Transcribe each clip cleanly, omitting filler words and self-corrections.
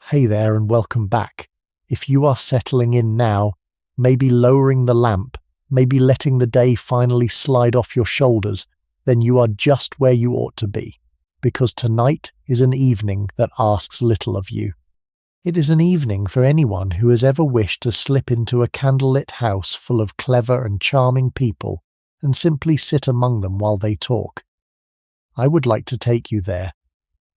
Hey there and welcome back. If you are settling in now, maybe lowering the lamp, maybe letting the day finally slide off your shoulders, then you are just where you ought to be, because tonight is an evening that asks little of you. It is an evening for anyone who has ever wished to slip into a candlelit house full of clever and charming people and simply sit among them while they talk. I would like to take you there.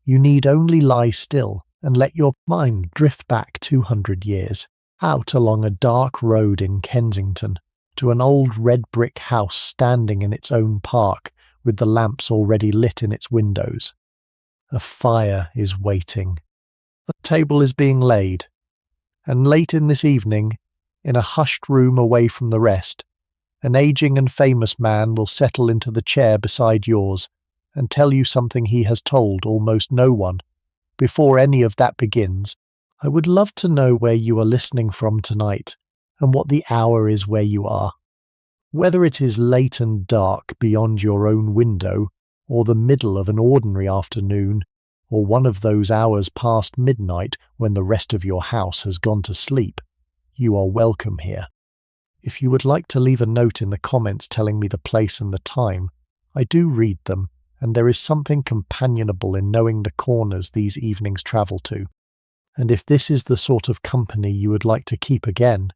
You need only lie still and let your mind drift back 200 years, out along a dark road in Kensington, to an old red brick house standing in its own park with the lamps already lit in its windows. A fire is waiting. A table is being laid. And late in this evening, in a hushed room away from the rest, an aging and famous man will settle into the chair beside yours and tell you something he has told almost no one. Before any of that begins, I would love to know where you are listening from tonight and what the hour is where you are. Whether it is late and dark beyond your own window, or the middle of an ordinary afternoon, or one of those hours past midnight when the rest of your house has gone to sleep, you are welcome here. If you would like to leave a note in the comments telling me the place and the time, I do read them, and there is something companionable in knowing the corners these evenings travel to. And if this is the sort of company you would like to keep again,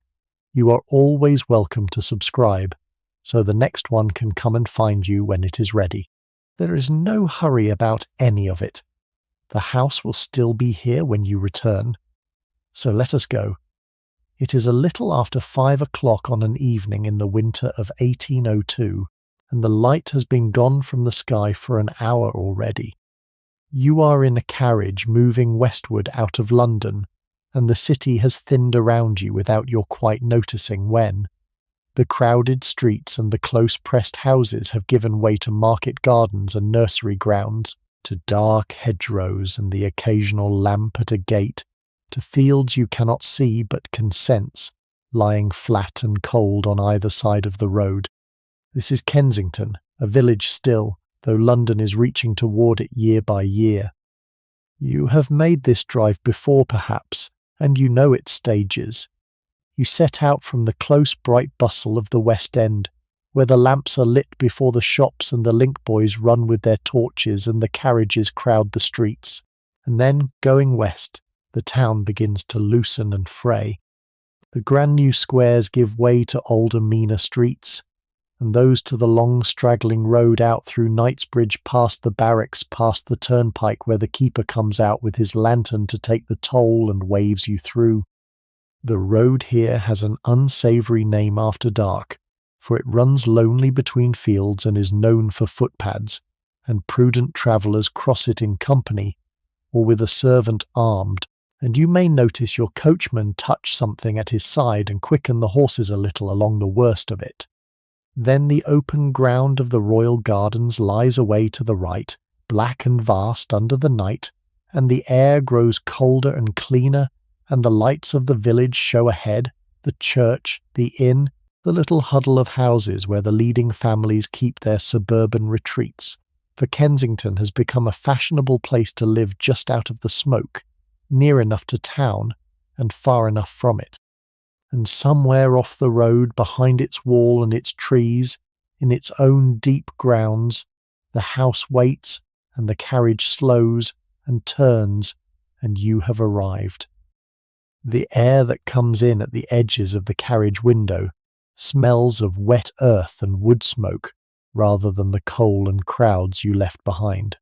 you are always welcome to subscribe, so the next one can come and find you when it is ready. There is no hurry about any of it. The house will still be here when you return. So let us go. It is a little after 5 o'clock on an evening in the winter of 1802, and the light has been gone from the sky for an hour already. You are in a carriage moving westward out of London, and the city has thinned around you without your quite noticing when. The crowded streets and the close-pressed houses have given way to market gardens and nursery grounds, to dark hedgerows and the occasional lamp at a gate, to fields you cannot see but can sense, lying flat and cold on either side of the road. This is Kensington, a village still, though London is reaching toward it year by year. You have made this drive before perhaps, and you know its stages. You set out from the close bright bustle of the West End, where the lamps are lit before the shops and the link boys run with their torches and the carriages crowd the streets. And then, going west, the town begins to loosen and fray. The grand new squares give way to older, meaner streets, and those to the long straggling road out through Knightsbridge, past the barracks, past the turnpike where the keeper comes out with his lantern to take the toll and waves you through. The road here has an unsavoury name after dark, for it runs lonely between fields and is known for footpads, and prudent travellers cross it in company, or with a servant armed, and you may notice your coachman touch something at his side and quicken the horses a little along the worst of it. Then the open ground of the royal gardens lies away to the right, black and vast under the night, and the air grows colder and cleaner, and the lights of the village show ahead, the church, the inn, the little huddle of houses where the leading families keep their suburban retreats, for Kensington has become a fashionable place to live just out of the smoke, near enough to town and far enough from it. And somewhere off the road, behind its wall and its trees, in its own deep grounds, the house waits and the carriage slows and turns, and you have arrived. The air that comes in at the edges of the carriage window smells of wet earth and wood smoke rather than the coal and crowds you left behind.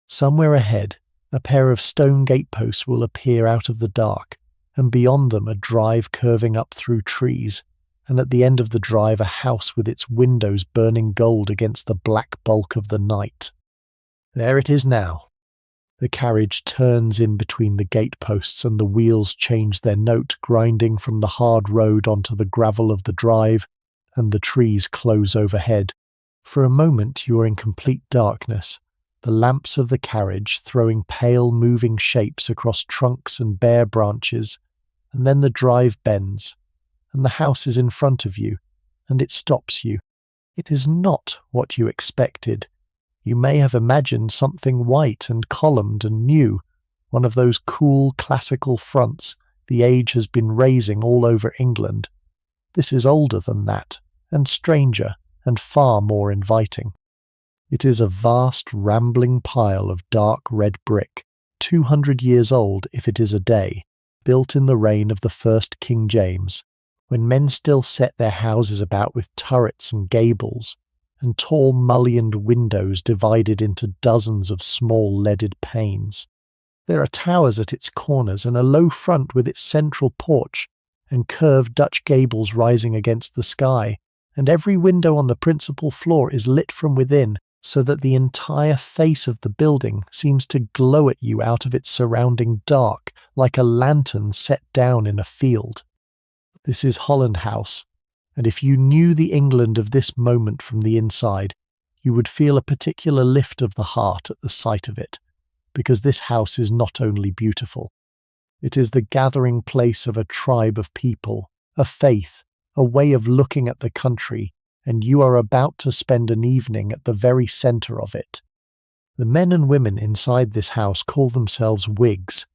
Somewhere ahead, a pair of stone gateposts will appear out of the dark, and beyond them a drive curving up through trees, and at the end of the drive a house with its windows burning gold against the black bulk of the night. There it is now. The carriage turns in between the gateposts and the wheels change their note, grinding from the hard road onto the gravel of the drive, and the trees close overhead. For a moment you are in complete darkness, the lamps of the carriage throwing pale moving shapes across trunks and bare branches, and then the drive bends, and the house is in front of you, and it stops you. It is not what you expected. You may have imagined something white and columned and new, one of those cool classical fronts the age has been raising all over England. This is older than that, and stranger, and far more inviting. It is a vast rambling pile of dark red brick, 200 years old if it is a day, built in the reign of the first King James, when men still set their houses about with turrets and gables, and tall mullioned windows divided into dozens of small leaded panes. There are towers at its corners and a low front with its central porch, and curved Dutch gables rising against the sky, and every window on the principal floor is lit from within, so that the entire face of the building seems to glow at you out of its surrounding dark, like a lantern set down in a field. This is Holland House, and if you knew the England of this moment from the inside, you would feel a particular lift of the heart at the sight of it, because this house is not only beautiful. It is the gathering place of a tribe of people, a faith, a way of looking at the country, and you are about to spend an evening at the very centre of it. The men and women inside this house call themselves Whigs.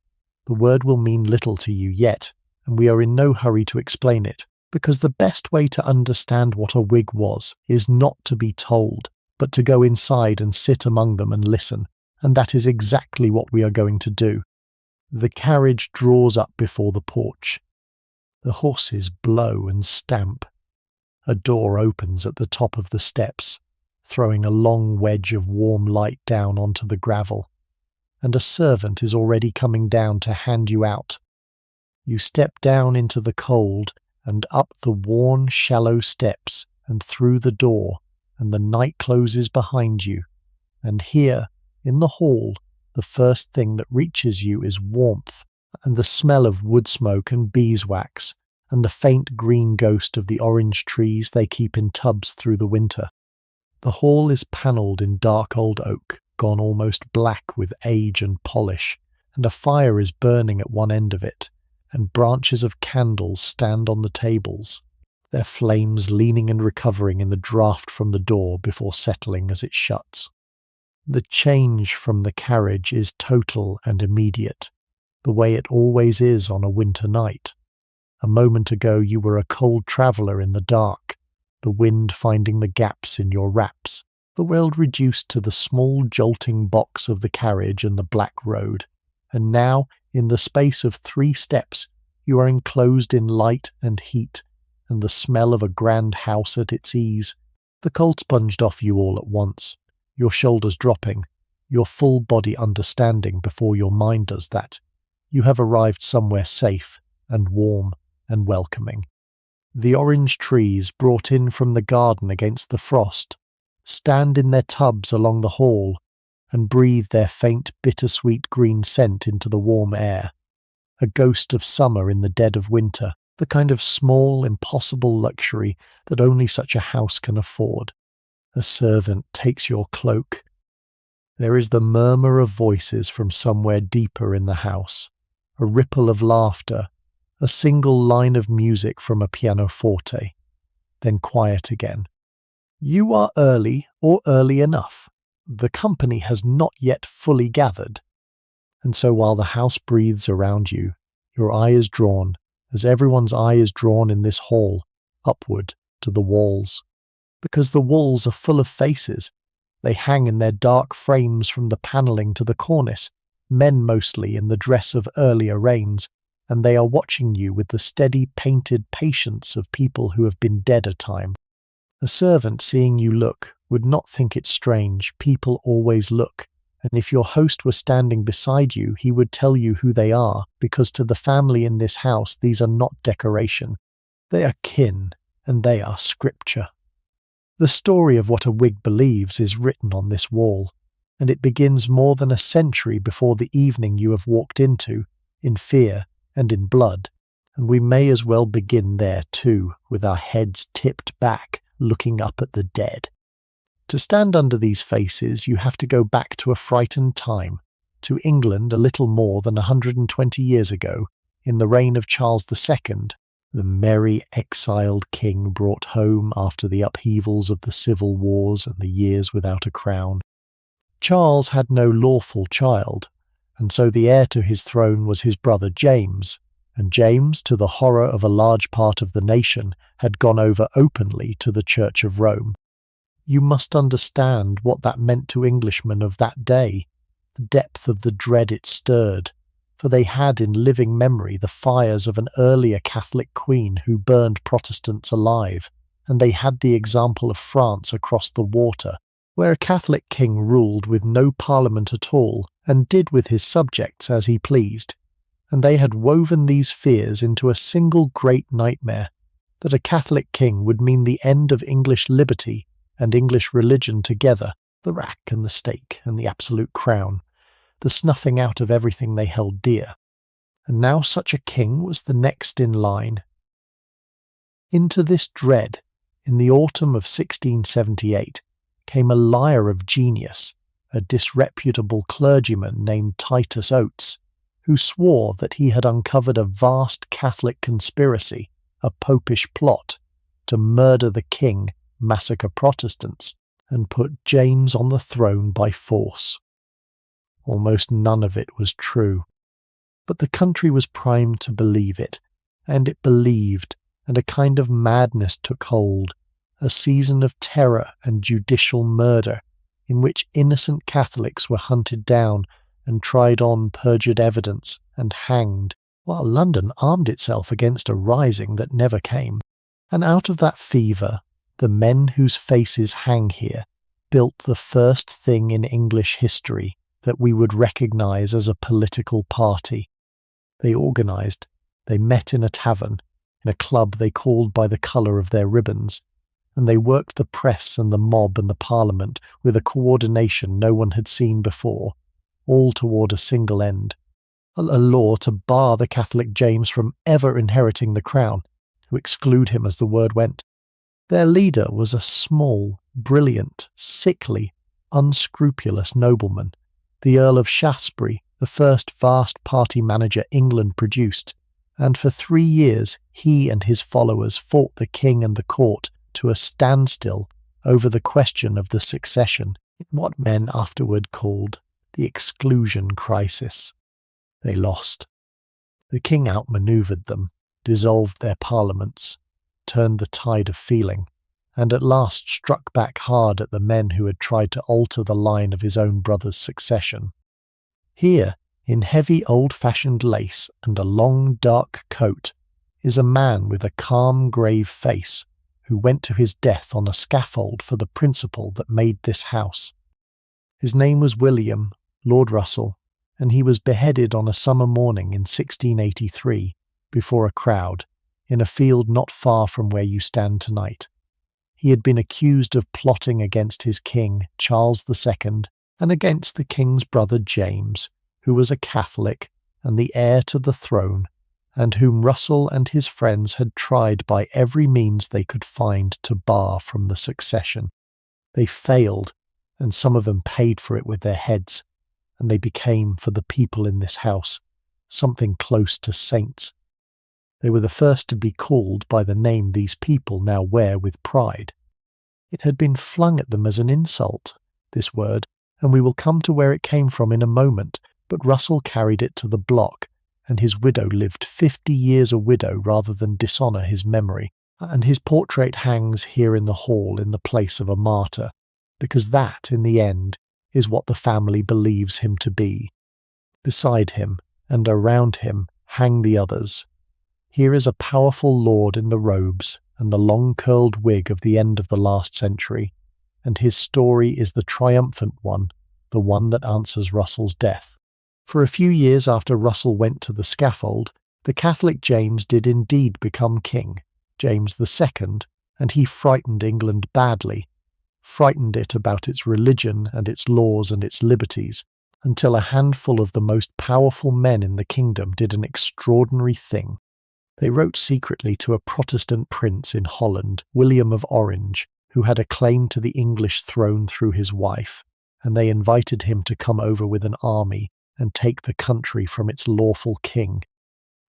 The word will mean little to you yet, and we are in no hurry to explain it, because the best way to understand what a Whig was is not to be told, but to go inside and sit among them and listen, and that is exactly what we are going to do. The carriage draws up before the porch. The horses blow and stamp. A door opens at the top of the steps, throwing a long wedge of warm light down onto the gravel, and a servant is already coming down to hand you out. You step down into the cold and up the worn, shallow steps and through the door, and the night closes behind you, and here, in the hall, the first thing that reaches you is warmth, and the smell of wood smoke and beeswax, and the faint green ghost of the orange trees they keep in tubs through the winter. The hall is panelled in dark old oak, gone almost black with age and polish, and a fire is burning at one end of it, and branches of candles stand on the tables, their flames leaning and recovering in the draught from the door before settling as it shuts. The change from the carriage is total and immediate, the way it always is on a winter night. A moment ago you were a cold traveller in the dark, the wind finding the gaps in your wraps, the world reduced to the small jolting box of the carriage and the black road, and now, in the space of 3 steps, you are enclosed in light and heat, and the smell of a grand house at its ease, the cold sponged off you all at once, your shoulders dropping, your full body understanding before your mind does that. You have arrived somewhere safe and warm and welcoming. The orange trees brought in from the garden against the frost stand in their tubs along the hall and breathe their faint bittersweet green scent into the warm air, a ghost of summer in the dead of winter, the kind of small, impossible luxury that only such a house can afford. A servant takes your cloak. There is the murmur of voices from somewhere deeper in the house, a ripple of laughter, a single line of music from a pianoforte, then quiet again. You are early, or early enough. The company has not yet fully gathered. And so while the house breathes around you, your eye is drawn, as everyone's eye is drawn in this hall, upward to the walls. Because the walls are full of faces. They hang in their dark frames from the panelling to the cornice, men mostly in the dress of earlier reigns, and they are watching you with the steady painted patience of people who have been dead a time. A servant seeing you look would not think it strange. People always look, and if your host were standing beside you, he would tell you who they are, because to the family in this house these are not decoration. They are kin, and they are scripture. The story of what a Whig believes is written on this wall, and it begins more than a century before the evening you have walked into, in fear and in blood, and we may as well begin there too, with our heads tipped back, looking up at the dead. To stand under these faces you have to go back to a frightened time, to England a little more than 120 years ago, in the reign of Charles II, the merry exiled king brought home after the upheavals of the civil wars and the years without a crown. Charles had no lawful child, and so the heir to his throne was his brother James, and James, to the horror of a large part of the nation, had gone over openly to the Church of Rome. You must understand what that meant to Englishmen of that day, the depth of the dread it stirred, for they had in living memory the fires of an earlier Catholic queen who burned Protestants alive, and they had the example of France across the water, where a Catholic king ruled with no parliament at all and did with his subjects as he pleased, and they had woven these fears into a single great nightmare, that a Catholic king would mean the end of English liberty and English religion together, the rack and the stake and the absolute crown, the snuffing out of everything they held dear. And now such a king was the next in line. Into this dread, in the autumn of 1678, came a liar of genius, a disreputable clergyman named Titus Oates, who swore that he had uncovered a vast Catholic conspiracy, a popish plot, to murder the king, massacre Protestants, and put James on the throne by force. Almost none of it was true, but the country was primed to believe it, and it believed, and a kind of madness took hold, a season of terror and judicial murder, in which innocent Catholics were hunted down and tried on perjured evidence and hanged, while London armed itself against a rising that never came. And out of that fever, the men whose faces hang here built the first thing in English history that we would recognise as a political party. They organised, they met in a tavern, in a club they called by the colour of their ribbons, and they worked the press and the mob and the parliament with a coordination no one had seen before, all toward a single end, a law to bar the Catholic James from ever inheriting the crown, to exclude him as the word went. Their leader was a small, brilliant, sickly, unscrupulous nobleman, the Earl of Shaftesbury, the first vast party manager England produced, and for 3 years he and his followers fought the king and the court to a standstill over the question of the succession in what men afterward called the exclusion crisis. They lost. The king outmanoeuvred them, dissolved their parliaments, turned the tide of feeling, and at last struck back hard at the men who had tried to alter the line of his own brother's succession. Here, in heavy old-fashioned lace and a long dark coat, is a man with a calm grave face, who went to his death on a scaffold for the principle that made this house. His name was William, Lord Russell, and he was beheaded on a summer morning in 1683, before a crowd, in a field not far from where you stand tonight. He had been accused of plotting against his king, Charles II, and against the king's brother James, who was a Catholic and the heir to the throne, and whom Russell and his friends had tried by every means they could find to bar from the succession. They failed, and some of them paid for it with their heads, and they became, for the people in this house, something close to saints. They were the first to be called by the name these people now wear with pride. It had been flung at them as an insult, this word, and we will come to where it came from in a moment, but Russell carried it to the block, and his widow lived 50 years a widow rather than dishonour his memory, and his portrait hangs here in the hall in the place of a martyr, because that, in the end, is what the family believes him to be. Beside him, and around him, hang the others. Here is a powerful lord in the robes and the long-curled wig of the end of the last century, and his story is the triumphant one, the one that answers Russell's death. For a few years after Russell went to the scaffold, the Catholic James did indeed become king, James II, and he frightened England badly, frightened it about its religion and its laws and its liberties, until a handful of the most powerful men in the kingdom did an extraordinary thing. They wrote secretly to a Protestant prince in Holland, William of Orange, who had a claim to the English throne through his wife, and they invited him to come over with an army and take the country from its lawful king.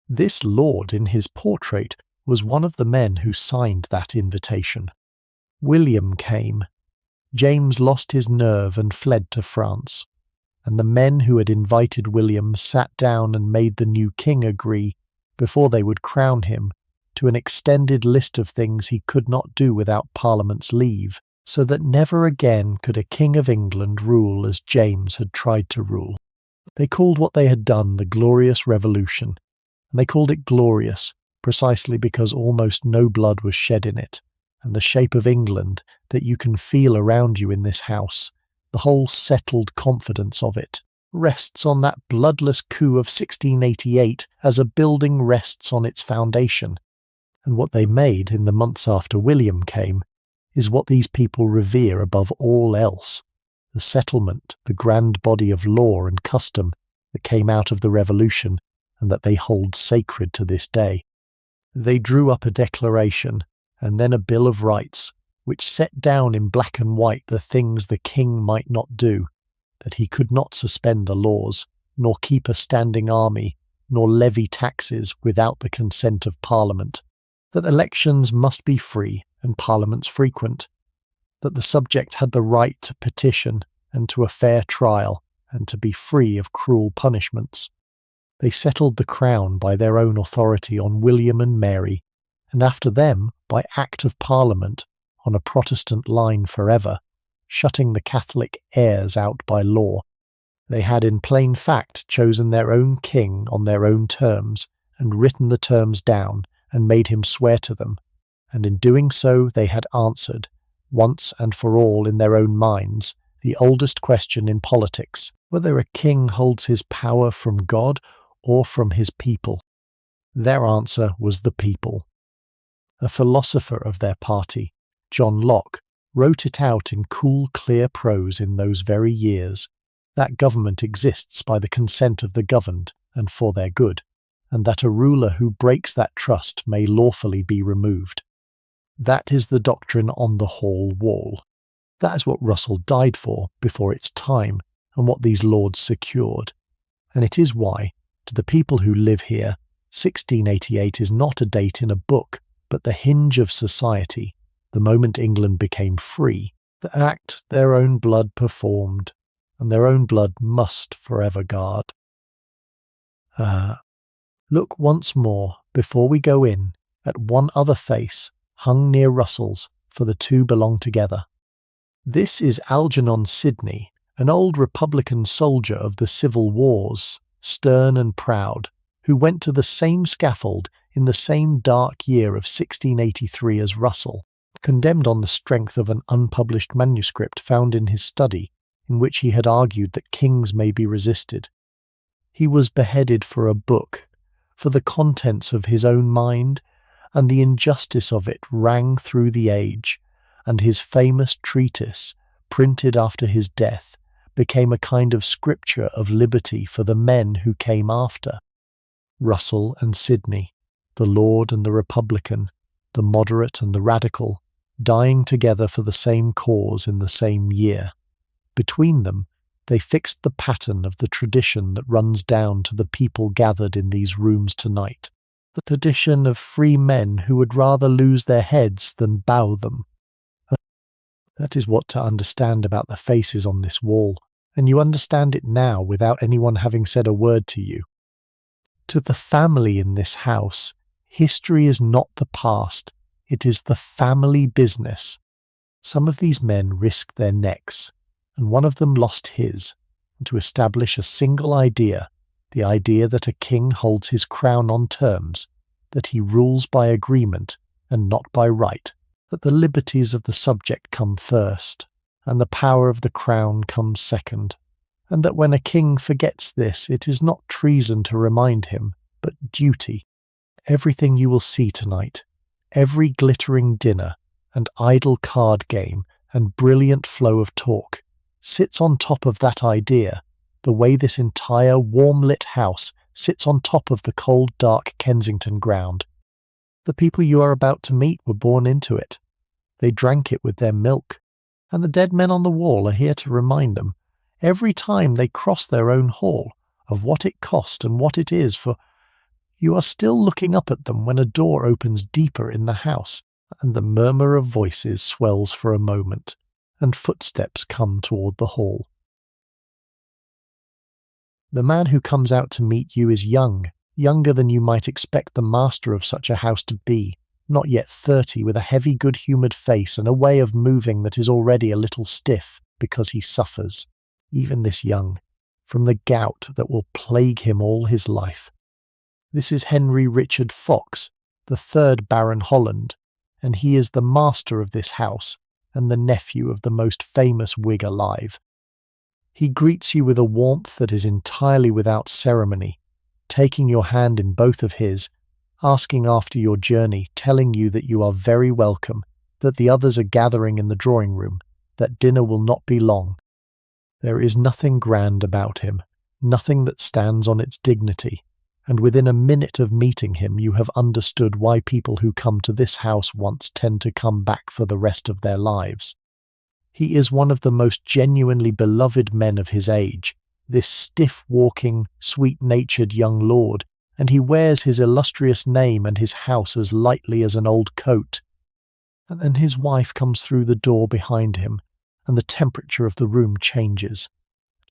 This lord in his portrait was one of the men who signed that invitation. William came. James lost his nerve and fled to France. and the men who had invited William sat down and made the new king agree, before they would crown him, to an extended list of things he could not do without Parliament's leave, so that never again could a king of England rule as James had tried to rule. They called what they had done the Glorious Revolution, and they called it glorious precisely because almost no blood was shed in it, and the shape of England that you can feel around you in this house, the whole settled confidence of it, rests on that bloodless coup of 1688 as a building rests on its foundation. And what they made in the months after William came is what these people revere above all else, the settlement, the grand body of law and custom that came out of the Revolution and that they hold sacred to this day. They drew up a declaration and then a Bill of Rights, which set down in black and white the things the king might not do, that he could not suspend the laws, nor keep a standing army, nor levy taxes without the consent of Parliament, that elections must be free and parliaments frequent, that the subject had the right to petition and to a fair trial, and to be free of cruel punishments. They settled the crown by their own authority on William and Mary, and after them by Act of Parliament on a Protestant line forever, shutting the Catholic heirs out by law. They had in plain fact chosen their own king on their own terms, and written the terms down, and made him swear to them, and in doing so they had answered, once and for all in their own minds, the oldest question in politics, whether a king holds his power from God or from his people. Their answer was the people. A philosopher of their party, John Locke, wrote it out in cool, clear prose in those very years, that government exists by the consent of the governed and for their good, and that a ruler who breaks that trust may lawfully be removed. That is the doctrine on the hall wall. That is what Russell died for before its time, and what these lords secured. And it is why, to the people who live here, 1688 is not a date in a book, but the hinge of society, the moment England became free, the act their own blood performed, and their own blood must forever guard. Look once more, before we go in, at one other face, hung near Russell's, for the two belong together. This is Algernon Sidney, an old Republican soldier of the Civil Wars, stern and proud, who went to the same scaffold in the same dark year of 1683 as Russell, condemned on the strength of an unpublished manuscript found in his study, in which he had argued that kings may be resisted. He was beheaded for a book, for the contents of his own mind, and the injustice of it rang through the age, and his famous treatise, printed after his death, became a kind of scripture of liberty for the men who came after. Russell and Sidney, the Lord and the Republican, the moderate and the radical, dying together for the same cause in the same year. Between them, they fixed the pattern of the tradition that runs down to the people gathered in these rooms tonight, the tradition of free men who would rather lose their heads than bow them. That is what to understand about the faces on this wall, and you understand it now without anyone having said a word to you. To the family in this house, history is not the past, it is the family business. Some of these men risked their necks, and one of them lost his, to establish a single idea, the idea that a king holds his crown on terms, that he rules by agreement and not by right, that the liberties of the subject come first, and the power of the crown comes second, and that when a king forgets this, it is not treason to remind him, but duty. Everything you will see tonight, every glittering dinner, and idle card game, and brilliant flow of talk, sits on top of that idea, the way this entire warm-lit house sits on top of the cold, dark Kensington ground. The people you are about to meet were born into it. They drank it with their milk, and the dead men on the wall are here to remind them, every time they cross their own hall, of what it cost and what it is, for you are still looking up at them when a door opens deeper in the house, and the murmur of voices swells for a moment, and footsteps come toward the hall. The man who comes out to meet you is young, younger than you might expect the master of such a house to be, not yet 30, with a heavy good-humoured face and a way of moving that is already a little stiff because he suffers, even this young, from the gout that will plague him all his life. This is Henry Richard Fox, the 3rd Baron Holland, and he is the master of this house and the nephew of the most famous Whig alive. He greets you with a warmth that is entirely without ceremony, taking your hand in both of his, asking after your journey, telling you that you are very welcome, that the others are gathering in the drawing room, that dinner will not be long. There is nothing grand about him, nothing that stands on its dignity, and within a minute of meeting him you have understood why people who come to this house once tend to come back for the rest of their lives. He is one of the most genuinely beloved men of his age, this stiff-walking, sweet-natured young lord, and he wears his illustrious name and his house as lightly as an old coat. And then his wife comes through the door behind him, and the temperature of the room changes.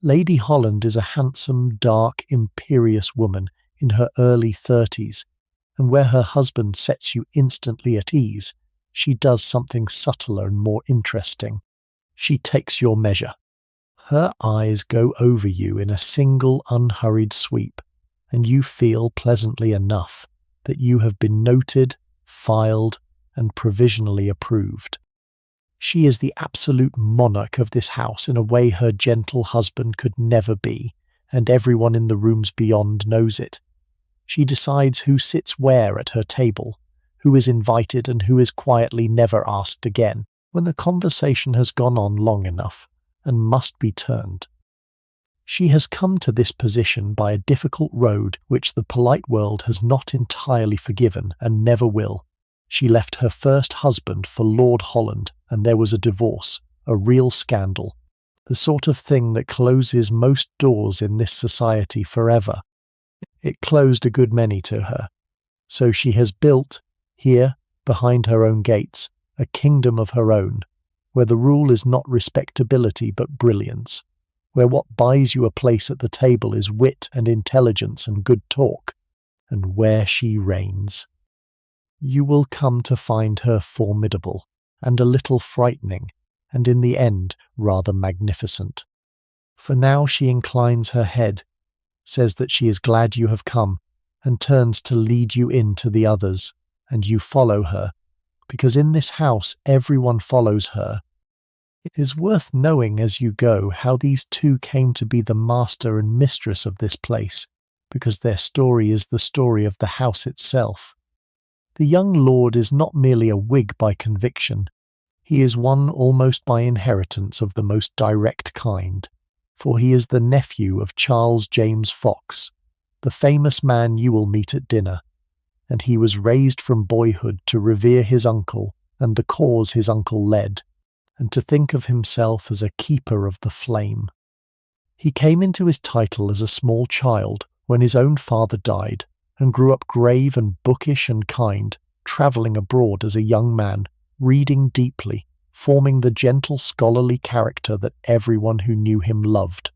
Lady Holland is a handsome, dark, imperious woman in her early 30s, and where her husband sets you instantly at ease, she does something subtler and more interesting. She takes your measure. Her eyes go over you in a single unhurried sweep, and you feel pleasantly enough that you have been noted, filed, and provisionally approved. She is the absolute monarch of this house in a way her gentle husband could never be, and everyone in the rooms beyond knows it. She decides who sits where at her table, who is invited and who is quietly never asked again, when the conversation has gone on long enough and must be turned. She has come to this position by a difficult road which the polite world has not entirely forgiven and never will. She left her first husband for Lord Holland, and there was a divorce, a real scandal, the sort of thing that closes most doors in this society forever. It closed a good many to her. So she has built, here, behind her own gates, a kingdom of her own, where the rule is not respectability but brilliance, where what buys you a place at the table is wit and intelligence and good talk, and where she reigns. You will come to find her formidable, and a little frightening, and in the end rather magnificent. For now she inclines her head, says that she is glad you have come, and turns to lead you in to the others, and you follow her, because in this house everyone follows her. It is worth knowing as you go how these two came to be the master and mistress of this place, because their story is the story of the house itself. The young lord is not merely a Whig by conviction, he is one almost by inheritance of the most direct kind, for he is the nephew of Charles James Fox, the famous man you will meet at dinner, and he was raised from boyhood to revere his uncle and the cause his uncle led, and to think of himself as a keeper of the flame. He came into his title as a small child when his own father died, and grew up grave and bookish and kind, travelling abroad as a young man, reading deeply, forming the gentle scholarly character that everyone who knew him loved.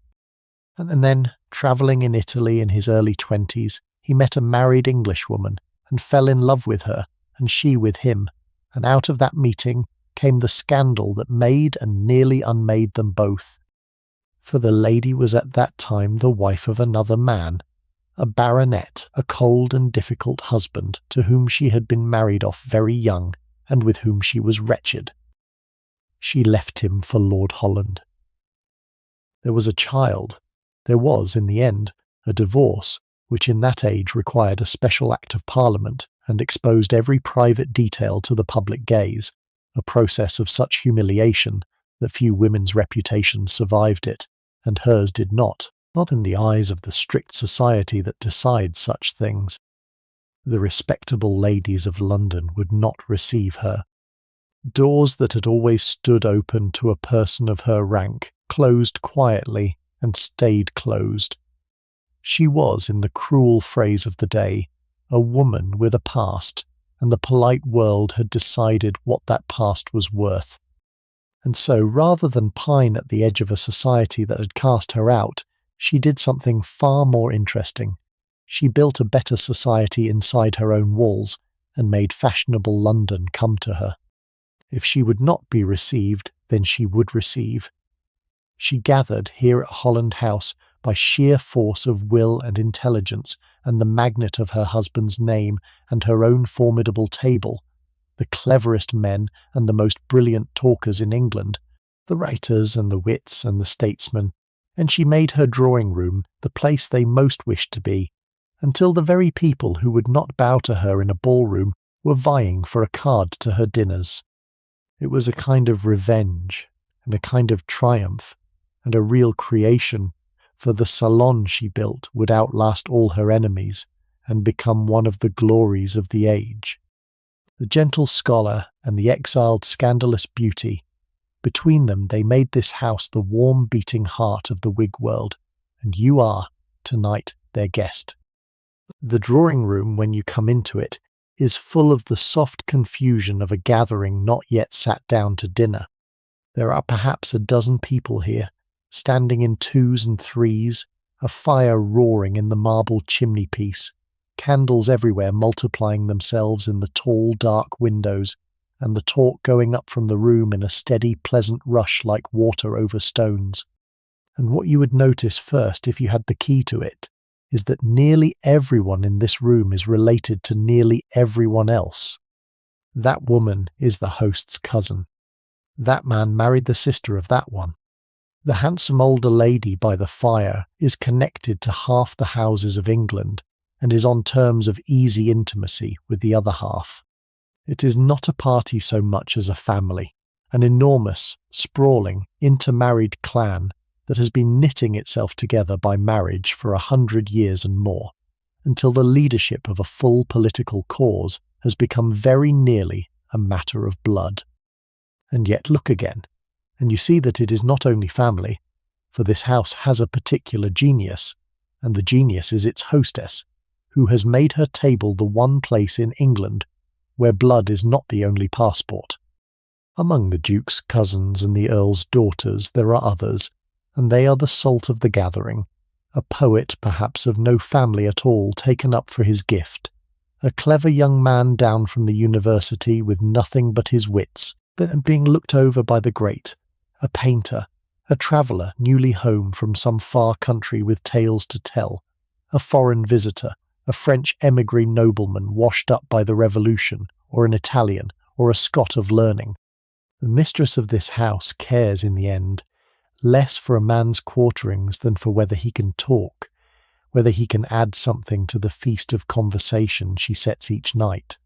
And then, travelling in Italy in his early 20s, he met a married Englishwoman, and fell in love with her, and she with him, and out of that meeting came the scandal that made and nearly unmade them both. For the lady was at that time the wife of another man, a baronet, a cold and difficult husband, to whom she had been married off very young, and with whom she was wretched. She left him for Lord Holland. There was a child. There was, in the end, a divorce, which in that age required a special Act of Parliament and exposed every private detail to the public gaze, a process of such humiliation that few women's reputations survived it, and hers did not in the eyes of the strict society that decides such things. The respectable ladies of London would not receive her. Doors that had always stood open to a person of her rank closed quietly and stayed closed. She was, in the cruel phrase of the day, a woman with a past, and the polite world had decided what that past was worth. And so, rather than pine at the edge of a society that had cast her out, She did something far more interesting. She built a better society inside her own walls and made fashionable London come to her. If she would not be received, then she would receive. She gathered here at Holland House by sheer force of will and intelligence and the magnet of her husband's name and her own formidable table, the cleverest men and the most brilliant talkers in England, the writers and the wits and the statesmen, and she made her drawing-room the place they most wished to be, until the very people who would not bow to her in a ballroom were vying for a card to her dinners. It was a kind of revenge, and a kind of triumph, and a real creation, for the salon she built would outlast all her enemies, and become one of the glories of the age. The gentle scholar and the exiled scandalous beauty, between them they made this house the warm beating heart of the Whig world, and you are, tonight, their guest. The drawing-room, when you come into it, is full of the soft confusion of a gathering not yet sat down to dinner. There are perhaps a dozen people here, standing in twos and threes, a fire roaring in the marble chimney-piece, candles everywhere multiplying themselves in the tall dark windows, and the talk going up from the room in a steady pleasant rush like water over stones. And what you would notice first if you had the key to it is that nearly everyone in this room is related to nearly everyone else. That woman is the host's cousin. That man married the sister of that one. The handsome older lady by the fire is connected to half the houses of England and is on terms of easy intimacy with the other half. It is not a party so much as a family, an enormous, sprawling, intermarried clan that has been knitting itself together by marriage for 100 years and more, until the leadership of a full political cause has become very nearly a matter of blood. And yet look again, and you see that it is not only family, for this house has a particular genius, and the genius is its hostess, who has made her table the one place in England where blood is not the only passport. Among the Duke's cousins and the Earl's daughters there are others, and they are the salt of the gathering, a poet perhaps of no family at all taken up for his gift, a clever young man down from the university with nothing but his wits, but being looked over by the great, a painter, a traveller newly home from some far country with tales to tell, a foreign visitor, a French émigré nobleman washed up by the Revolution, or an Italian, or a Scot of learning. The mistress of this house cares in the end less for a man's quarterings than for whether he can talk, whether he can add something to the feast of conversation she sets each night.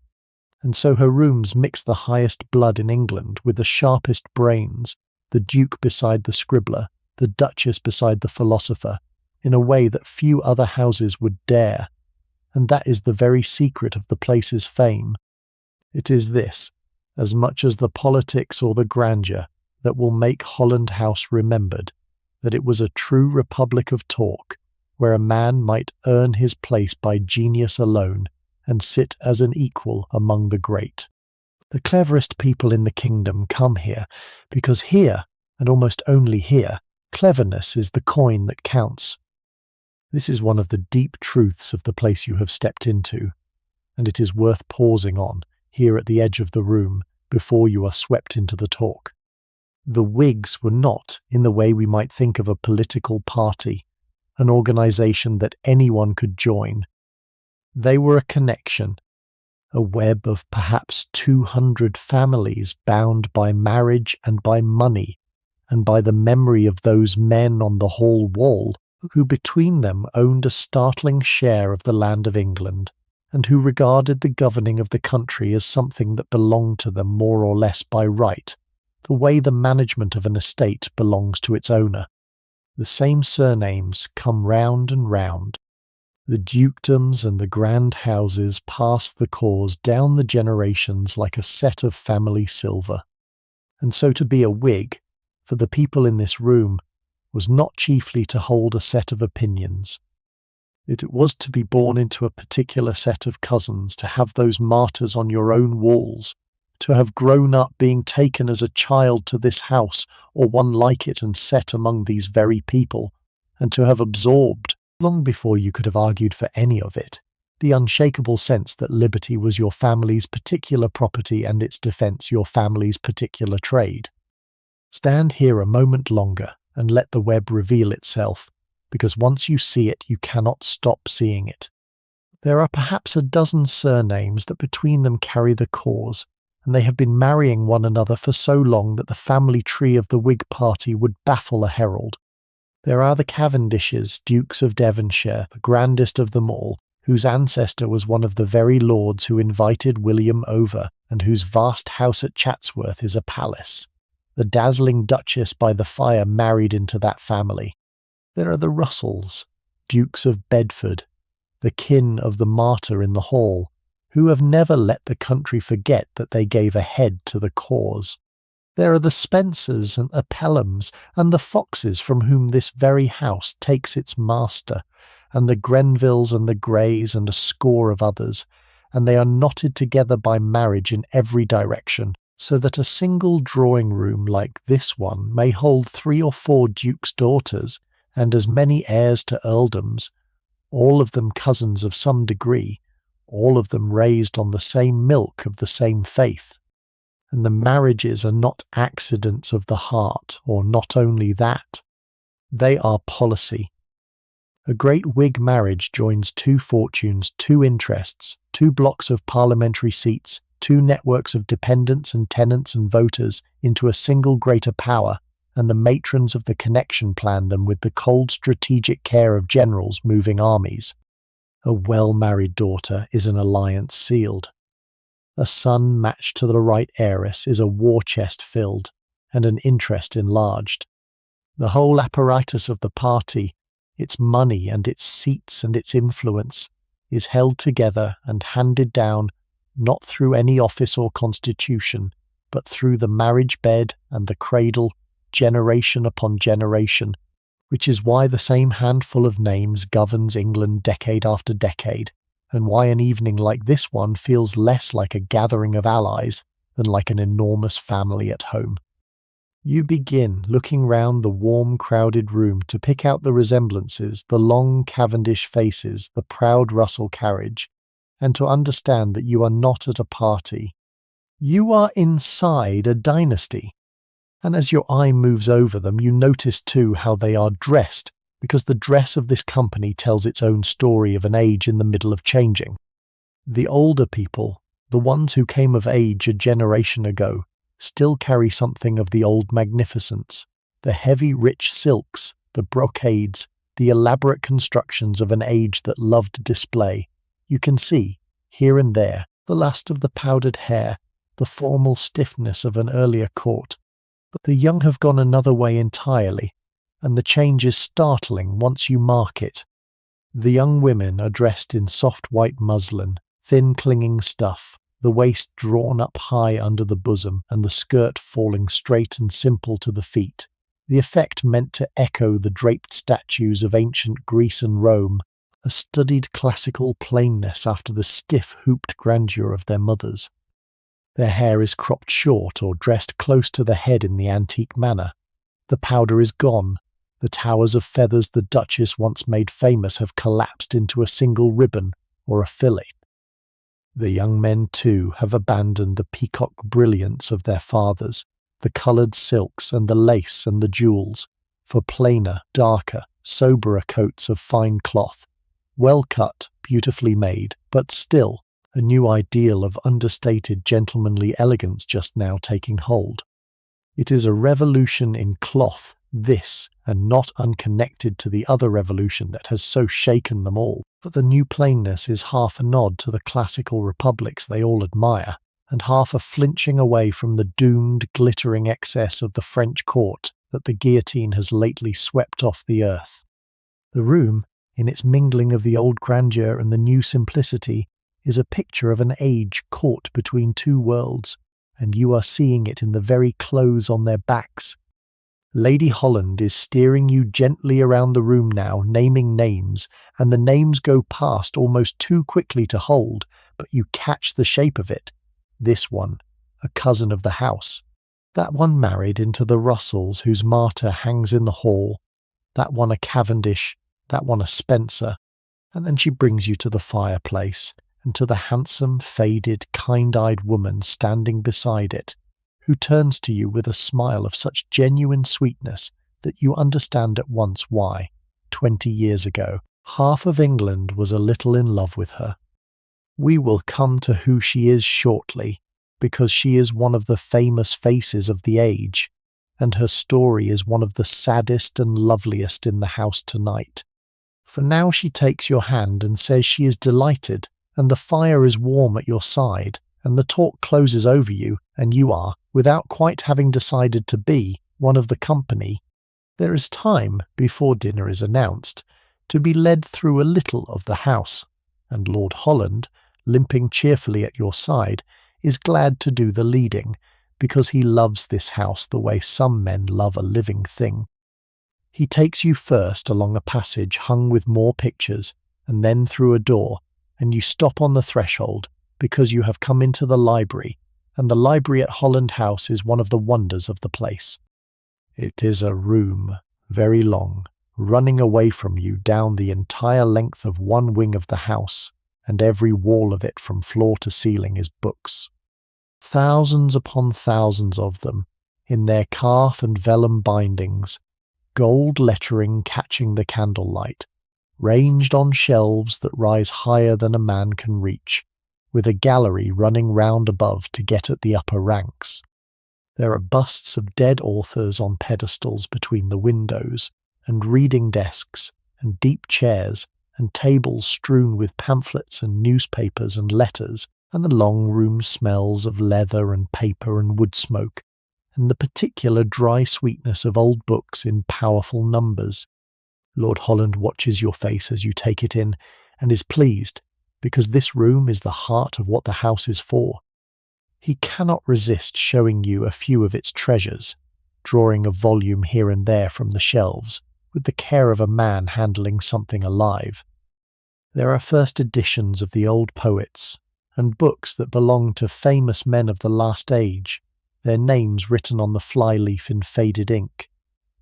And so her rooms mix the highest blood in England with the sharpest brains, the Duke beside the scribbler, the Duchess beside the philosopher, in a way that few other houses would dare, and that is the very secret of the place's fame. It is this, as much as the politics or the grandeur, that will make Holland House remembered, that it was a true republic of talk, where a man might earn his place by genius alone, and sit as an equal among the great. The cleverest people in the kingdom come here, because here, and almost only here, cleverness is the coin that counts. This is one of the deep truths of the place you have stepped into, and it is worth pausing on, here at the edge of the room, before you are swept into the talk. The Whigs were not, in the way we might think of a political party, an organisation that anyone could join. They were a connection, a web of perhaps 200 families bound by marriage and by money, and by the memory of those men on the hall wall who between them owned a startling share of the land of England, and who regarded the governing of the country as something that belonged to them more or less by right, the way the management of an estate belongs to its owner. The same surnames come round and round. The dukedoms and the grand houses pass the cause down the generations like a set of family silver. And so to be a Whig, for the people in this room, was not chiefly to hold a set of opinions. It was to be born into a particular set of cousins, to have those martyrs on your own walls, to have grown up being taken as a child to this house or one like it and set among these very people, and to have absorbed, long before you could have argued for any of it, the unshakable sense that liberty was your family's particular property and its defence your family's particular trade. Stand here a moment longer and let the web reveal itself, because once you see it, you cannot stop seeing it. There are perhaps a dozen surnames that between them carry the cause, and they have been marrying one another for so long that the family tree of the Whig party would baffle a herald. There are the Cavendishes, Dukes of Devonshire, the grandest of them all, whose ancestor was one of the very lords who invited William over, and whose vast house at Chatsworth is a palace. The dazzling Duchess by the fire married into that family. There are the Russells, Dukes of Bedford, the kin of the martyr in the hall, who have never let the country forget that they gave a head to the cause. There are the Spencers and the Pelhams, and the Foxes from whom this very house takes its master, and the Grenvilles and the Greys and a score of others, and they are knotted together by marriage in every direction, so that a single drawing-room like this one may hold 3 or 4 dukes' daughters, and as many heirs to earldoms, all of them cousins of some degree, all of them raised on the same milk of the same faith. And the marriages are not accidents of the heart, or not only that. They are policy. A great Whig marriage joins 2 fortunes, 2 interests, 2 blocks of parliamentary seats, 2 networks of dependents and tenants and voters into a single greater power, and the matrons of the connection plan them with the cold strategic care of generals moving armies. A well-married daughter is an alliance sealed. A son matched to the right heiress is a war chest filled, and an interest enlarged. The whole apparatus of the party, its money and its seats and its influence, is held together and handed down not through any office or constitution, but through the marriage bed and the cradle, generation upon generation, which is why the same handful of names governs England decade after decade, and why an evening like this one feels less like a gathering of allies than like an enormous family at home. You begin looking round the warm, crowded room to pick out the resemblances, the long Cavendish faces, the proud Russell carriage, and to understand that you are not at a party. You are inside a dynasty. And as your eye moves over them, you notice too how they are dressed, because the dress of this company tells its own story of an age in the middle of changing. The older people, the ones who came of age a generation ago, still carry something of the old magnificence, the heavy rich silks, the brocades, the elaborate constructions of an age that loved display. You can see, here and there, the last of the powdered hair, the formal stiffness of an earlier court. But the young have gone another way entirely, and the change is startling once you mark it. The young women are dressed in soft white muslin, thin clinging stuff, the waist drawn up high under the bosom and the skirt falling straight and simple to the feet, the effect meant to echo the draped statues of ancient Greece and Rome, a studied classical plainness after the stiff hooped grandeur of their mothers. Their hair is cropped short or dressed close to the head in the antique manner. The powder is gone. The towers of feathers the Duchess once made famous have collapsed into a single ribbon or a fillet. The young men, too, have abandoned the peacock brilliance of their fathers, the coloured silks and the lace and the jewels, for plainer, darker, soberer coats of fine cloth, well cut, beautifully made, but still a new ideal of understated gentlemanly elegance just now taking hold. It is a revolution in cloth, this, and not unconnected to the other revolution that has so shaken them all. But the new plainness is half a nod to the classical republics they all admire, and half a flinching away from the doomed, glittering excess of the French court that the guillotine has lately swept off the earth. The room, in its mingling of the old grandeur and the new simplicity, is a picture of an age caught between 2 worlds, and you are seeing it in the very clothes on their backs. Lady Holland is steering you gently around the room now, naming names, and the names go past almost too quickly to hold, but you catch the shape of it. This one, a cousin of the house. That one married into the Russells whose martyr hangs in the hall. that one a Cavendish, that one a Spencer, and then she brings you to the fireplace and to the handsome, faded, kind-eyed woman standing beside it, who turns to you with a smile of such genuine sweetness that you understand at once why, 20 years ago, half of England was a little in love with her. We will come to who she is shortly, because she is one of the famous faces of the age, and her story is one of the saddest and loveliest in the house tonight. For now she takes your hand and says she is delighted, and the fire is warm at your side, and the talk closes over you, and you are, without quite having decided to be, one of the company. There is time, before dinner is announced, to be led through a little of the house, and Lord Holland, limping cheerfully at your side, is glad to do the leading, because he loves this house the way some men love a living thing. He takes you first along a passage hung with more pictures, and then through a door, and you stop on the threshold, because you have come into the library, and the library at Holland House is one of the wonders of the place. It is a room, very long, running away from you down the entire length of one wing of the house, and every wall of it from floor to ceiling is books. Thousands upon thousands of them, in their calf and vellum bindings, gold lettering catching the candlelight, ranged on shelves that rise higher than a man can reach, with a gallery running round above to get at the upper ranks. There are busts of dead authors on pedestals between the windows, and reading desks, and deep chairs, and tables strewn with pamphlets and newspapers and letters, and the long room smells of leather and paper and wood smoke, and the particular dry sweetness of old books in powerful numbers. Lord Holland watches your face as you take it in, and is pleased, because this room is the heart of what the house is for. He cannot resist showing you a few of its treasures, drawing a volume here and there from the shelves, with the care of a man handling something alive. There are first editions of the old poets, and books that belong to famous men of the last age, their names written on the fly-leaf in faded ink.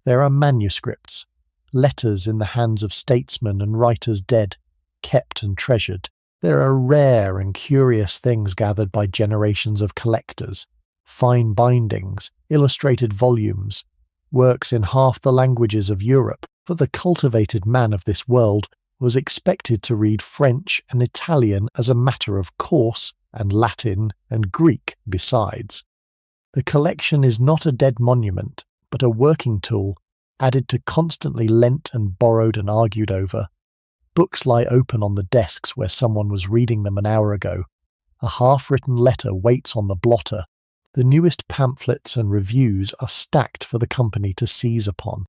There are manuscripts, letters in the hands of statesmen and writers dead, kept and treasured. There are rare and curious things gathered by generations of collectors, fine bindings, illustrated volumes, works in half the languages of Europe, for the cultivated man of this world was expected to read French and Italian as a matter of course, and Latin and Greek besides. The collection is not a dead monument, but a working tool, added to constantly lent and borrowed and argued over. Books lie open on the desks where someone was reading them an hour ago. A half-written letter waits on the blotter. The newest pamphlets and reviews are stacked for the company to seize upon.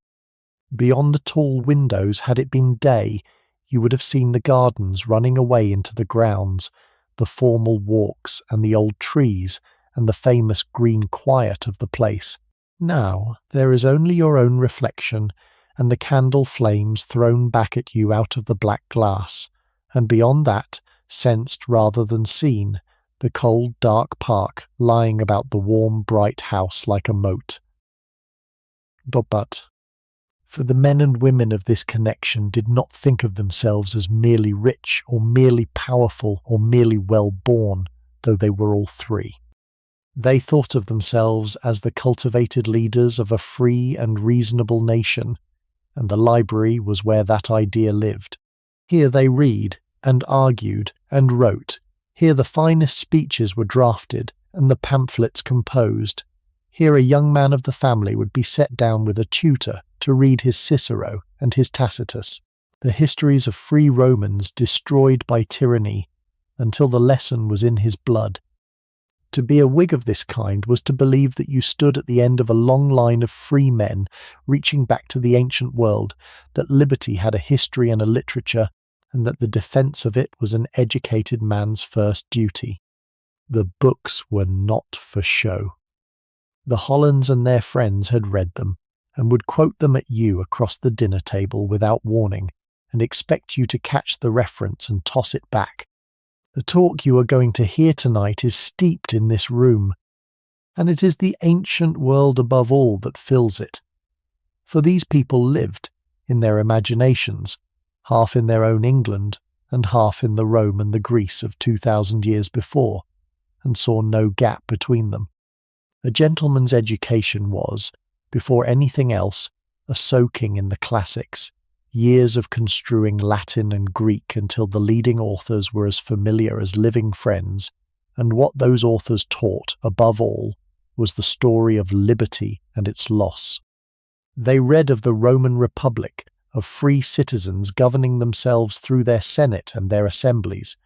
Beyond the tall windows, had it been day, you would have seen the gardens running away into the grounds, the formal walks and the old trees, and the famous green quiet of the place. Now there is only your own reflection, and the candle flames thrown back at you out of the black glass, and beyond that, sensed rather than seen, the cold dark park lying about the warm bright house like a moat. But for the men and women of this connection did not think of themselves as merely rich or merely powerful or merely well-born, though they were all three. They thought of themselves as the cultivated leaders of a free and reasonable nation, and the library was where that idea lived. Here they read, and argued, and wrote. Here the finest speeches were drafted, and the pamphlets composed. Here a young man of the family would be set down with a tutor to read his Cicero and his Tacitus, the histories of free Romans destroyed by tyranny, until the lesson was in his blood. To be a Whig of this kind was to believe that you stood at the end of a long line of free men reaching back to the ancient world, that liberty had a history and a literature, and that the defence of it was an educated man's first duty. The books were not for show. The Hollands and their friends had read them, and would quote them at you across the dinner table without warning, and expect you to catch the reference and toss it back. The talk you are going to hear tonight is steeped in this room, and it is the ancient world above all that fills it. For these people lived, in their imaginations, half in their own England and half in the Rome and the Greece of 2,000 years before, and saw no gap between them. A gentleman's education was, before anything else, a soaking in the classics, years of construing Latin and Greek until the leading authors were as familiar as living friends, and what those authors taught, above all, was the story of liberty and its loss. They read of the Roman Republic, of free citizens governing themselves through their Senate and their assemblies,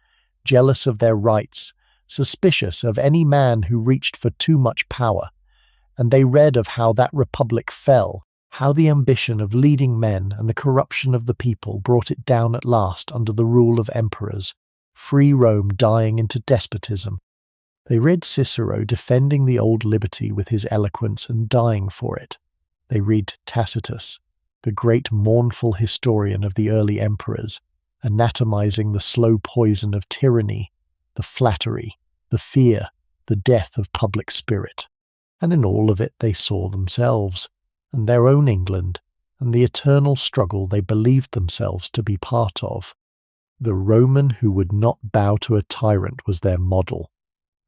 jealous of their rights, suspicious of any man who reached for too much power, and they read of how that republic fell, how the ambition of leading men and the corruption of the people brought it down at last under the rule of emperors, free Rome dying into despotism. They read Cicero defending the old liberty with his eloquence and dying for it. They read Tacitus, the great mournful historian of the early emperors, anatomizing the slow poison of tyranny, the flattery, the fear, the death of public spirit. And in all of it they saw themselves, and their own England, and the eternal struggle they believed themselves to be part of. The Roman who would not bow to a tyrant was their model.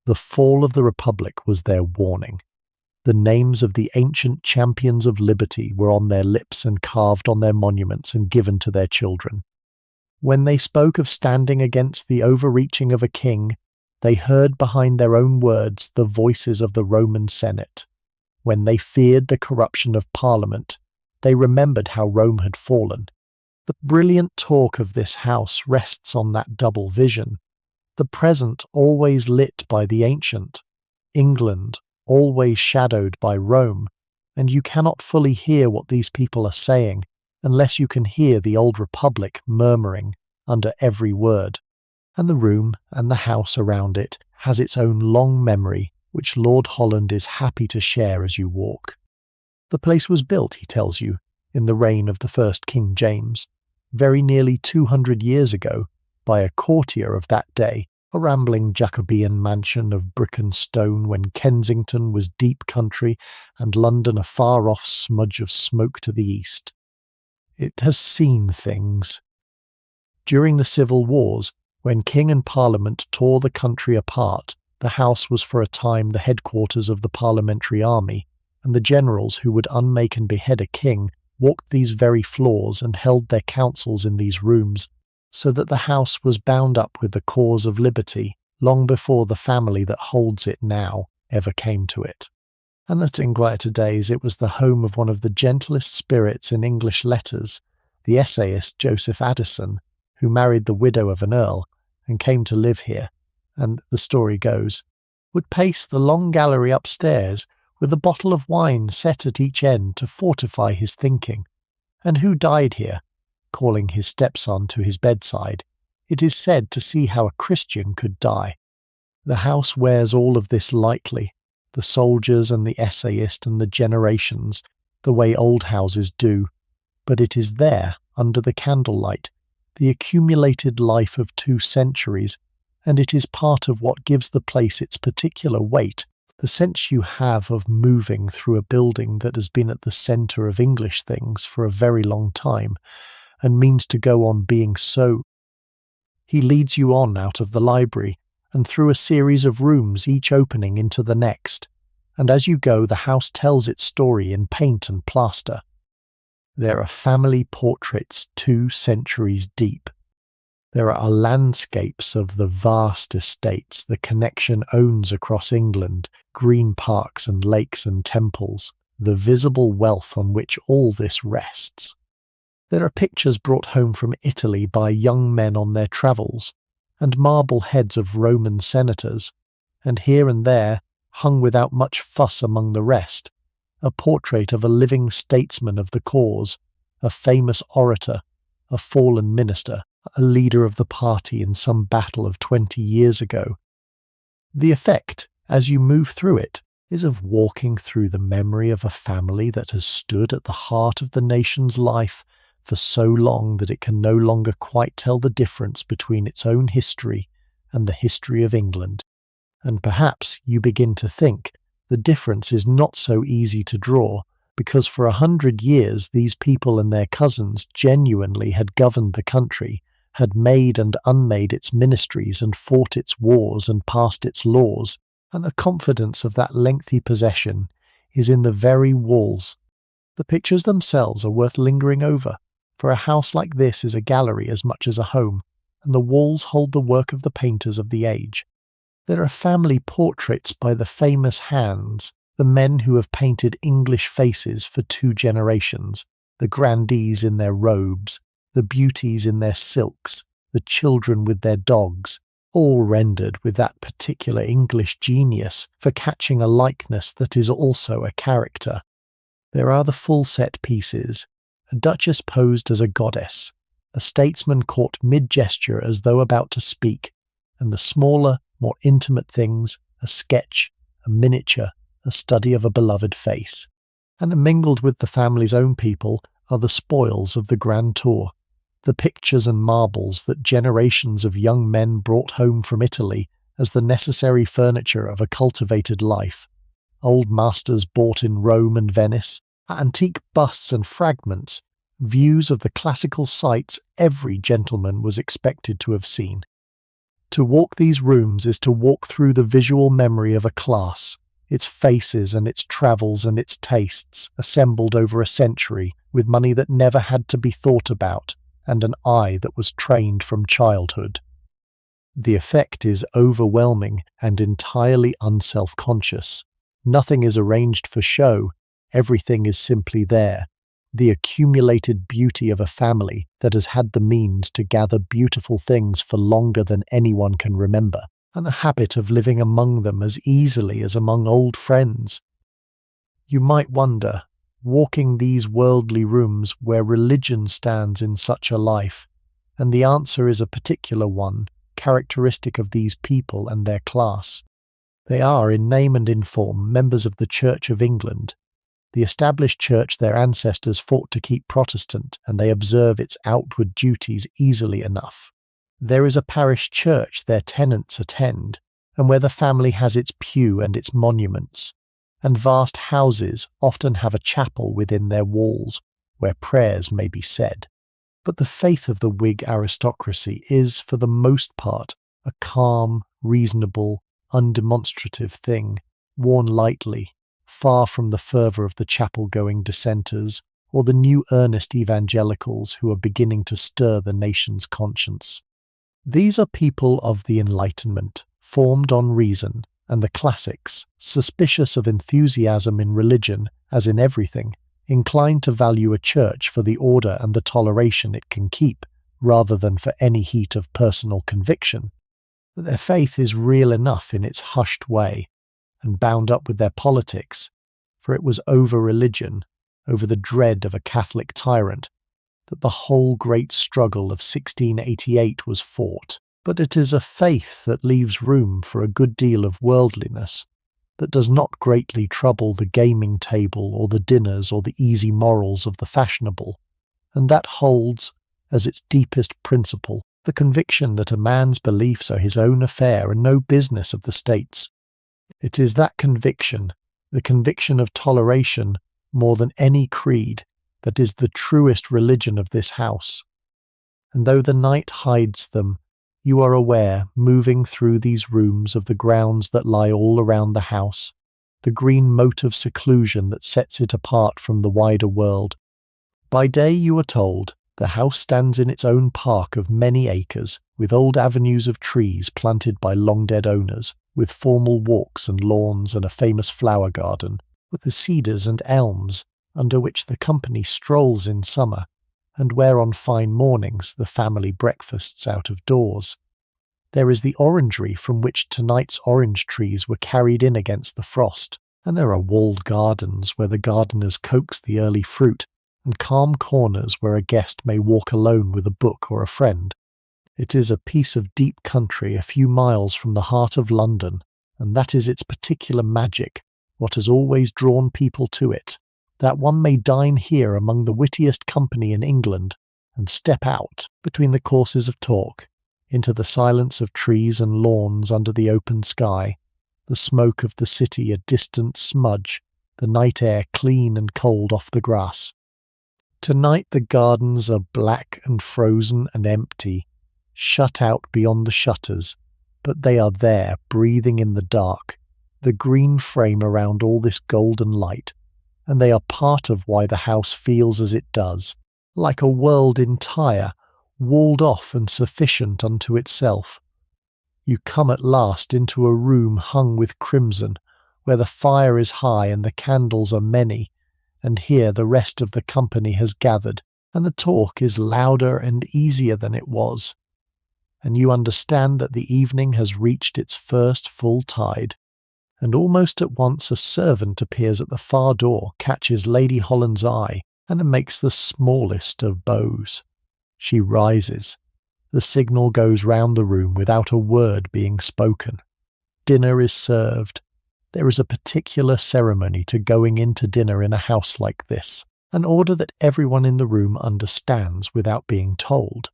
The fall of the Republic was their warning. The names of the ancient champions of liberty were on their lips and carved on their monuments and given to their children. When they spoke of standing against the overreaching of a king, they heard behind their own words the voices of the Roman Senate. When they feared the corruption of Parliament, they remembered how Rome had fallen. The brilliant talk of this house rests on that double vision. The present always lit by the ancient, England always shadowed by Rome, and you cannot fully hear what these people are saying unless you can hear the old republic murmuring under every word. And the room and the house around it has its own long memory, which Lord Holland is happy to share as you walk. The place was built, he tells you, in the reign of the first King James, very nearly 200 years ago, by a courtier of that day, a rambling Jacobean mansion of brick and stone when Kensington was deep country and London a far-off smudge of smoke to the east. It has seen things. During the civil wars, when King and Parliament tore the country apart, the house was for a time the headquarters of the parliamentary army, and the generals who would unmake and behead a king walked these very floors and held their councils in these rooms, so that the house was bound up with the cause of liberty long before the family that holds it now ever came to it. And that in quieter days it was the home of one of the gentlest spirits in English letters, the essayist Joseph Addison, who married the widow of an earl and came to live here, and, the story goes, would pace the long gallery upstairs with a bottle of wine set at each end to fortify his thinking, and who died here, calling his stepson to his bedside, it is said to see how a Christian could die. The house wears all of this lightly, the soldiers and the essayist and the generations, the way old houses do, but it is there, under the candlelight, the accumulated life of 2 centuries, and it is part of what gives the place its particular weight, the sense you have of moving through a building that has been at the centre of English things for a very long time, and means to go on being so. He leads you on out of the library, and through a series of rooms each opening into the next, and as you go the house tells its story in paint and plaster. There are family portraits 2 centuries deep. There are landscapes of the vast estates the connection owns across England, green parks and lakes and temples, the visible wealth on which all this rests. There are pictures brought home from Italy by young men on their travels, and marble heads of Roman senators, and here and there, hung without much fuss among the rest, a portrait of a living statesman of the cause, a famous orator, a fallen minister, a leader of the party in some battle of 20 years ago. The effect, as you move through it, is of walking through the memory of a family that has stood at the heart of the nation's life for so long that it can no longer quite tell the difference between its own history and the history of England. And perhaps you begin to think the difference is not so easy to draw, because for 100 years these people and their cousins genuinely had governed the country, had made and unmade its ministries and fought its wars and passed its laws, and the confidence of that lengthy possession is in the very walls. The pictures themselves are worth lingering over, for a house like this is a gallery as much as a home, and the walls hold the work of the painters of the age. There are family portraits by the famous hands, the men who have painted English faces for 2 generations, the grandees in their robes, the beauties in their silks, the children with their dogs, all rendered with that particular English genius for catching a likeness that is also a character. There are the full set pieces, a duchess posed as a goddess, a statesman caught mid-gesture as though about to speak, and the smaller, more intimate things, a sketch, a miniature, a study of a beloved face. And mingled with the family's own people are the spoils of the grand tour, the pictures and marbles that generations of young men brought home from Italy as the necessary furniture of a cultivated life, old masters bought in Rome and Venice, antique busts and fragments, views of the classical sights every gentleman was expected to have seen. To walk these rooms is to walk through the visual memory of a class, its faces and its travels and its tastes, assembled over a century, with money that never had to be thought about, and an eye that was trained from childhood. The effect is overwhelming and entirely unself-conscious. Nothing is arranged for show, everything is simply there, the accumulated beauty of a family that has had the means to gather beautiful things for longer than anyone can remember, and the habit of living among them as easily as among old friends. You might wonder, walking these worldly rooms, where religion stands in such a life, and the answer is a particular one, characteristic of these people and their class. They are, in name and in form, members of the Church of England, the established church their ancestors fought to keep Protestant, and they observe its outward duties easily enough. There is a parish church their tenants attend, and where the family has its pew and its monuments, and vast houses often have a chapel within their walls, where prayers may be said. But the faith of the Whig aristocracy is, for the most part, a calm, reasonable, undemonstrative thing, worn lightly, far from the fervour of the chapel-going dissenters, or the new earnest evangelicals who are beginning to stir the nation's conscience. These are people of the Enlightenment, formed on reason, and the classics, suspicious of enthusiasm in religion, as in everything, inclined to value a church for the order and the toleration it can keep, rather than for any heat of personal conviction. Their faith is real enough in its hushed way, and bound up with their politics, for it was over religion, over the dread of a Catholic tyrant, that the whole great struggle of 1688 was fought. But it is a faith that leaves room for a good deal of worldliness, that does not greatly trouble the gaming table or the dinners or the easy morals of the fashionable, and that holds, as its deepest principle, the conviction that a man's beliefs are his own affair and no business of the state's. It is that conviction, the conviction of toleration, more than any creed, that is the truest religion of this house. And though the night hides them, you are aware, moving through these rooms, of the grounds that lie all around the house, the green moat of seclusion that sets it apart from the wider world. By day, you are told, the house stands in its own park of many acres, with old avenues of trees planted by long-dead owners, with formal walks and lawns and a famous flower garden, with the cedars and elms under which the company strolls in summer, and where on fine mornings the family breakfasts out of doors. There is the orangery from which tonight's orange trees were carried in against the frost, and there are walled gardens where the gardeners coax the early fruit, and calm corners where a guest may walk alone with a book or a friend. It is a piece of deep country a few miles from the heart of London, and that is its particular magic, what has always drawn people to it, that one may dine here among the wittiest company in England, and step out, between the courses of talk, into the silence of trees and lawns under the open sky, the smoke of the city a distant smudge, the night air clean and cold off the grass. Tonight the gardens are black and frozen and empty, shut out beyond the shutters, but they are there, breathing in the dark, the green frame around all this golden light, and they are part of why the house feels as it does, like a world entire, walled off and sufficient unto itself. You come at last into a room hung with crimson, where the fire is high and the candles are many, and here the rest of the company has gathered, and the talk is louder and easier than it was. And you understand that the evening has reached its first full tide, and almost at once a servant appears at the far door, catches Lady Holland's eye, and makes the smallest of bows. She rises. The signal goes round the room without a word being spoken. Dinner is served. There is a particular ceremony to going into dinner in a house like this, an order that everyone in the room understands without being told.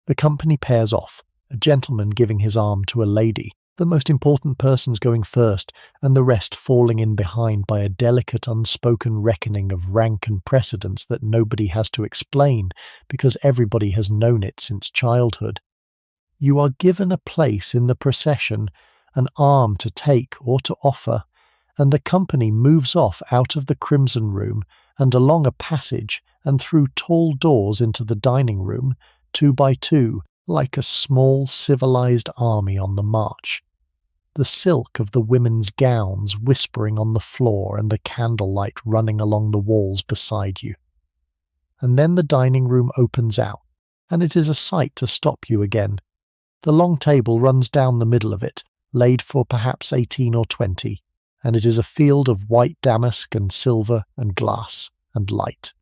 The company pairs off, a gentleman giving his arm to a lady, the most important persons going first, and the rest falling in behind by a delicate unspoken reckoning of rank and precedence that nobody has to explain, because everybody has known it since childhood. You are given a place in the procession, an arm to take or to offer, and the company moves off out of the crimson room and along a passage and through tall doors into the dining room, 2 by 2, like a small civilized army on the march. The silk of the women's gowns whispering on the floor and the candlelight running along the walls beside you. And then the dining room opens out, and it is a sight to stop you again. The long table runs down the middle of it, laid for perhaps 18 or 20, and it is a field of white damask and silver and glass and light.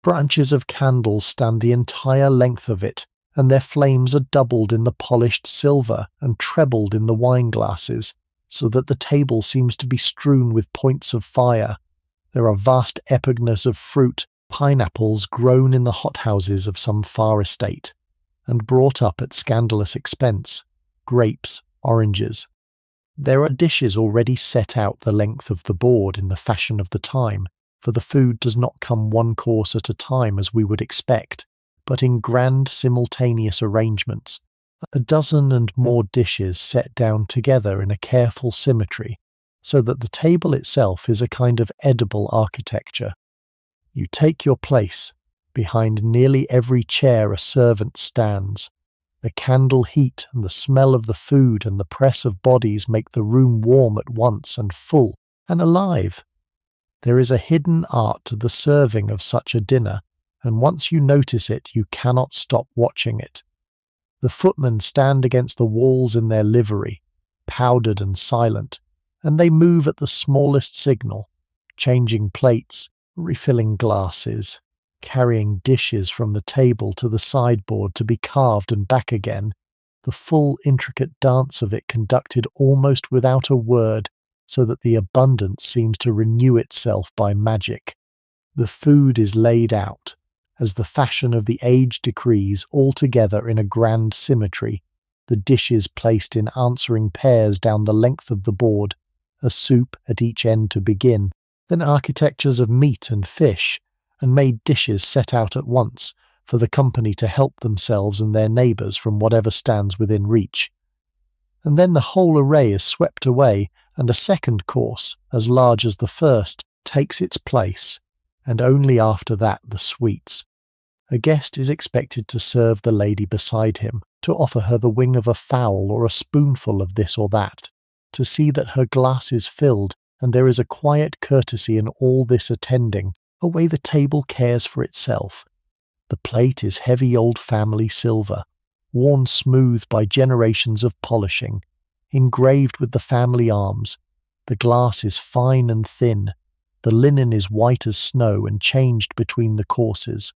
Branches of candles stand the entire length of it, and their flames are doubled in the polished silver and trebled in the wine glasses, so that the table seems to be strewn with points of fire. There are vast epignas of fruit, pineapples grown in the hothouses of some far estate, and brought up at scandalous expense, grapes, oranges. There are dishes already set out the length of the board in the fashion of the time, for the food does not come one course at a time as we would expect, but in grand simultaneous arrangements, a dozen and more dishes set down together in a careful symmetry, so that the table itself is a kind of edible architecture. You take your place. Behind nearly every chair a servant stands. The candle heat and the smell of the food and the press of bodies make the room warm at once and full and alive. There is a hidden art to the serving of such a dinner, and once you notice it, you cannot stop watching it. The footmen stand against the walls in their livery, powdered and silent, and they move at the smallest signal, changing plates, refilling glasses, carrying dishes from the table to the sideboard to be carved and back again, the full intricate dance of it conducted almost without a word, so that the abundance seems to renew itself by magic. The food is laid out, as the fashion of the age decrees, all together in a grand symmetry, the dishes placed in answering pairs down the length of the board, a soup at each end to begin, then architectures of meat and fish, and made dishes set out at once, for the company to help themselves and their neighbours from whatever stands within reach. And then the whole array is swept away, and a second course, as large as the first, takes its place, and only after that the sweets. A guest is expected to serve the lady beside him, to offer her the wing of a fowl or a spoonful of this or that, to see that her glass is filled, and there is a quiet courtesy in all this attending, a way the table cares for itself. The plate is heavy old family silver, worn smooth by generations of polishing, engraved with the family arms. The glass is fine and thin, the linen is white as snow and changed between the courses.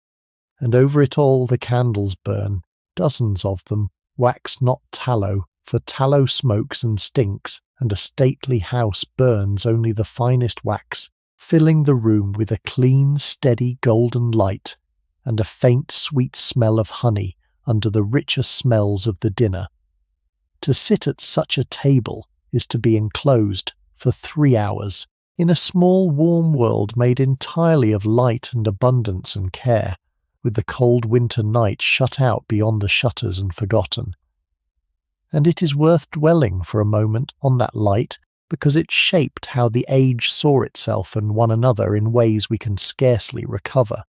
And over it all the candles burn, dozens of them, wax not tallow, for tallow smokes and stinks, and a stately house burns only the finest wax, filling the room with a clean, steady golden light, and a faint sweet smell of honey under the richer smells of the dinner. To sit at such a table is to be enclosed for 3 hours, In a small warm world made entirely of light and abundance and care, with the cold winter night shut out beyond the shutters and forgotten. And it is worth dwelling for a moment on that light, because it shaped how the age saw itself and one another in ways we can scarcely recover.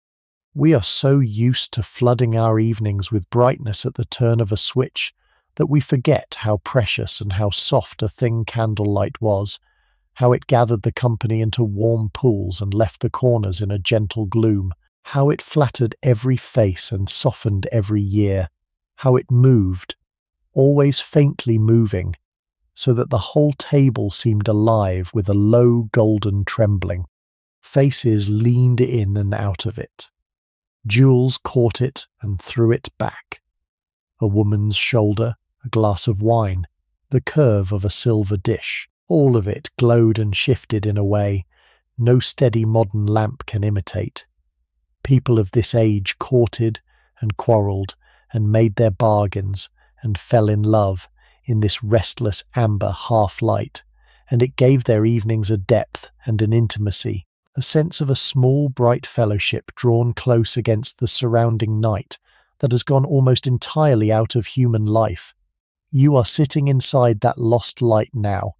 We are so used to flooding our evenings with brightness at the turn of a switch that we forget how precious and how soft a thing candlelight was, how it gathered the company into warm pools and left the corners in a gentle gloom, how it flattered every face and softened every year, how it moved, always faintly moving, so that the whole table seemed alive with a low golden trembling. Faces leaned in and out of it. Jewels caught it and threw it back. A woman's shoulder, a glass of wine, the curve of a silver dish, all of it glowed and shifted in a way no steady modern lamp can imitate. People of this age courted and quarrelled and made their bargains and fell in love in this restless amber half-light, and it gave their evenings a depth and an intimacy, a sense of a small bright fellowship drawn close against the surrounding night that has gone almost entirely out of human life. You are sitting inside that lost light now,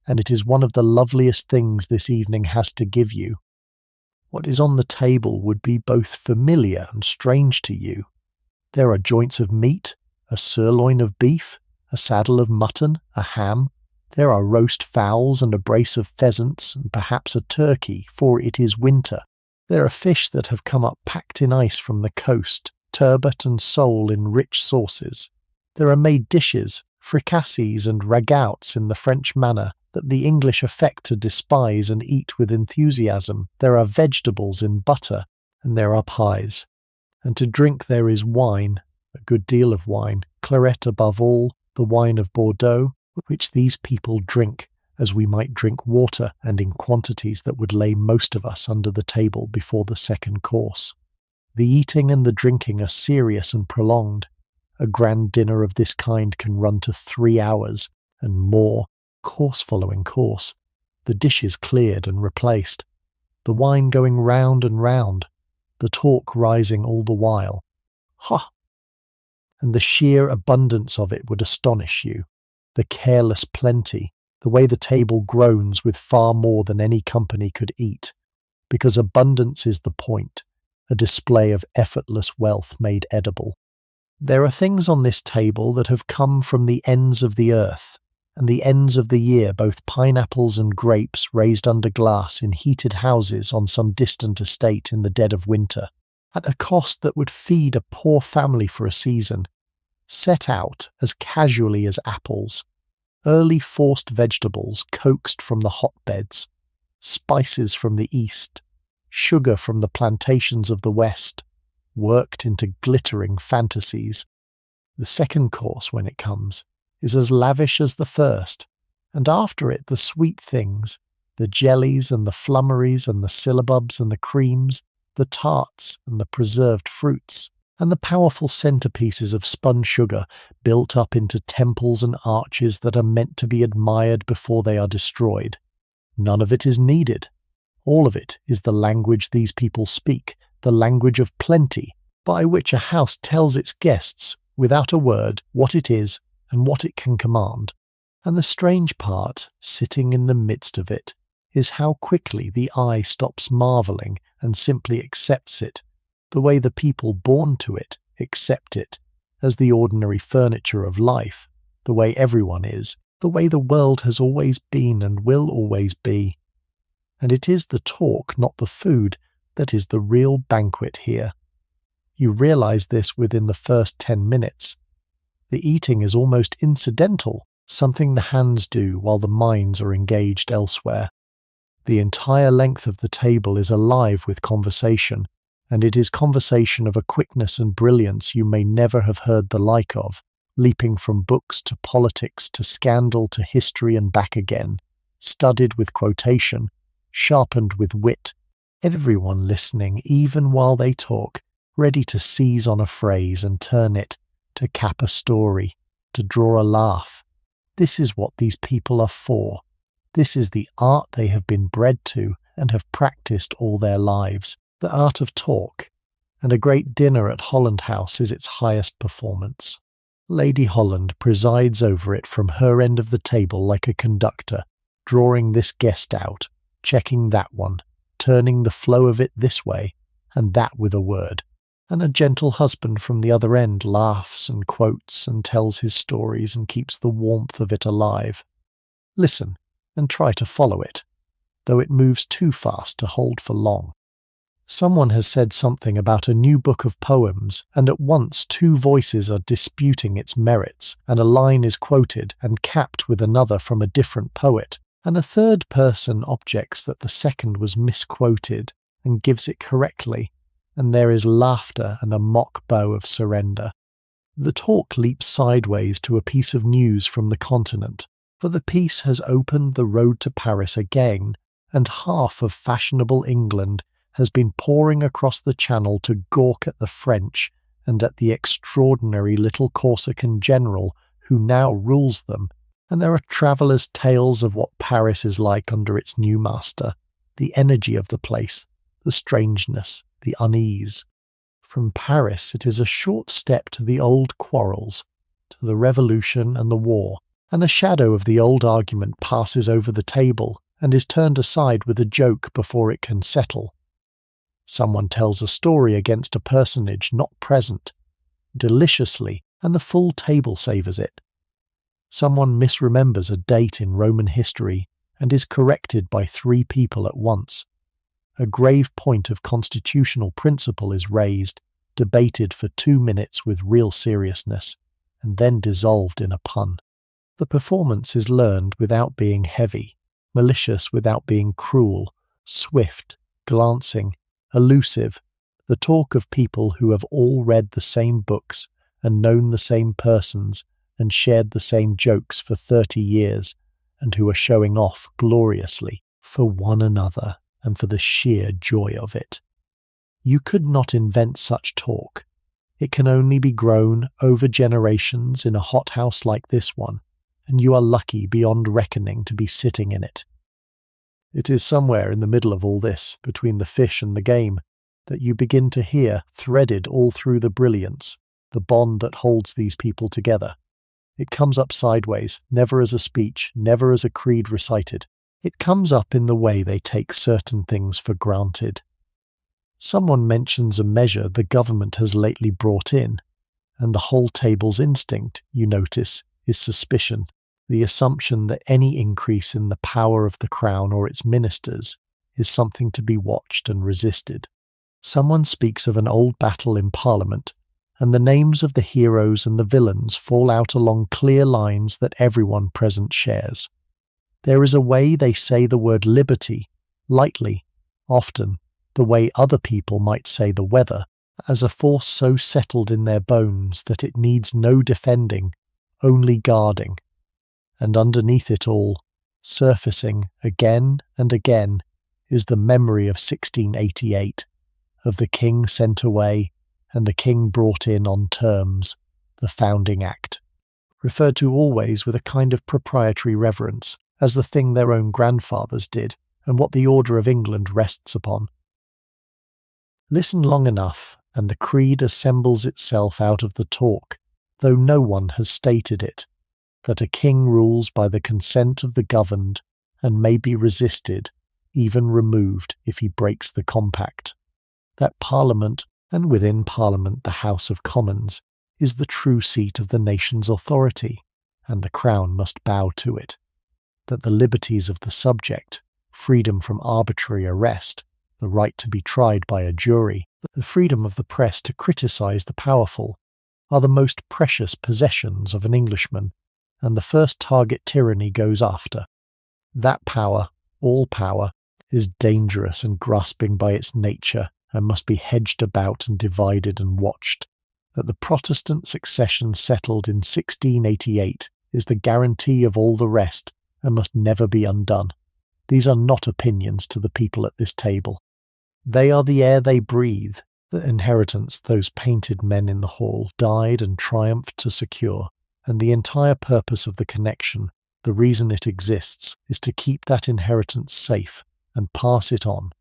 and it is one of the loveliest things this evening has to give you. What is on the table would be both familiar and strange to you. There are joints of meat, a sirloin of beef, a saddle of mutton, a ham. There are roast fowls and a brace of pheasants, and perhaps a turkey, for it is winter. There are fish that have come up packed in ice from the coast, turbot and sole in rich sauces. There are made dishes, fricassees and ragouts in the French manner that the English affect to despise and eat with enthusiasm. There are vegetables in butter, and there are pies. And to drink there is wine, a good deal of wine, claret above all, the wine of Bordeaux, which these people drink as we might drink water, and in quantities that would lay most of us under the table before the second course. The eating and the drinking are serious and prolonged. A grand dinner of this kind can run to 3 hours, and more, course following course, the dishes cleared and replaced, the wine going round and round, the talk rising all the while. Ha! And the sheer abundance of it would astonish you, the careless plenty, the way the table groans with far more than any company could eat, because abundance is the point, a display of effortless wealth made edible. There are things on this table that have come from the ends of the earth, and the ends of the year, both pineapples and grapes raised under glass in heated houses on some distant estate in the dead of winter, at a cost that would feed a poor family for a season, set out as casually as apples, early forced vegetables coaxed from the hotbeds, spices from the east, sugar from the plantations of the west, worked into glittering fantasies. The second course, when it comes, is as lavish as the first, and after it the sweet things, the jellies and the flummeries and the syllabubs and the creams, the tarts and the preserved fruits, and the powerful centerpieces of spun sugar built up into temples and arches that are meant to be admired before they are destroyed. None of it is needed. All of it is the language these people speak, the language of plenty, by which a house tells its guests, without a word, what it is and what it can command. And the strange part, sitting in the midst of it, is how quickly the eye stops marvelling and simply accepts it, the way the people born to it accept it, as the ordinary furniture of life, the way everyone is, the way the world has always been and will always be. And it is the talk, not the food, that is the real banquet here. You realize this within the first 10 minutes. The eating is almost incidental, something the hands do while the minds are engaged elsewhere. The entire length of the table is alive with conversation, and it is conversation of a quickness and brilliance you may never have heard the like of, leaping from books to politics to scandal to history and back again, studded with quotation, sharpened with wit, everyone listening even while they talk, ready to seize on a phrase and turn it, to cap a story, to draw a laugh. This is what these people are for. This is the art they have been bred to and have practiced all their lives, the art of talk, and a great dinner at Holland House is its highest performance. Lady Holland presides over it from her end of the table like a conductor, drawing this guest out, checking that one, turning the flow of it this way and that with a word. And a gentle husband from the other end laughs and quotes and tells his stories and keeps the warmth of it alive. Listen and try to follow it, though it moves too fast to hold for long. Someone has said something about a new book of poems, and at once two voices are disputing its merits, and a line is quoted and capped with another from a different poet, and a third person objects that the second was misquoted and gives it correctly, and there is laughter and a mock bow of surrender. The talk leaps sideways to a piece of news from the continent, for the piece has opened the road to Paris again, and half of fashionable England has been pouring across the Channel to gawk at the French and at the extraordinary little Corsican general who now rules them, and there are travellers' tales of what Paris is like under its new master, the energy of the place, the strangeness, the unease. From Paris it is a short step to the old quarrels, to the Revolution and the war, and a shadow of the old argument passes over the table and is turned aside with a joke before it can settle. Someone tells a story against a personage not present, deliciously, and the full table savours it. Someone misremembers a date in Roman history and is corrected by 3 people at once. A grave point of constitutional principle is raised, debated for 2 minutes with real seriousness, and then dissolved in a pun. The performance is learned without being heavy, malicious without being cruel, swift, glancing, elusive, the talk of people who have all read the same books and known the same persons and shared the same jokes for 30 years, and who are showing off gloriously for one another and for the sheer joy of it. You could not invent such talk. It can only be grown over generations in a hothouse like this one, and you are lucky beyond reckoning to be sitting in it. It is somewhere in the middle of all this, between the fish and the game, that you begin to hear, threaded all through the brilliance, the bond that holds these people together. It comes up sideways, never as a speech, never as a creed recited. It comes up in the way they take certain things for granted. Someone mentions a measure the government has lately brought in, and the whole table's instinct, you notice, is suspicion. The assumption that any increase in the power of the Crown or its ministers is something to be watched and resisted. Someone speaks of an old battle in Parliament, and the names of the heroes and the villains fall out along clear lines that everyone present shares. There is a way they say the word liberty, lightly, often, the way other people might say the weather, as a force so settled in their bones that it needs no defending, only guarding. And underneath it all, surfacing again and again, is the memory of 1688, of the king sent away and the king brought in on terms, the Founding Act, referred to always with a kind of proprietary reverence, as the thing their own grandfathers did, and what the order of England rests upon. Listen long enough, and the creed assembles itself out of the talk, though no one has stated it, that a king rules by the consent of the governed, and may be resisted, even removed, if he breaks the compact. That Parliament, and within Parliament the House of Commons, is the true seat of the nation's authority, and the Crown must bow to it. That the liberties of the subject, freedom from arbitrary arrest, the right to be tried by a jury, the freedom of the press to criticise the powerful, are the most precious possessions of an Englishman, and the first target tyranny goes after. That power, all power, is dangerous and grasping by its nature, and must be hedged about and divided and watched. That the Protestant succession settled in 1688 is the guarantee of all the rest, and must never be undone. These are not opinions to the people at this table. They are the air they breathe, the inheritance those painted men in the hall died and triumphed to secure, and the entire purpose of the connection, The reason it exists is to keep that inheritance safe and pass it on.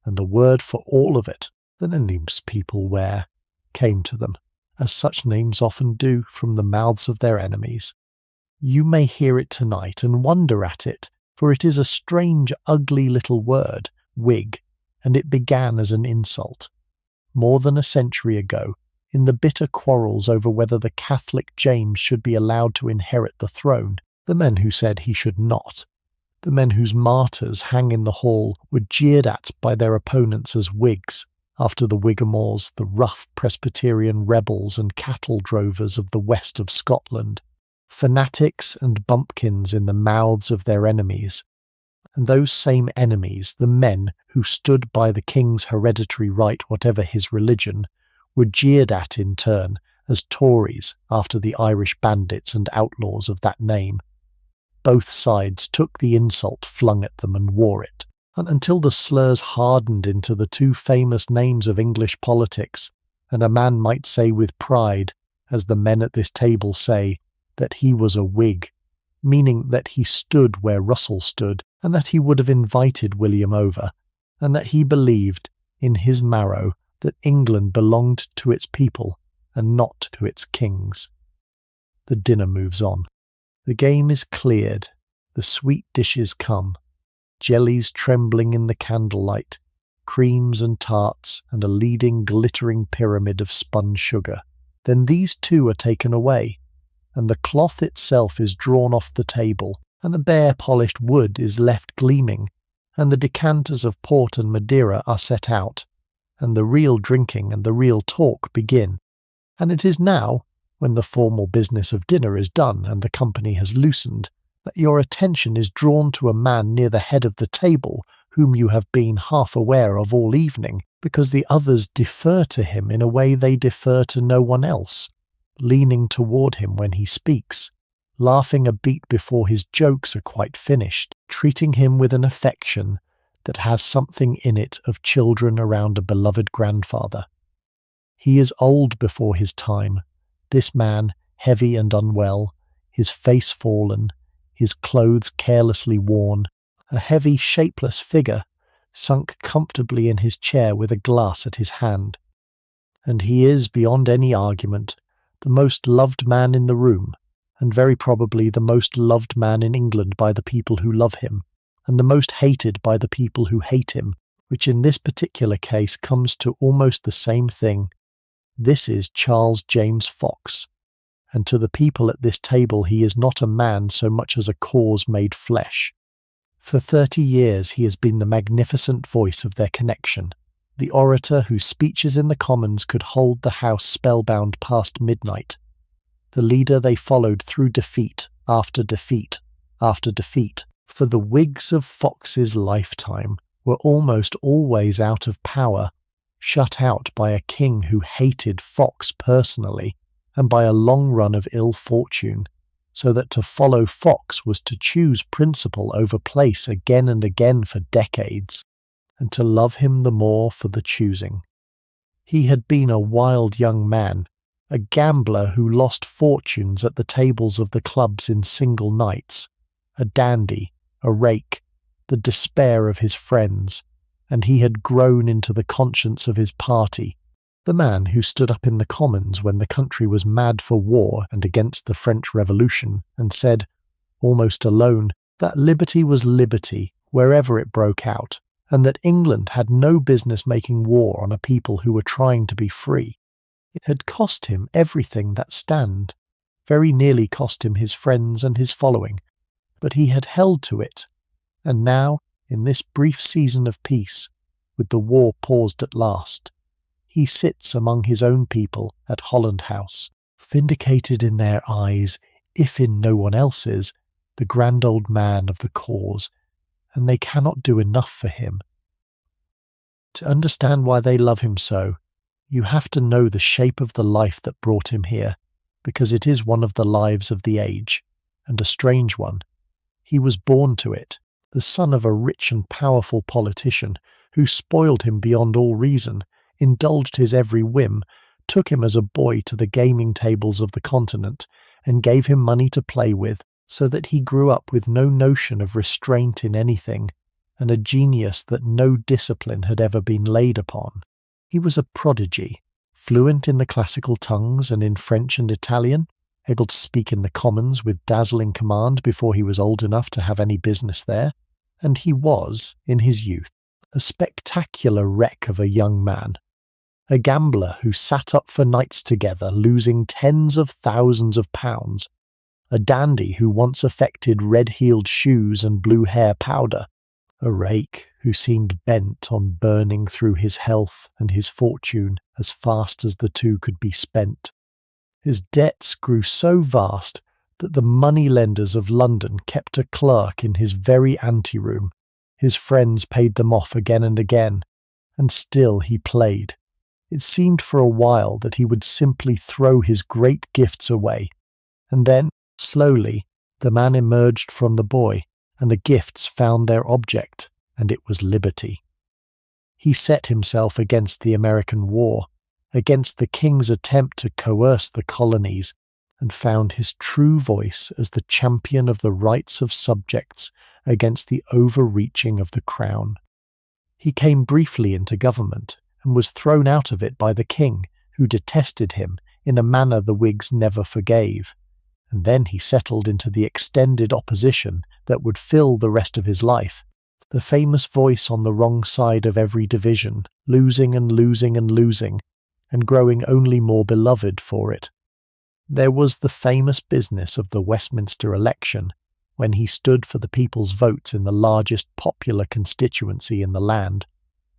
And the word for all of it, the names people wear, came to them, as such names often do from the mouths of their enemies. You may hear it tonight and wonder at it, for it is a strange, ugly little word, Whig, and it began as an insult. More than a century ago, in the bitter quarrels over whether the Catholic James should be allowed to inherit the throne, the men who said he should not, the men whose martyrs hang in the hall, were jeered at by their opponents as Whigs, after the Whigamores, the rough Presbyterian rebels and cattle drovers of the west of Scotland, fanatics and bumpkins in the mouths of their enemies. And those same enemies, the men who stood by the king's hereditary right, whatever his religion, were jeered at in turn as Tories after the Irish bandits and outlaws of that name. Both sides took the insult flung at them and wore it, and until the slurs hardened into the two famous names of English politics, and a man might say with pride, as the men at this table say, that he was a Whig, meaning that he stood where Russell stood, and that he would have invited William over, and that he believed, in his marrow, that England belonged to its people and not to its kings. The dinner moves on. The game is cleared, the sweet dishes come, jellies trembling in the candlelight, creams and tarts, and a leading glittering pyramid of spun sugar. Then these two are taken away, and the cloth itself is drawn off the table, and the bare polished wood is left gleaming, and the decanters of port and Madeira are set out, and the real drinking and the real talk begin. And it is now, when the formal business of dinner is done and the company has loosened, that your attention is drawn to a man near the head of the table whom you have been half aware of all evening, because the others defer to him in a way they defer to no one else, leaning toward him when he speaks, laughing a beat before his jokes are quite finished, treating him with an affection that has something in it of children around a beloved grandfather. He is old before his time, this man, heavy and unwell, his face fallen, his clothes carelessly worn, a heavy, shapeless figure, sunk comfortably in his chair with a glass at his hand. And he is, beyond any argument, the most loved man in the room, and very probably the most loved man in England by the people who love him, and the most hated by the people who hate him, which in this particular case comes to almost the same thing. This is Charles James Fox, and to the people at this table he is not a man so much as a cause made flesh. For 30 years he has been the magnificent voice of their connection, the orator whose speeches in the Commons could hold the House spellbound past midnight, the leader they followed through defeat after defeat after defeat, for the Whigs of Fox's lifetime were almost always out of power, shut out by a king who hated Fox personally, and by a long run of ill fortune, so that to follow Fox was to choose principle over place again and again for decades, and to love him the more for the choosing. He had been a wild young man, a gambler who lost fortunes at the tables of the clubs in single nights, a dandy, a rake, the despair of his friends, and he had grown into the conscience of his party, the man who stood up in the Commons when the country was mad for war and against the French Revolution, and said, almost alone, that liberty was liberty wherever it broke out, and that England had no business making war on a people who were trying to be free. It had cost him everything that stand, very nearly cost him his friends and his following, but he had held to it, and now, in this brief season of peace, with the war paused at last, he sits among his own people at Holland House, vindicated in their eyes, if in no one else's, the grand old man of the cause, and they cannot do enough for him. To understand why they love him so, you have to know the shape of the life that brought him here, because it is one of the lives of the age, and a strange one. He was born to it, the son of a rich and powerful politician who spoiled him beyond all reason, indulged his every whim, took him as a boy to the gaming tables of the continent, and gave him money to play with, so that he grew up with no notion of restraint in anything, and a genius that no discipline had ever been laid upon. He was a prodigy, fluent in the classical tongues and in French and Italian, able to speak in the Commons with dazzling command before he was old enough to have any business there, and he was, in his youth, a spectacular wreck of a young man, a gambler who sat up for nights together losing tens of thousands of pounds, a dandy who once affected red-heeled shoes and blue hair powder, a rake who seemed bent on burning through his health and his fortune as fast as the two could be spent. His debts grew so vast that the money-lenders of London kept a clerk in his very anteroom. His friends paid them off again and again, and still he played. It seemed for a while that he would simply throw his great gifts away, and then, slowly, the man emerged from the boy, and the gifts found their object, and it was liberty. He set himself against the American war, against the king's attempt to coerce the colonies, and found his true voice as the champion of the rights of subjects against the overreaching of the crown. He came briefly into government, and was thrown out of it by the king, who detested him in a manner the Whigs never forgave, and then he settled into the extended opposition that would fill the rest of his life, the famous voice on the wrong side of every division, losing and losing and losing, and growing only more beloved for it. There was the famous business of the Westminster election, when he stood for the people's votes in the largest popular constituency in the land,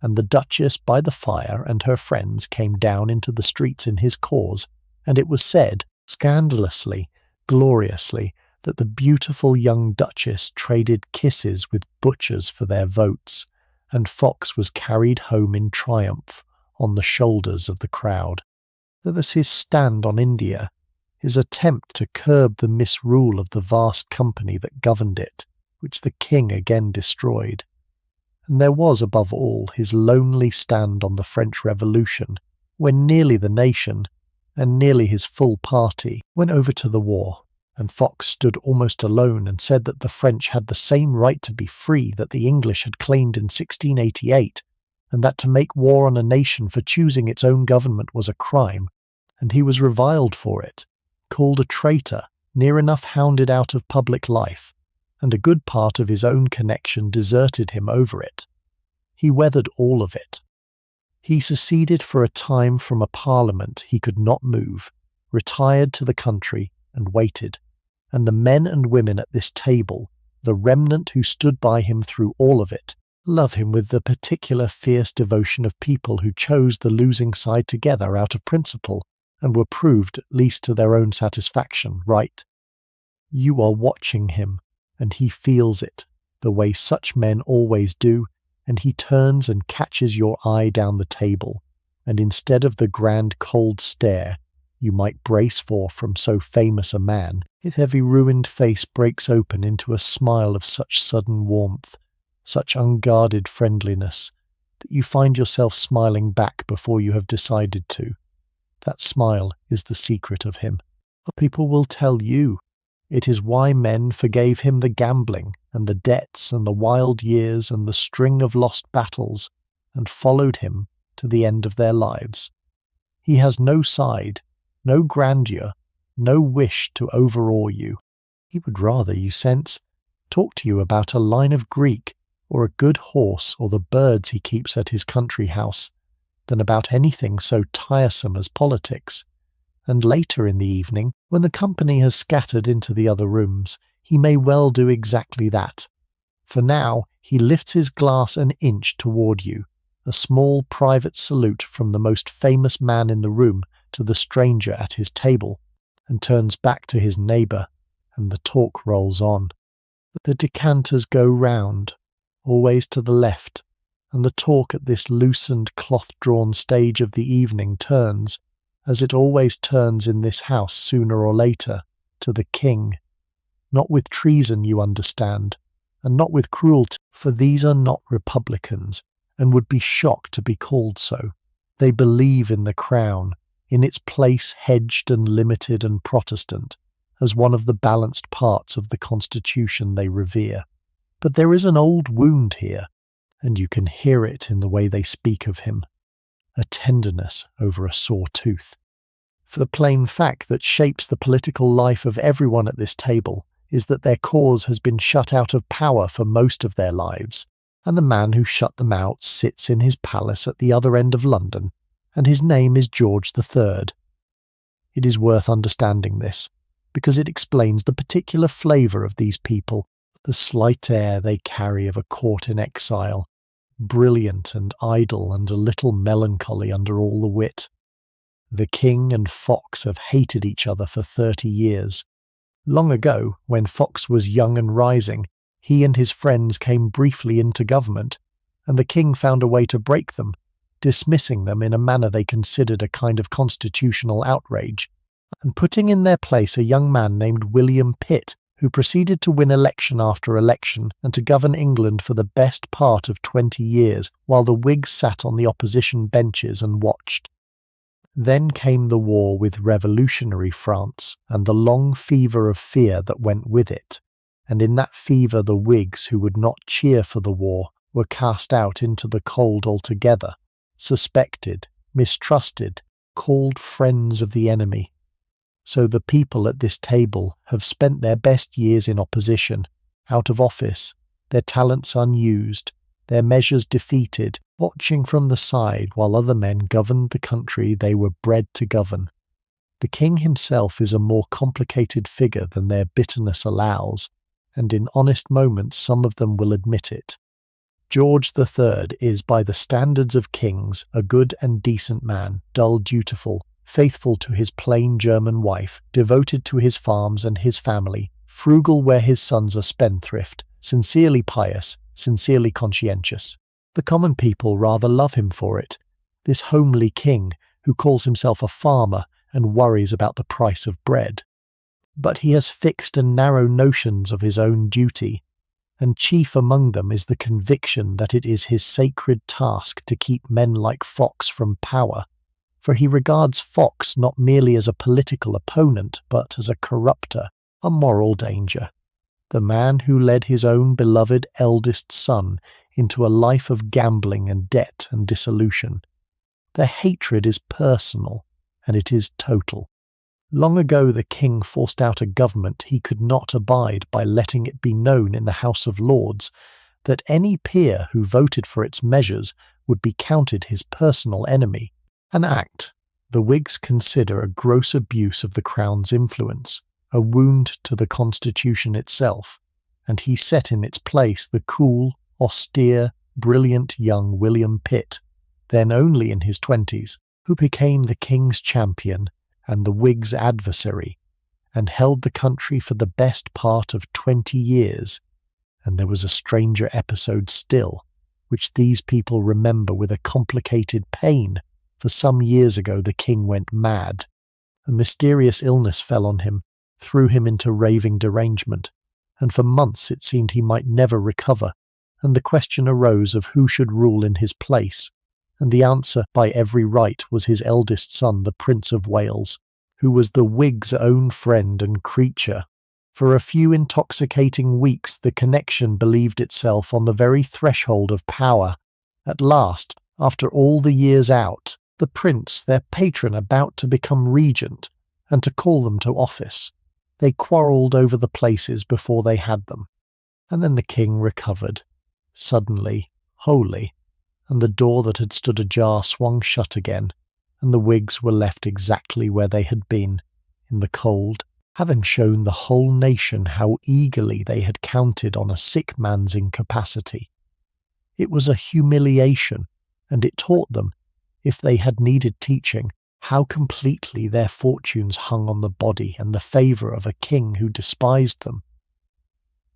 and the Duchess by the fire and her friends came down into the streets in his cause, and it was said, scandalously, gloriously, that the beautiful young Duchess traded kisses with butchers for their votes, and Fox was carried home in triumph on the shoulders of the crowd. That was his stand on India, his attempt to curb the misrule of the vast company that governed it, which the king again destroyed. And there was, above all, his lonely stand on the French Revolution, when nearly the nation, and nearly his full party, went over to the war, and Fox stood almost alone and said that the French had the same right to be free that the English had claimed in 1688, and that to make war on a nation for choosing its own government was a crime, and he was reviled for it, called a traitor, near enough hounded out of public life, and a good part of his own connection deserted him over it. He weathered all of it. He seceded for a time from a parliament he could not move, retired to the country, and waited, and the men and women at this table, the remnant who stood by him through all of it, love him with the particular fierce devotion of people who chose the losing side together out of principle, and were proved, at least to their own satisfaction, right. You are watching him, and he feels it, the way such men always do, and he turns and catches your eye down the table, and instead of the grand cold stare you might brace for from so famous a man, his heavy ruined face breaks open into a smile of such sudden warmth, such unguarded friendliness, that you find yourself smiling back before you have decided to. That smile is the secret of him. People will tell you. It is why men forgave him the gambling and the debts and the wild years and the string of lost battles, and followed him to the end of their lives. He has no side, no grandeur, no wish to overawe you. He would rather, you sense, talk to you about a line of Greek, or a good horse, or the birds he keeps at his country house, than about anything so tiresome as politics. And later in the evening, when the company has scattered into the other rooms, he may well do exactly that. For now he lifts his glass an inch toward you, a small private salute from the most famous man in the room to the stranger at his table, and turns back to his neighbour, and the talk rolls on. The decanters go round, always to the left, and the talk at this loosened, cloth-drawn stage of the evening turns, as it always turns in this house sooner or later, to the king. Not with treason, you understand, and not with cruelty, for these are not Republicans, and would be shocked to be called so. They believe in the crown, in its place hedged and limited and Protestant, as one of the balanced parts of the constitution they revere. But there is an old wound here, and you can hear it in the way they speak of him, a tenderness over a sore tooth. For the plain fact that shapes the political life of everyone at this table is that their cause has been shut out of power for most of their lives, and the man who shut them out sits in his palace at the other end of London, and his name is George III. It is worth understanding this, because it explains the particular flavour of these people, the slight air they carry of a court in exile, brilliant and idle and a little melancholy under all the wit. The king and Fox have hated each other for 30 years. Long ago, when Fox was young and rising, he and his friends came briefly into government, and the king found a way to break them, dismissing them in a manner they considered a kind of constitutional outrage, and putting in their place a young man named William Pitt, who proceeded to win election after election and to govern England for the best part of 20 years, while the Whigs sat on the opposition benches and watched. Then came the war with revolutionary France, and the long fever of fear that went with it, and in that fever the Whigs who would not cheer for the war were cast out into the cold altogether, suspected, mistrusted, called friends of the enemy. So the people at this table have spent their best years in opposition, out of office, their talents unused, their measures defeated, watching from the side while other men governed the country they were bred to govern. The king himself is a more complicated figure than their bitterness allows, and in honest moments some of them will admit it. George III is, by the standards of kings, a good and decent man, dull dutiful, faithful to his plain German wife, devoted to his farms and his family, frugal where his sons are spendthrift, sincerely pious, sincerely conscientious. The common people rather love him for it, this homely king who calls himself a farmer and worries about the price of bread. But he has fixed and narrow notions of his own duty, and chief among them is the conviction that it is his sacred task to keep men like Fox from power, for he regards Fox not merely as a political opponent, but as a corrupter, a moral danger. The man who led his own beloved eldest son into a life of gambling and debt and dissolution. Their hatred is personal, and it is total. Long ago the king forced out a government he could not abide by letting it be known in the House of Lords that any peer who voted for its measures would be counted his personal enemy, an act the Whigs consider a gross abuse of the Crown's influence, a wound to the Constitution itself, and he set in its place the cool, austere, brilliant young William Pitt, then only in his 20s, who became the king's champion and the Whigs' adversary, and held the country for the best part of 20 years. And there was a stranger episode still, which these people remember with a complicated pain, for some years ago the king went mad. A mysterious illness fell on him, threw him into raving derangement, and for months it seemed he might never recover, and the question arose of who should rule in his place, and the answer by every right was his eldest son, the Prince of Wales, who was the Whigs' own friend and creature. For a few intoxicating weeks the connection believed itself on the very threshold of power. At last, after all the years out, the prince, their patron, about to become regent, and to call them to office. They quarrelled over the places before they had them, and then the king recovered, suddenly, wholly, and the door that had stood ajar swung shut again, and the Whigs were left exactly where they had been, in the cold, having shown the whole nation how eagerly they had counted on a sick man's incapacity. It was a humiliation, and it taught them, if they had needed teaching, how completely their fortunes hung on the body and the favour of a king who despised them.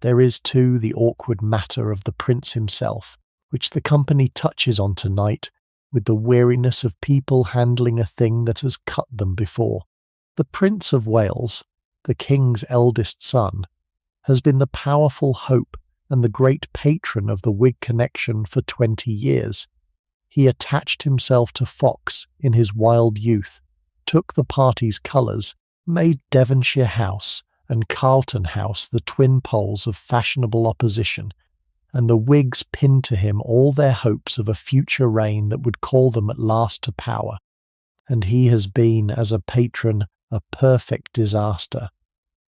There is, too, the awkward matter of the prince himself, which the company touches on tonight with the weariness of people handling a thing that has cut them before. The Prince of Wales, the king's eldest son, has been the powerful hope and the great patron of the Whig connection for 20 years. He attached himself to Fox in his wild youth, took the party's colours, made Devonshire House and Carlton House the twin poles of fashionable opposition, and the Whigs pinned to him all their hopes of a future reign that would call them at last to power. And he has been, as a patron, a perfect disaster.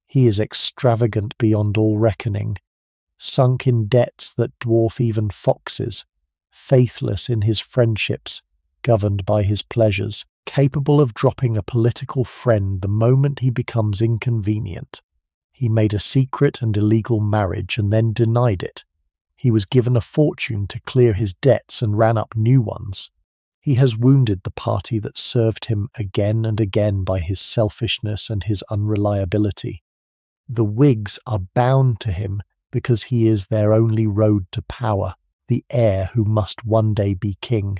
He is extravagant beyond all reckoning, sunk in debts that dwarf even foxes, faithless in his friendships, governed by his pleasures, capable of dropping a political friend the moment he becomes inconvenient. He made a secret and illegal marriage and then denied it. He was given a fortune to clear his debts and ran up new ones. He has wounded the party that served him again and again by his selfishness and his unreliability. The Whigs are bound to him because he is their only road to power, the heir who must one day be king,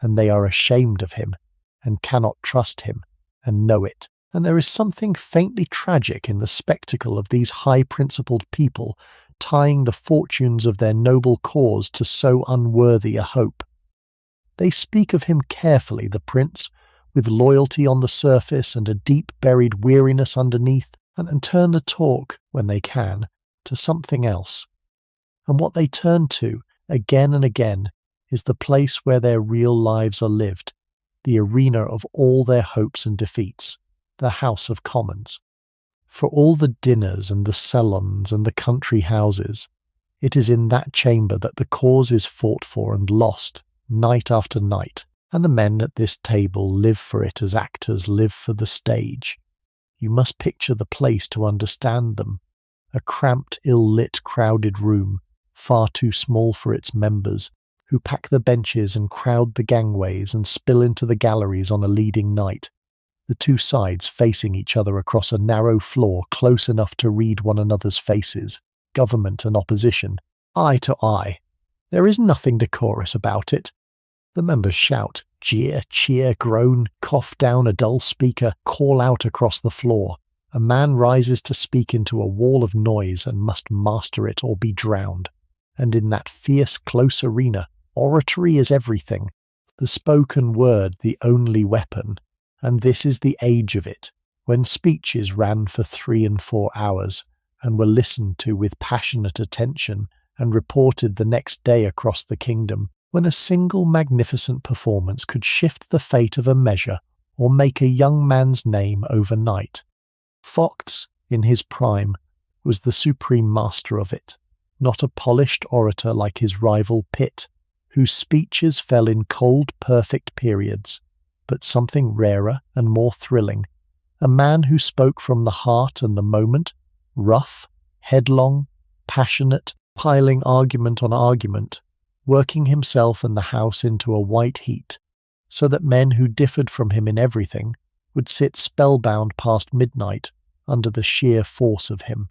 and they are ashamed of him and cannot trust him and know it. And there is something faintly tragic in the spectacle of these high-principled people tying the fortunes of their noble cause to so unworthy a hope. They speak of him carefully, the prince, with loyalty on the surface and a deep-buried weariness underneath, and turn the talk, when they can, to something else. And what they turn to, again and again, is the place where their real lives are lived, the arena of all their hopes and defeats, the House of Commons. For all the dinners and the salons and the country houses, it is in that chamber that the cause is fought for and lost, night after night, and the men at this table live for it as actors live for the stage. You must picture the place to understand them. A cramped, ill-lit, crowded room, far too small for its members, who pack the benches and crowd the gangways and spill into the galleries on a leading night, the two sides facing each other across a narrow floor close enough to read one another's faces, government and opposition, eye to eye. There is nothing decorous about it. The members shout, jeer, cheer, groan, cough down a dull speaker, call out across the floor. A man rises to speak into a wall of noise and must master it or be drowned. And in that fierce, close arena, oratory is everything, the spoken word the only weapon. And this is the age of it, when speeches ran for 3 and 4 hours, and were listened to with passionate attention, and reported the next day across the kingdom, when a single magnificent performance could shift the fate of a measure or make a young man's name overnight. Fox, in his prime, was the supreme master of it, not a polished orator like his rival Pitt, whose speeches fell in cold, perfect periods, but something rarer and more thrilling, a man who spoke from the heart and the moment, rough, headlong, passionate, piling argument on argument, working himself and the house into a white heat, so that men who differed from him in everything would sit spellbound past midnight under the sheer force of him.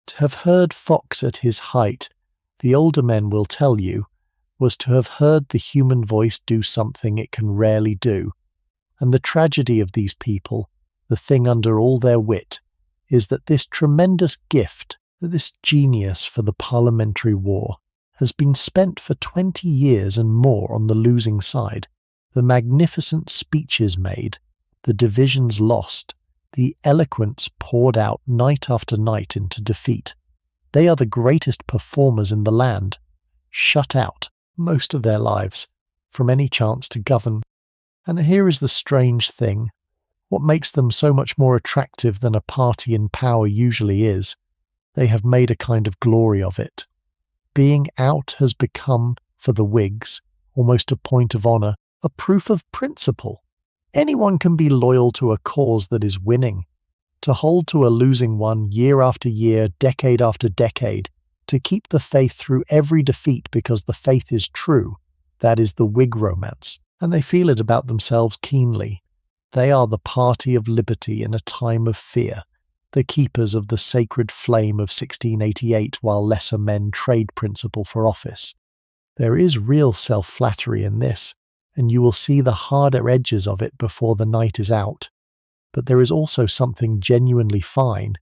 To have heard Fox at his height, the older men will tell you, was to have heard the human voice do something it can rarely do. And the tragedy of these people, the thing under all their wit, is that this tremendous gift, this genius for the parliamentary war, has been spent for 20 years and more on the losing side. The magnificent speeches made, the divisions lost, the eloquence poured out night after night into defeat. They are the greatest performers in the land, shut out, most of their lives, from any chance to govern. And here is the strange thing. What makes them so much more attractive than a party in power usually is, they have made a kind of glory of it. Being out has become, for the Whigs, almost a point of honour, a proof of principle. Anyone can be loyal to a cause that is winning. To hold to a losing one year after year, decade after decade, to keep the faith through every defeat because the faith is true, that is the Whig romance, and they feel it about themselves keenly. They are the party of liberty in a time of fear, the keepers of the sacred flame of 1688 while lesser men trade principle for office. There is real self-flattery in this, and you will see the harder edges of it before the night is out. But there is also something genuinely fine,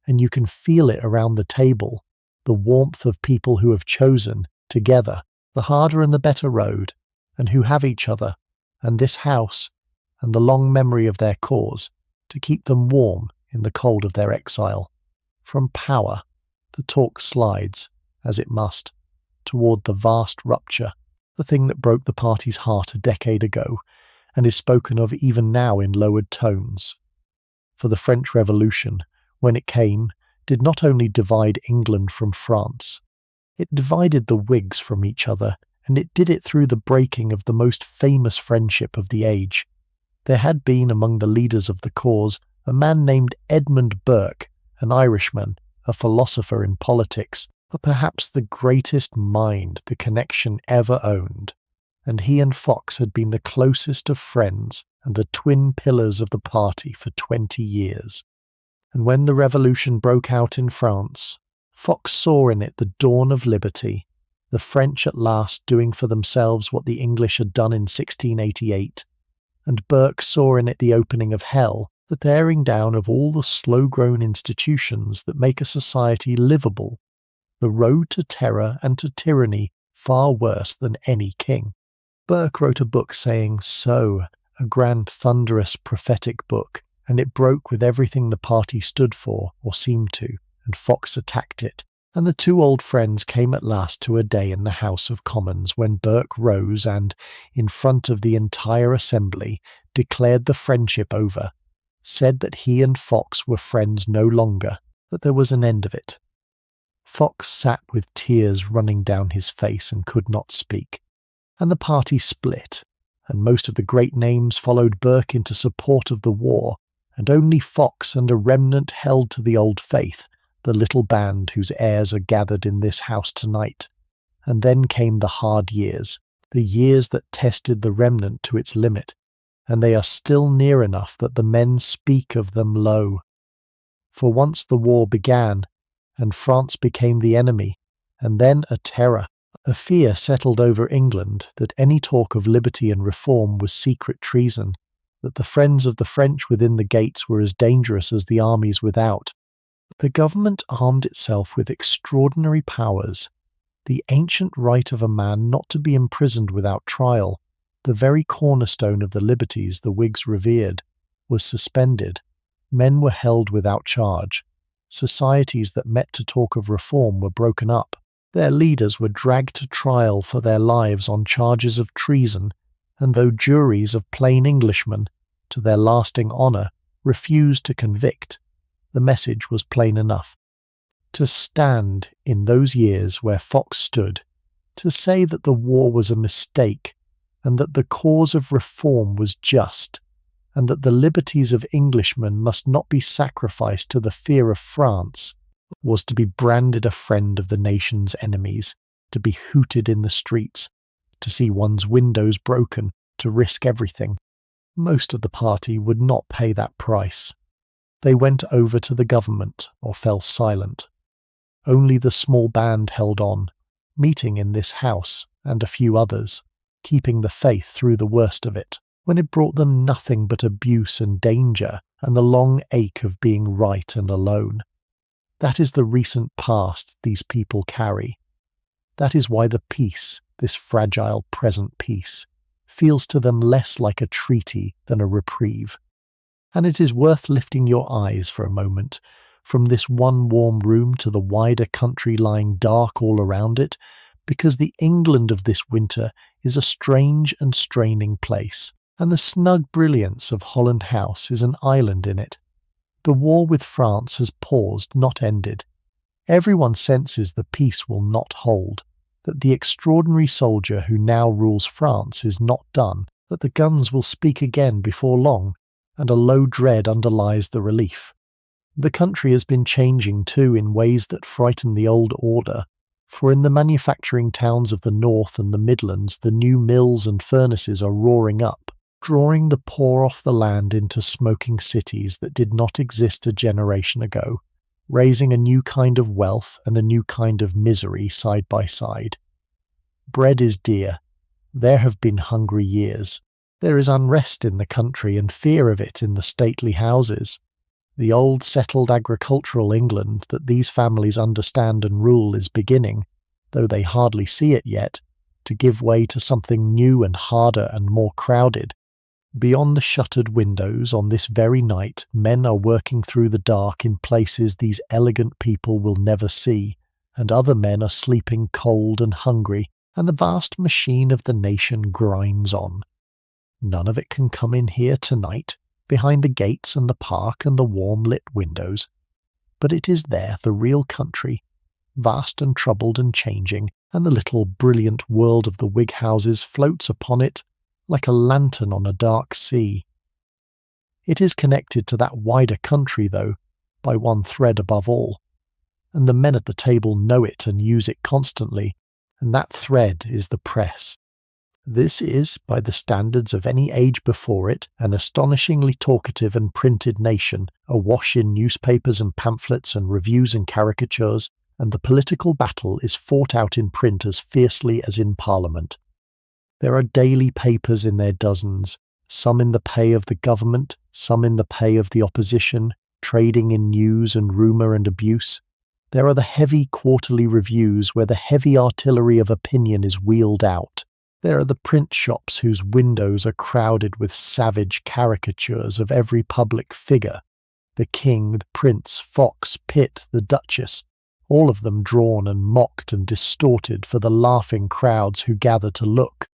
and you can feel it around the table, the warmth of people who have chosen, together, the harder and the better road, and who have each other, and this house, and the long memory of their cause, to keep them warm in the cold of their exile. From power, the talk slides, as it must, toward the vast rupture, the thing that broke the party's heart a decade ago, and is spoken of even now in lowered tones. For the French Revolution, when it came, did not only divide England from France, it divided the Whigs from each other, and it did it through the breaking of the most famous friendship of the age. There had been among the leaders of the cause a man named Edmund Burke, an Irishman, a philosopher in politics, but perhaps the greatest mind the connection ever owned, and he and Fox had been the closest of friends and the twin pillars of the party for 20 years. And when the revolution broke out in France, Fox saw in it the dawn of liberty, the French at last doing for themselves what the English had done in 1688, and Burke saw in it the opening of hell, the tearing down of all the slow-grown institutions that make a society livable, the road to terror and to tyranny far worse than any king. Burke wrote a book saying so, a grand thunderous prophetic book, and it broke with everything the party stood for, or seemed to, and Fox attacked it. And the two old friends came at last to a day in the House of Commons when Burke rose and, in front of the entire assembly, declared the friendship over, said that he and Fox were friends no longer, that there was an end of it. Fox sat with tears running down his face and could not speak, and the party split, and most of the great names followed Burke into support of the war, and only Fox and a remnant held to the old faith, the little band whose heirs are gathered in this house tonight. And then came the hard years, the years that tested the remnant to its limit, and they are still near enough that the men speak of them low. For once the war began, and France became the enemy, and then a terror, a fear settled over England that any talk of liberty and reform was secret treason, that the friends of the French within the gates were as dangerous as the armies without. The government armed itself with extraordinary powers. The ancient right of a man not to be imprisoned without trial, the very cornerstone of the liberties the Whigs revered, was suspended. Men were held without charge. Societies that met to talk of reform were broken up. Their leaders were dragged to trial for their lives on charges of treason, and though juries of plain Englishmen, to their lasting honour, refused to convict, the message was plain enough. To stand in those years where Fox stood, to say that the war was a mistake, and that the cause of reform was just, and that the liberties of Englishmen must not be sacrificed to the fear of France, was to be branded a friend of the nation's enemies, to be hooted in the streets, to see one's windows broken, to risk everything. Most of the party would not pay that price. They went over to the government or fell silent. Only the small band held on, meeting in this house and a few others, keeping the faith through the worst of it, when it brought them nothing but abuse and danger and the long ache of being right and alone. That is the recent past these people carry. That is why the peace, this fragile present peace, feels to them less like a treaty than a reprieve. And it is worth lifting your eyes for a moment from this one warm room to the wider country lying dark all around it, because the England of this winter is a strange and straining place, and the snug brilliance of Holland House is an island in it. The war with France has paused, not ended. Everyone senses the peace will not hold, that the extraordinary soldier who now rules France is not done, that the guns will speak again before long, and a low dread underlies the relief. The country has been changing too in ways that frighten the old order, for in the manufacturing towns of the north and the Midlands the new mills and furnaces are roaring up, drawing the poor off the land into smoking cities that did not exist a generation ago, raising a new kind of wealth and a new kind of misery side by side. Bread is dear. There have been hungry years. There is unrest in the country and fear of it in the stately houses. The old settled agricultural England that these families understand and rule is beginning, though they hardly see it yet, to give way to something new and harder and more crowded. Beyond the shuttered windows on this very night, men are working through the dark in places these elegant people will never see, and other men are sleeping cold and hungry, and the vast machine of the nation grinds on. None of it can come in here tonight, behind the gates and the park and the warm-lit windows. But it is there, the real country, vast and troubled and changing, and the little brilliant world of the Whig houses floats upon it like a lantern on a dark sea. It is connected to that wider country, though, by one thread above all, and the men at the table know it and use it constantly, and that thread is the press. This is, by the standards of any age before it, an astonishingly talkative and printed nation, awash in newspapers and pamphlets and reviews and caricatures, and the political battle is fought out in print as fiercely as in Parliament. There are daily papers in their dozens, some in the pay of the government, some in the pay of the opposition, trading in news and rumour and abuse. There are the heavy quarterly reviews where the heavy artillery of opinion is wheeled out. There are the print shops whose windows are crowded with savage caricatures of every public figure, the king, the prince, Fox, Pitt, the duchess, all of them drawn and mocked and distorted for the laughing crowds who gather to look.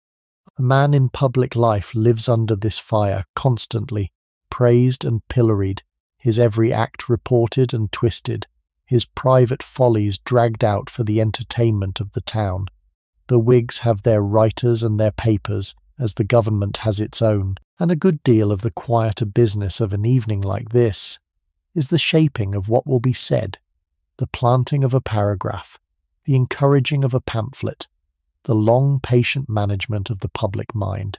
A man in public life lives under this fire constantly, praised and pilloried, his every act reported and twisted, his private follies dragged out for the entertainment of the town. The Whigs have their writers and their papers, as the government has its own, and a good deal of the quieter business of an evening like this is the shaping of what will be said, the planting of a paragraph, the encouraging of a pamphlet, the long, patient management of the public mind.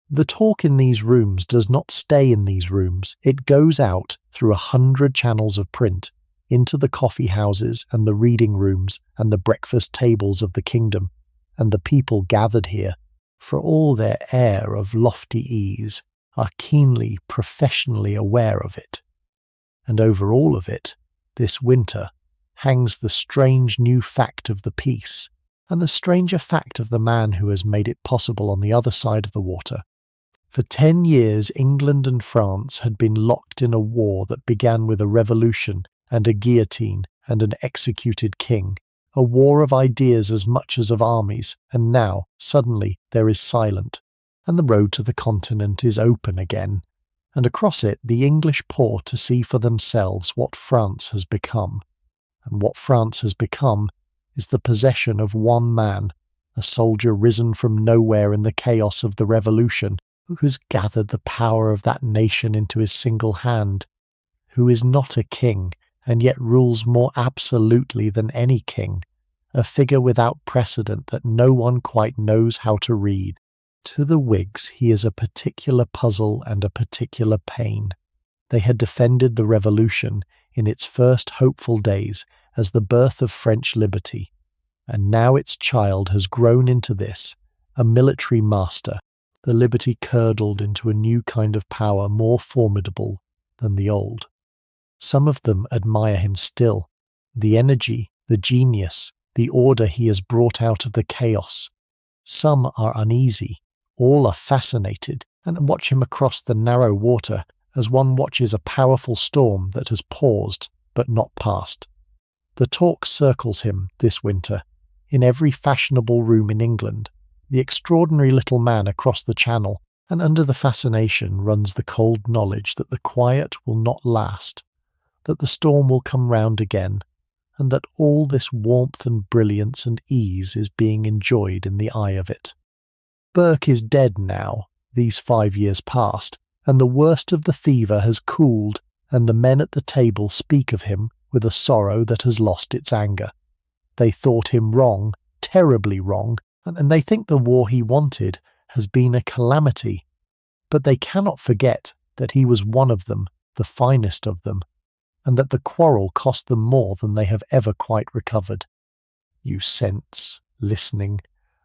The talk in these rooms does not stay in these rooms. It goes out through 100 channels of print, into the coffee houses and the reading rooms and the breakfast tables of the kingdom, and the people gathered here, for all their air of lofty ease, are keenly, professionally aware of it. And over all of it, this winter, hangs the strange new fact of the peace, and the stranger fact of the man who has made it possible on the other side of the water. For 10 years England and France had been locked in a war that began with a revolution and a guillotine and an executed king, a war of ideas as much as of armies, and now, suddenly, there is silent, and the road to the continent is open again, and across it the English pour to see for themselves what France has become. And what France has become is the possession of one man, a soldier risen from nowhere in the chaos of the revolution, who has gathered the power of that nation into his single hand, who is not a king, and yet rules more absolutely than any king, a figure without precedent that no one quite knows how to read. To the Whigs he is a particular puzzle and a particular pain. They had defended the revolution in its first hopeful days as the birth of French liberty, and now its child has grown into this, a military master, the liberty curdled into a new kind of power more formidable than the old. Some of them admire him still, the energy, the genius, the order he has brought out of the chaos. Some are uneasy, all are fascinated, and watch him across the narrow water as one watches a powerful storm that has paused but not passed. The talk circles him this winter, in every fashionable room in England, the extraordinary little man across the channel, and under the fascination runs the cold knowledge that the quiet will not last, that the storm will come round again, and that all this warmth and brilliance and ease is being enjoyed in the eye of it. Burke is dead now, these 5 years past, and the worst of the fever has cooled, and the men at the table speak of him with a sorrow that has lost its anger. They thought him wrong, terribly wrong, and they think the war he wanted has been a calamity. But they cannot forget that he was one of them, the finest of them, and that the quarrel cost them more than they have ever quite recovered. You sense, listening,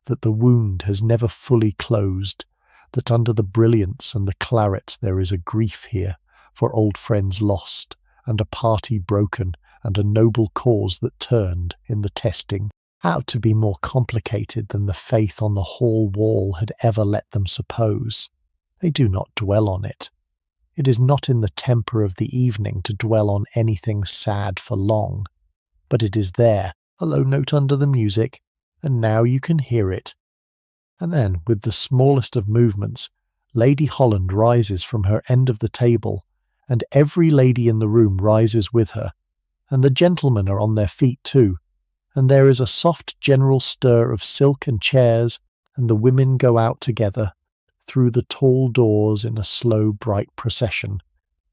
that the wound has never fully closed, that under the brilliance and the claret there is a grief here for old friends lost, and a party broken, and a noble cause that turned, in the testing, out to be more complicated than the faith on the hall wall had ever let them suppose. They do not dwell on it. It is not in the temper of the evening to dwell on anything sad for long, but it is there, a low note under the music, and now you can hear it. And then, with the smallest of movements, Lady Holland rises from her end of the table, and every lady in the room rises with her, and the gentlemen are on their feet too, and there is a soft general stir of silk and chairs, and the women go out together, through the tall doors in a slow bright procession,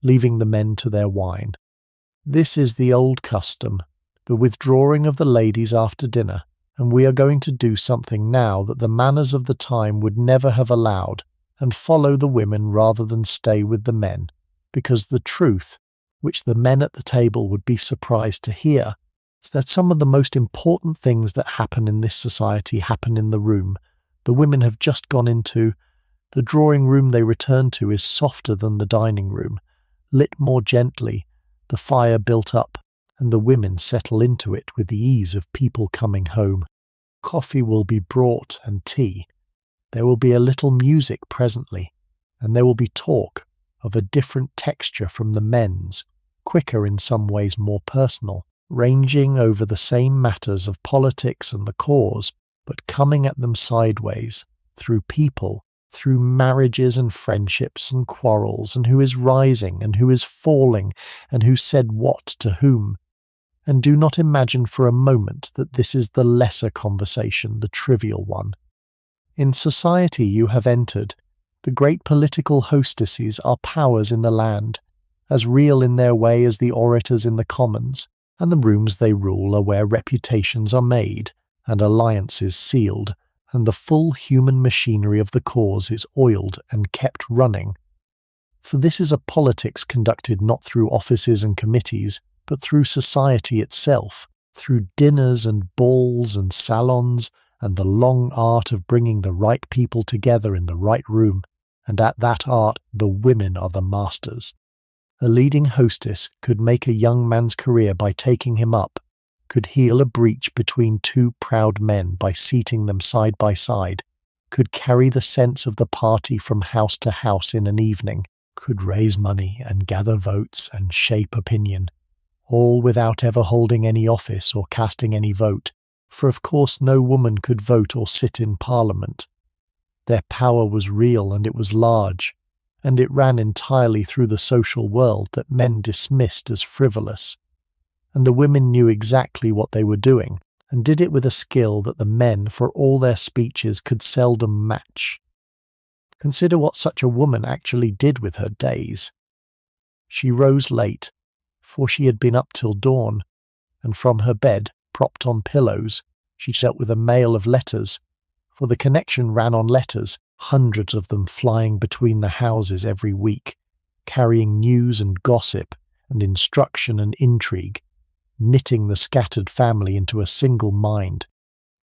leaving the men to their wine. This is the old custom, the withdrawing of the ladies after dinner, and we are going to do something now that the manners of the time would never have allowed, and follow the women rather than stay with the men, because the truth, which the men at the table would be surprised to hear, is that some of the most important things that happen in this society happen in the room the women have just gone into. The drawing room they return to is softer than the dining room, lit more gently, the fire built up, and the women settle into it with the ease of people coming home. Coffee will be brought and tea. There will be a little music presently, and there will be talk of a different texture from the men's, quicker in some ways more personal, ranging over the same matters of politics and the cause, but coming at them sideways, through people, through marriages and friendships and quarrels, and who is rising and who is falling, and who said what to whom. And do not imagine for a moment that this is the lesser conversation, the trivial one. In society you have entered, the great political hostesses are powers in the land, as real in their way as the orators in the Commons, and the rooms they rule are where reputations are made, and alliances sealed, and the full human machinery of the cause is oiled and kept running. For this is a politics conducted not through offices and committees, but through society itself, through dinners and balls and salons, and the long art of bringing the right people together in the right room, and at that art the women are the masters. A leading hostess could make a young man's career by taking him up, could heal a breach between two proud men by seating them side by side, could carry the sense of the party from house to house in an evening, could raise money and gather votes and shape opinion, all without ever holding any office or casting any vote, for of course no woman could vote or sit in Parliament. Their power was real and it was large, and it ran entirely through the social world that men dismissed as frivolous. And the women knew exactly what they were doing, and did it with a skill that the men, for all their speeches, could seldom match. Consider what such a woman actually did with her days. She rose late, for she had been up till dawn, and from her bed, propped on pillows, she dealt with a mail of letters, for the connection ran on letters, hundreds of them flying between the houses every week, carrying news and gossip, and instruction and intrigue, knitting the scattered family into a single mind.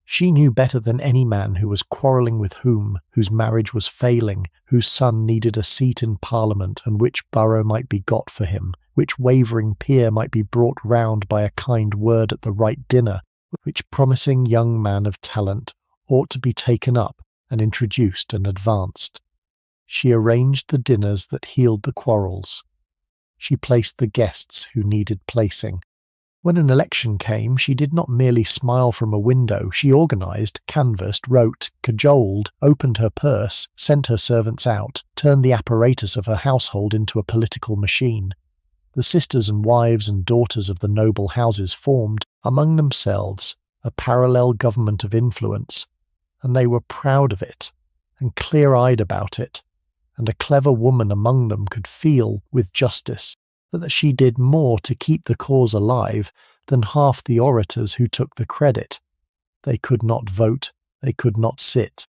She knew better than any man who was quarrelling with whom, whose marriage was failing, whose son needed a seat in Parliament, and which borough might be got for him, which wavering peer might be brought round by a kind word at the right dinner, which promising young man of talent ought to be taken up and introduced and advanced. She arranged the dinners that healed the quarrels. She placed the guests who needed placing. When an election came, she did not merely smile from a window. She organised, canvassed, wrote, cajoled, opened her purse, sent her servants out, turned the apparatus of her household into a political machine. The sisters and wives and daughters of the noble houses formed, among themselves, a parallel government of influence, and they were proud of it, and clear-eyed about it, and a clever woman among them could feel, with justice, that she did more to keep the cause alive than half the orators who took the credit. They could not vote, they could not sit,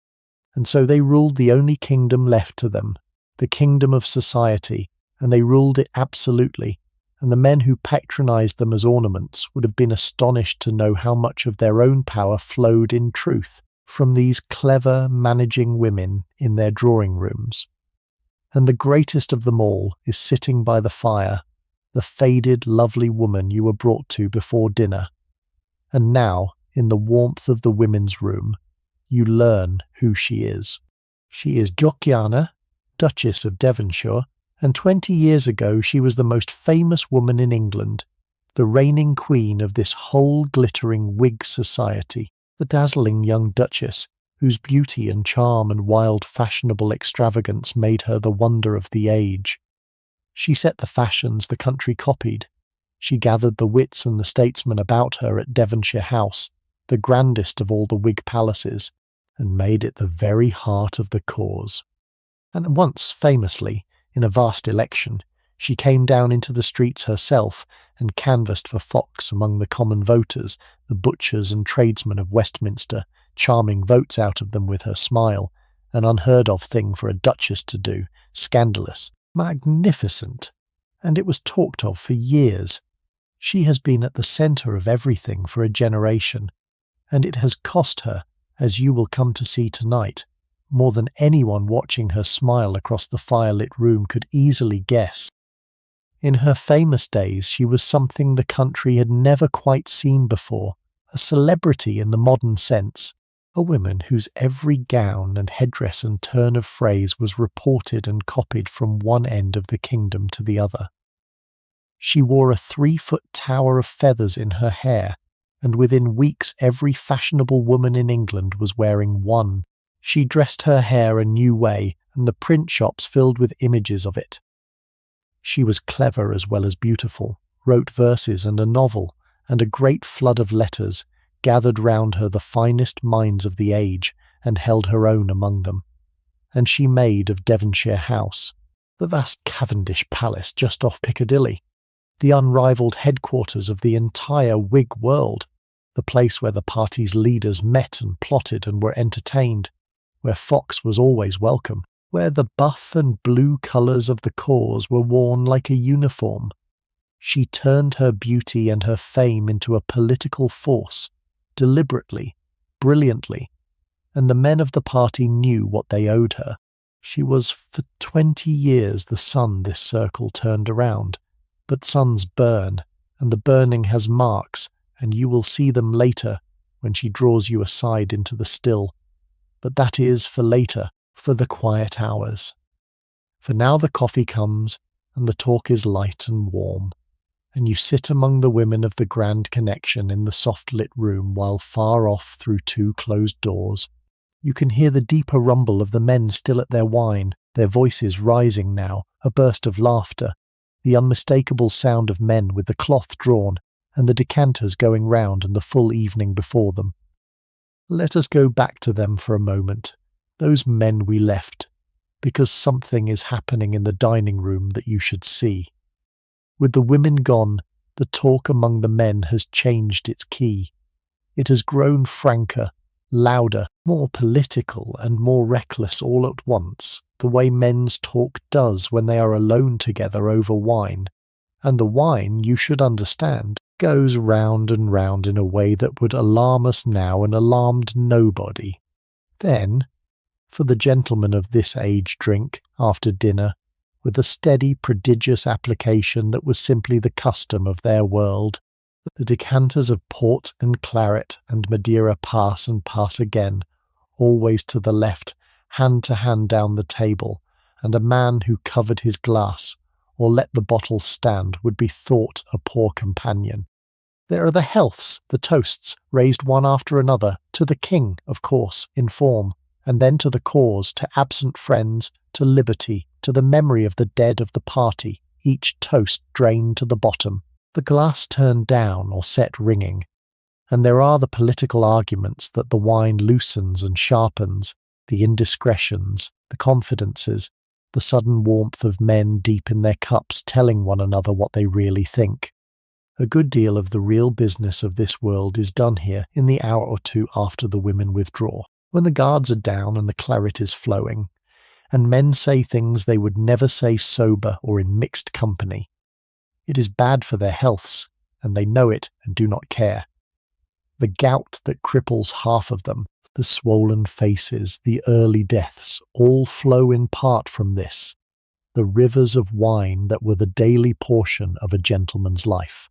and so they ruled the only kingdom left to them, the kingdom of society, and they ruled it absolutely, and the men who patronized them as ornaments would have been astonished to know how much of their own power flowed in truth from these clever, managing women in their drawing rooms. And the greatest of them all is sitting by the fire, the faded, lovely woman you were brought to before dinner. And now, in the warmth of the women's room, you learn who she is. She is Georgiana, Duchess of Devonshire, and 20 years ago she was the most famous woman in England, the reigning queen of this whole glittering Whig society, the dazzling young Duchess, whose beauty and charm and wild fashionable extravagance made her the wonder of the age. She set the fashions the country copied. She gathered the wits and the statesmen about her at Devonshire House, the grandest of all the Whig palaces, and made it the very heart of the cause. And once, famously, in a vast election, she came down into the streets herself and canvassed for Fox among the common voters, the butchers and tradesmen of Westminster, charming votes out of them with her smile, an unheard of thing for a duchess to do, scandalous, magnificent, and it was talked of for years. She has been at the centre of everything for a generation, and it has cost her, as you will come to see tonight, more than anyone watching her smile across the firelit room could easily guess. In her famous days she was something the country had never quite seen before, a celebrity in the modern sense, a woman whose every gown and headdress and turn of phrase was reported and copied from one end of the kingdom to the other. She wore a 3-foot tower of feathers in her hair, and within weeks every fashionable woman in England was wearing one. She dressed her hair a new way, and the print shops filled with images of it. She was clever as well as beautiful, wrote verses and a novel, and a great flood of letters, gathered round her the finest minds of the age, and held her own among them. And she made of Devonshire House, the vast Cavendish Palace just off Piccadilly, the unrivalled headquarters of the entire Whig world, the place where the party's leaders met and plotted and were entertained, where Fox was always welcome, where the buff and blue colours of the cause were worn like a uniform. She turned her beauty and her fame into a political force, deliberately, brilliantly, and the men of the party knew what they owed her. She was for 20 years the sun this circle turned around, but suns burn, and the burning has marks, and you will see them later when she draws you aside into the still. But that is for later, for the quiet hours. For now the coffee comes, and the talk is light and warm, and you sit among the women of the grand connection in the soft-lit room, while far off through 2 closed doors you can hear the deeper rumble of the men still at their wine, their voices rising now, a burst of laughter, the unmistakable sound of men with the cloth drawn, and the decanters going round and the full evening before them. Let us go back to them for a moment, those men we left, because something is happening in the dining room that you should see. With the women gone, the talk among the men has changed its key. It has grown franker, louder, more political and more reckless all at once, the way men's talk does when they are alone together over wine. And the wine, you should understand, goes round and round in a way that would alarm us now and alarmed nobody. Then, for the gentlemen of this age drink, after dinner, with a steady, prodigious application that was simply the custom of their world, the decanters of port and claret and Madeira pass and pass again, always to the left, hand to hand down the table, and a man who covered his glass, or let the bottle stand, would be thought a poor companion. There are the healths, the toasts, raised one after another, to the king, of course, in form, and then to the cause, to absent friends, to liberty, to the memory of the dead of the party, each toast drained to the bottom, the glass turned down or set ringing. And there are the political arguments that the wine loosens and sharpens, the indiscretions, the confidences, the sudden warmth of men deep in their cups telling one another what they really think. A good deal of the real business of this world is done here in the hour or two after the women withdraw, when the guards are down and the claret is flowing, and men say things they would never say sober or in mixed company. It is bad for their healths, and they know it and do not care. The gout that cripples half of them, the swollen faces, the early deaths, all flow in part from this, the rivers of wine that were the daily portion of a gentleman's life.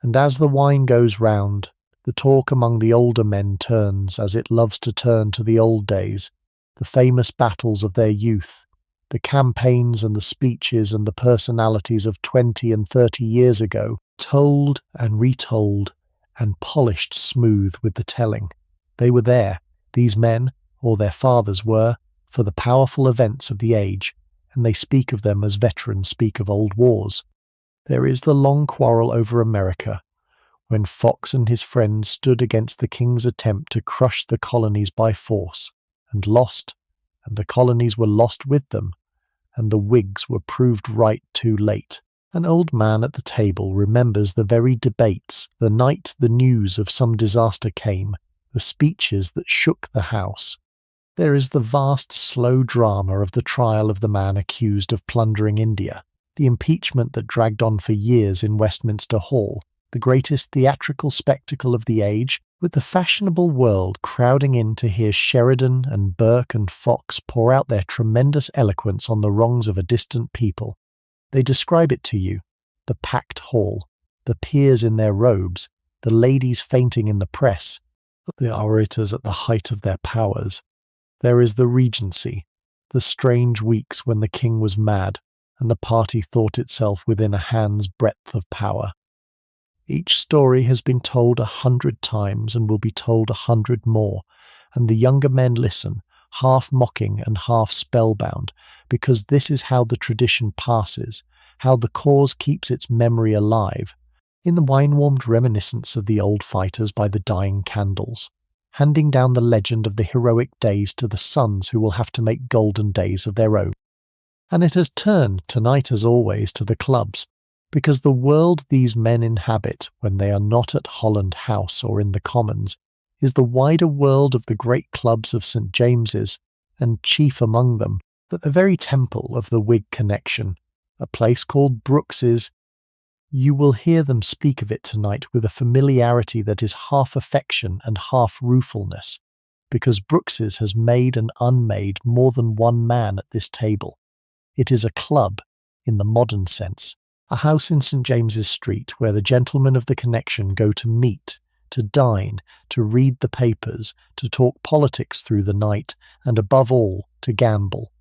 And as the wine goes round, the talk among the older men turns, as it loves to turn, to the old days, the famous battles of their youth, The campaigns and the speeches and the personalities of 20 and 30 years ago, told and retold and polished smooth with the telling. They were there, these men, or their fathers were, for the powerful events of the age, and they speak of them as veterans speak of old wars. There is the long quarrel over America, when Fox and his friends stood against the king's attempt to crush the colonies by force, and lost, and the colonies were lost with them, and the Whigs were proved right too late. An old man at the table remembers the very debates, the night the news of some disaster came, the speeches that shook the House. There is the vast, slow drama of the trial of the man accused of plundering India, the impeachment that dragged on for years in Westminster Hall, the greatest theatrical spectacle of the age, with the fashionable world crowding in to hear Sheridan and Burke and Fox pour out their tremendous eloquence on the wrongs of a distant people. They describe it to you, the packed hall, the peers in their robes, the ladies fainting in the press, the orators at the height of their powers. There is the Regency, the strange weeks when the king was mad, and the party thought itself within a hand's breadth of power. Each story has been told 100 times and will be told 100 more, and the younger men listen, half mocking and half spellbound, because this is how the tradition passes, how the cause keeps its memory alive, in the wine-warmed reminiscence of the old fighters by the dying candles, handing down the legend of the heroic days to the sons who will have to make golden days of their own. And it has turned, tonight as always, to the clubs, because the world these men inhabit when they are not at Holland House or in the Commons is the wider world of the great clubs of St. James's, and chief among them, at the very temple of the Whig connection, a place called Brooks's. You will hear them speak of it tonight with a familiarity that is half affection and half ruefulness, because Brooks's has made and unmade more than one man at this table. It is a club, in the modern sense, a house in St. James's Street where the gentlemen of the connection go to meet, to dine, to read the papers, to talk politics through the night, and above all, to gamble.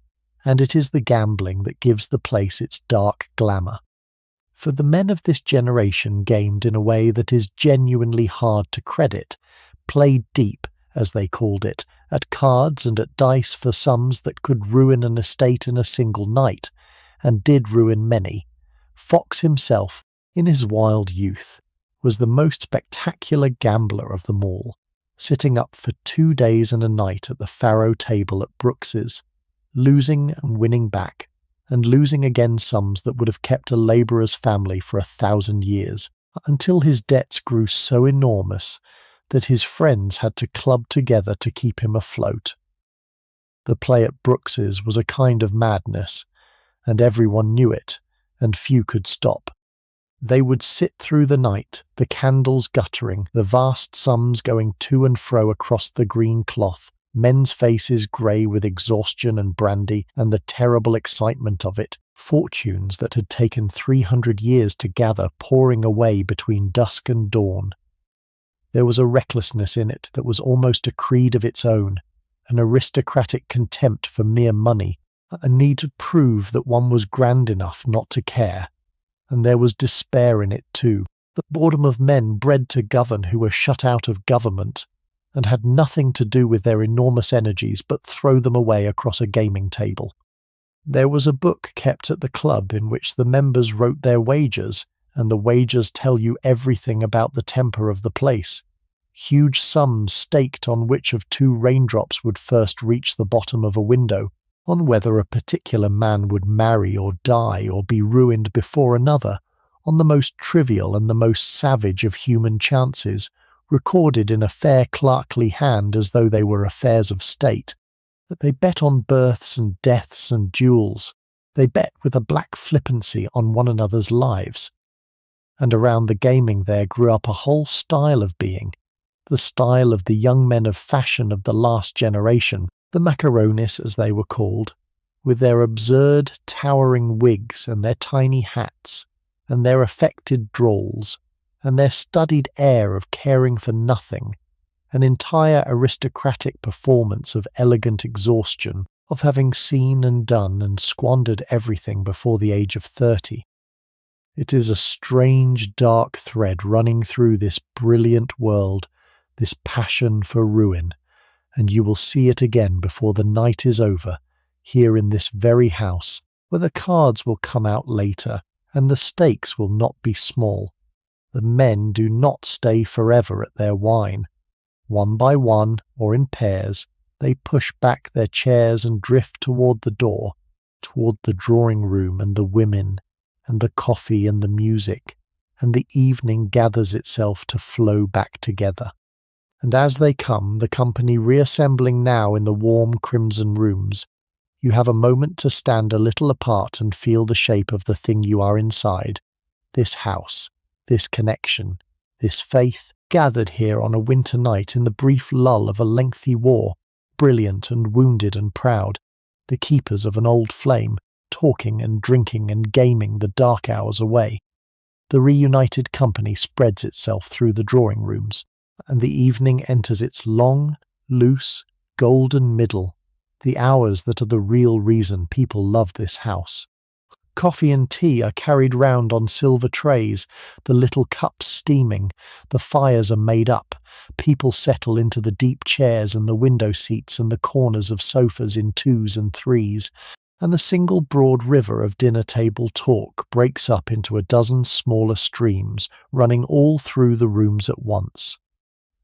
And it is the gambling that gives the place its dark glamour. For the men of this generation gamed in a way that is genuinely hard to credit, played deep, as they called it, at cards and at dice for sums that could ruin an estate in a single night, and did ruin many. Fox himself, in his wild youth, was the most spectacular gambler of them all, sitting up for 2 days and a night at the faro table at Brooks's, losing and winning back, and losing again sums that would have kept a labourer's family for 1,000 years, until his debts grew so enormous that his friends had to club together to keep him afloat. The play at Brooks's was a kind of madness, and everyone knew it, and few could stop. They would sit through the night, the candles guttering, the vast sums going to and fro across the green cloth, men's faces grey with exhaustion and brandy and the terrible excitement of it, fortunes that had taken 300 years to gather pouring away between dusk and dawn. There was a recklessness in it that was almost a creed of its own, an aristocratic contempt for mere money, a need to prove that one was grand enough not to care. And there was despair in it too, the boredom of men bred to govern who were shut out of government, and had nothing to do with their enormous energies but throw them away across a gaming table. There was a book kept at the club in which the members wrote their wagers, and the wagers tell you everything about the temper of the place. Huge sums staked on which of 2 raindrops would first reach the bottom of a window, on whether a particular man would marry or die or be ruined before another, on the most trivial and the most savage of human chances, recorded in a fair clerkly hand as though they were affairs of state, that they bet on births and deaths and duels. They bet with a black flippancy on one another's lives. And around the gaming there grew up a whole style of being, the style of the young men of fashion of the last generation, the macaronis as they were called, with their absurd, towering wigs and their tiny hats, and their affected drawls, and their studied air of caring for nothing, an entire aristocratic performance of elegant exhaustion, of having seen and done and squandered everything before the age of 30. It is a strange dark thread running through this brilliant world, this passion for ruin, and you will see it again before the night is over, here in this very house, where the cards will come out later, and the stakes will not be small. The men do not stay forever at their wine. One by one, or in pairs, they push back their chairs and drift toward the door, toward the drawing room and the women, and the coffee and the music, and the evening gathers itself to flow back together. And as they come, the company reassembling now in the warm crimson rooms, you have a moment to stand a little apart and feel the shape of the thing you are inside, this house, this connection, this faith, gathered here on a winter night in the brief lull of a lengthy war, brilliant and wounded and proud, the keepers of an old flame, talking and drinking and gaming the dark hours away. The reunited company spreads itself through the drawing rooms, and the evening enters its long, loose, golden middle, the hours that are the real reason people love this house. Coffee and tea are carried round on silver trays, the little cups steaming, the fires are made up, people settle into the deep chairs and the window seats and the corners of sofas in twos and threes, and the single broad river of dinner-table talk breaks up into a dozen smaller streams, running all through the rooms at once.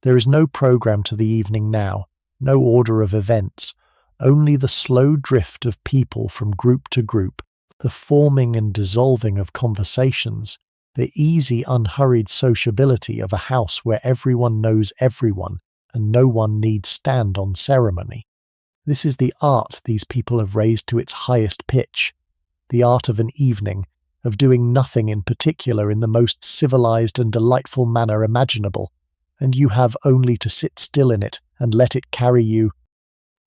There is no programme to the evening now, no order of events, only the slow drift of people from group to group, the forming and dissolving of conversations, the easy, unhurried sociability of a house where everyone knows everyone and no one needs stand on ceremony. This is the art these people have raised to its highest pitch, the art of an evening, of doing nothing in particular in the most civilized and delightful manner imaginable, and you have only to sit still in it and let it carry you.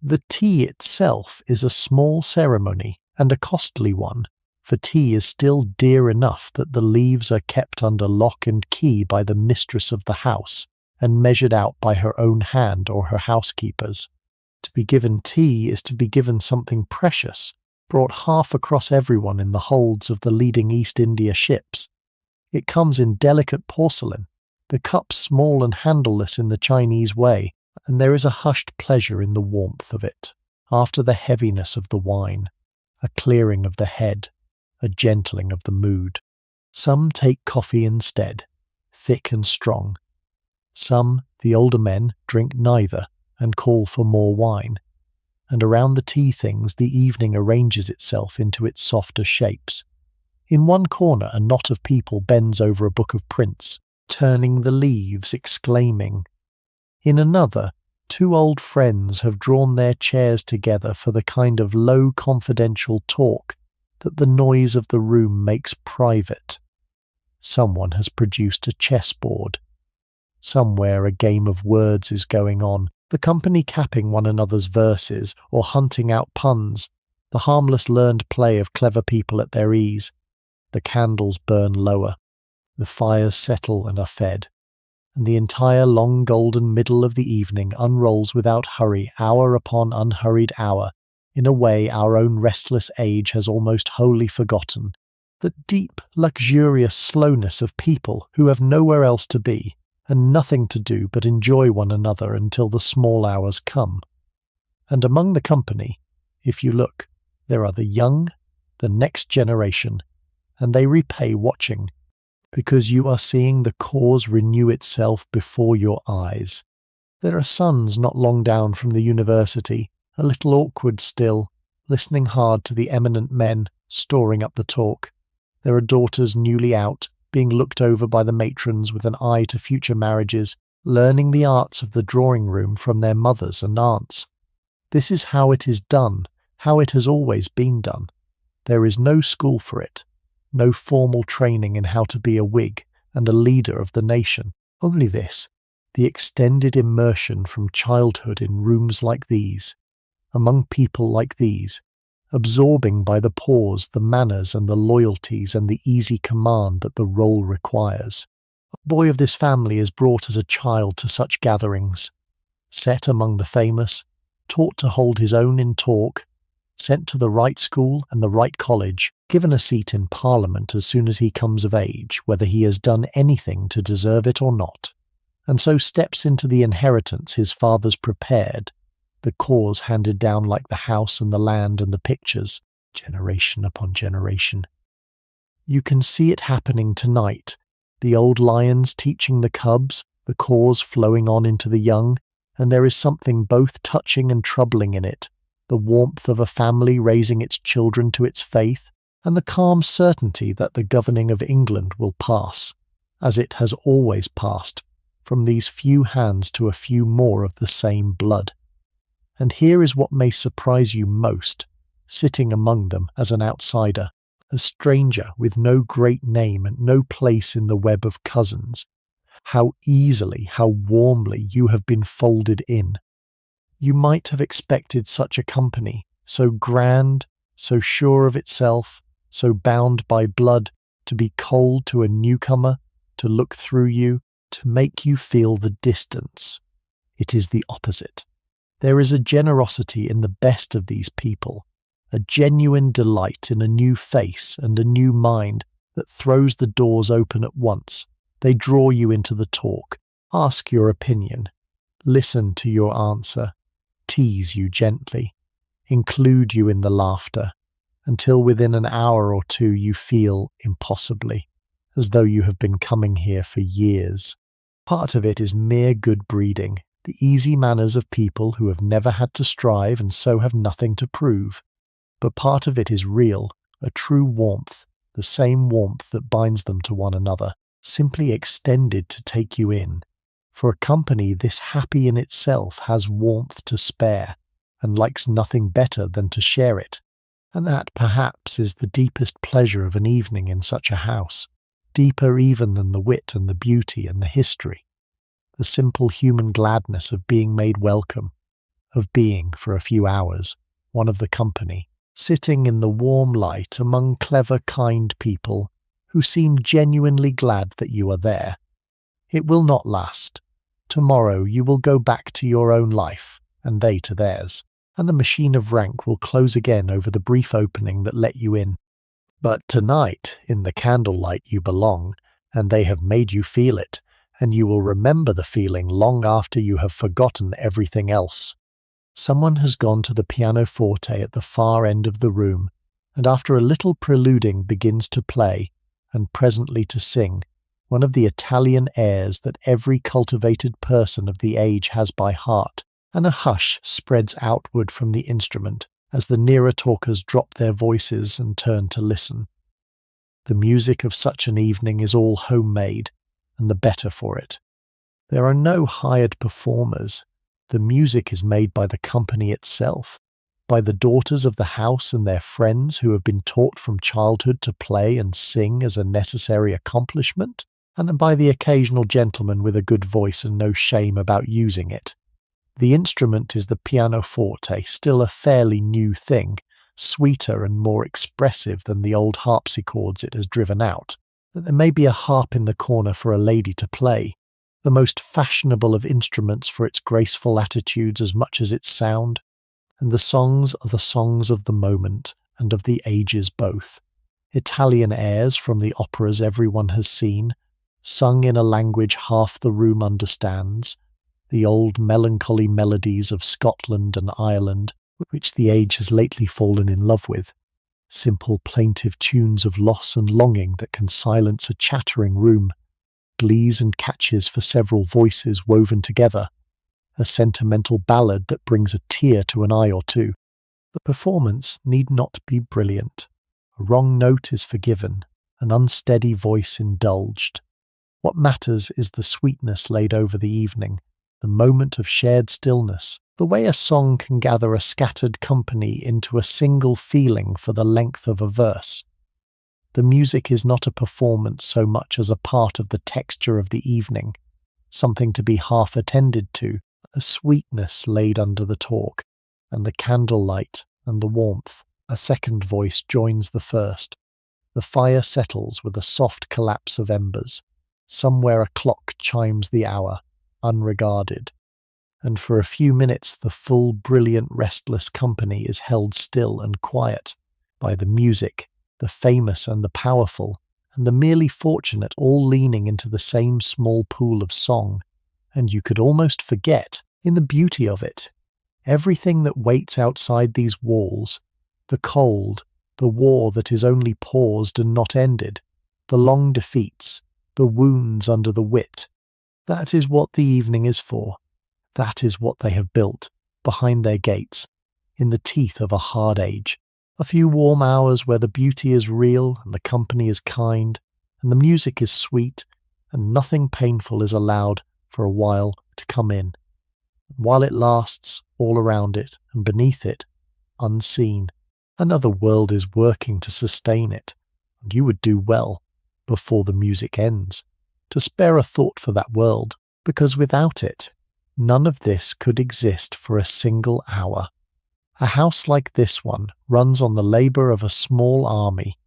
The tea itself is a small ceremony and a costly one, for tea is still dear enough that the leaves are kept under lock and key by the mistress of the house, and measured out by her own hand or her housekeeper's. To be given tea is to be given something precious, brought half across everyone in the holds of the leading East India ships. It comes in delicate porcelain, the cup small and handleless in the Chinese way, and there is a hushed pleasure in the warmth of it, after the heaviness of the wine, a clearing of the head, a gentling of the mood. Some take coffee instead, thick and strong. Some, the older men, drink neither, and call for more wine. And around the tea things the evening arranges itself into its softer shapes. In one corner a knot of people bends over a book of prints, turning the leaves, exclaiming. In another, two old friends have drawn their chairs together for the kind of low confidential talk that the noise of the room makes private. Someone has produced a chessboard. Somewhere a game of words is going on, the company capping one another's verses or hunting out puns, the harmless learned play of clever people at their ease. The candles burn lower, the fires settle and are fed, and the entire long golden middle of the evening unrolls without hurry, hour upon unhurried hour, in a way our own restless age has almost wholly forgotten, that deep, luxurious slowness of people who have nowhere else to be, and nothing to do but enjoy one another until the small hours come. And among the company, if you look, there are the young, the next generation, and they repay watching, because you are seeing the cause renew itself before your eyes. There are sons not long down from the university, a little awkward still, listening hard to the eminent men, storing up the talk. There are daughters newly out, being looked over by the matrons with an eye to future marriages, learning the arts of the drawing-room from their mothers and aunts. This is how it is done, how it has always been done. There is no school for it, no formal training in how to be a Whig and a leader of the nation. Only this, the extended immersion from childhood in rooms like these, among people like these, absorbing by the pause the manners and the loyalties and the easy command that the role requires. A boy of this family is brought as a child to such gatherings, set among the famous, taught to hold his own in talk, sent to the right school and the right college, given a seat in Parliament as soon as he comes of age, whether he has done anything to deserve it or not, and so steps into the inheritance his fathers prepared, the cause handed down like the house and the land and the pictures, generation upon generation. You can see it happening tonight, the old lions teaching the cubs, the cause flowing on into the young, and there is something both touching and troubling in it, the warmth of a family raising its children to its faith, and the calm certainty that the governing of England will pass, as it has always passed, from these few hands to a few more of the same blood. And here is what may surprise you most, sitting among them as an outsider, a stranger with no great name and no place in the web of cousins, how easily, how warmly you have been folded in. You might have expected such a company, so grand, so sure of itself, so bound by blood, to be cold to a newcomer, to look through you, to make you feel the distance. It is the opposite. There is a generosity in the best of these people, a genuine delight in a new face and a new mind that throws the doors open at once. They draw you into the talk, ask your opinion, listen to your answer, tease you gently, include you in the laughter, until within an hour or two you feel impossibly, as though you have been coming here for years. Part of it is mere good breeding, the easy manners of people who have never had to strive and so have nothing to prove. But part of it is real, a true warmth, the same warmth that binds them to one another, simply extended to take you in. For a company this happy in itself has warmth to spare, and likes nothing better than to share it. And that, perhaps, is the deepest pleasure of an evening in such a house, deeper even than the wit and the beauty and the history. The simple human gladness of being made welcome, of being, for a few hours, one of the company, sitting in the warm light among clever, kind people who seem genuinely glad that you are there. It will not last. Tomorrow you will go back to your own life, and they to theirs, and the machine of rank will close again over the brief opening that let you in. But tonight, in the candlelight you belong, and they have made you feel it, and you will remember the feeling long after you have forgotten everything else. Someone has gone to the pianoforte at the far end of the room, and after a little preluding begins to play, and presently to sing, one of the Italian airs that every cultivated person of the age has by heart, and a hush spreads outward from the instrument as the nearer talkers drop their voices and turn to listen. The music of such an evening is all homemade, and the better for it. There are no hired performers. The music is made by the company itself, by the daughters of the house and their friends who have been taught from childhood to play and sing as a necessary accomplishment, and by the occasional gentleman with a good voice and no shame about using it. The instrument is the pianoforte, still a fairly new thing, sweeter and more expressive than the old harpsichords it has driven out, that there may be a harp in the corner for a lady to play, the most fashionable of instruments for its graceful attitudes as much as its sound, and the songs are the songs of the moment and of the ages both. Italian airs from the operas everyone has seen, sung in a language half the room understands, the old melancholy melodies of Scotland and Ireland, which the age has lately fallen in love with, simple plaintive tunes of loss and longing that can silence a chattering room, glees and catches for several voices woven together, a sentimental ballad that brings a tear to an eye or two. The performance need not be brilliant. A wrong note is forgiven, an unsteady voice indulged. What matters is the sweetness laid over the evening, the moment of shared stillness, the way a song can gather a scattered company into a single feeling for the length of a verse. The music is not a performance so much as a part of the texture of the evening, something to be half attended to, a sweetness laid under the talk, and the candlelight and the warmth. A second voice joins the first. The fire settles with a soft collapse of embers. Somewhere a clock chimes the hour, unregarded. and for a few minutes the full, brilliant, restless company is held still and quiet by the music, the famous and the powerful, and the merely fortunate all leaning into the same small pool of song, and you could almost forget, in the beauty of it, everything that waits outside these walls, the cold, the war that is only paused and not ended, the long defeats, the wounds under the wit. That is what the evening is for. That is what they have built, behind their gates, in the teeth of a hard age. A few warm hours where the beauty is real and the company is kind, and the music is sweet, and nothing painful is allowed for a while to come in. While it lasts, all around it and beneath it, unseen, another world is working to sustain it, and you would do well, before the music ends, to spare a thought for that world, because without it, none of this could exist for a single hour. A house like this one runs on the labour of a small army,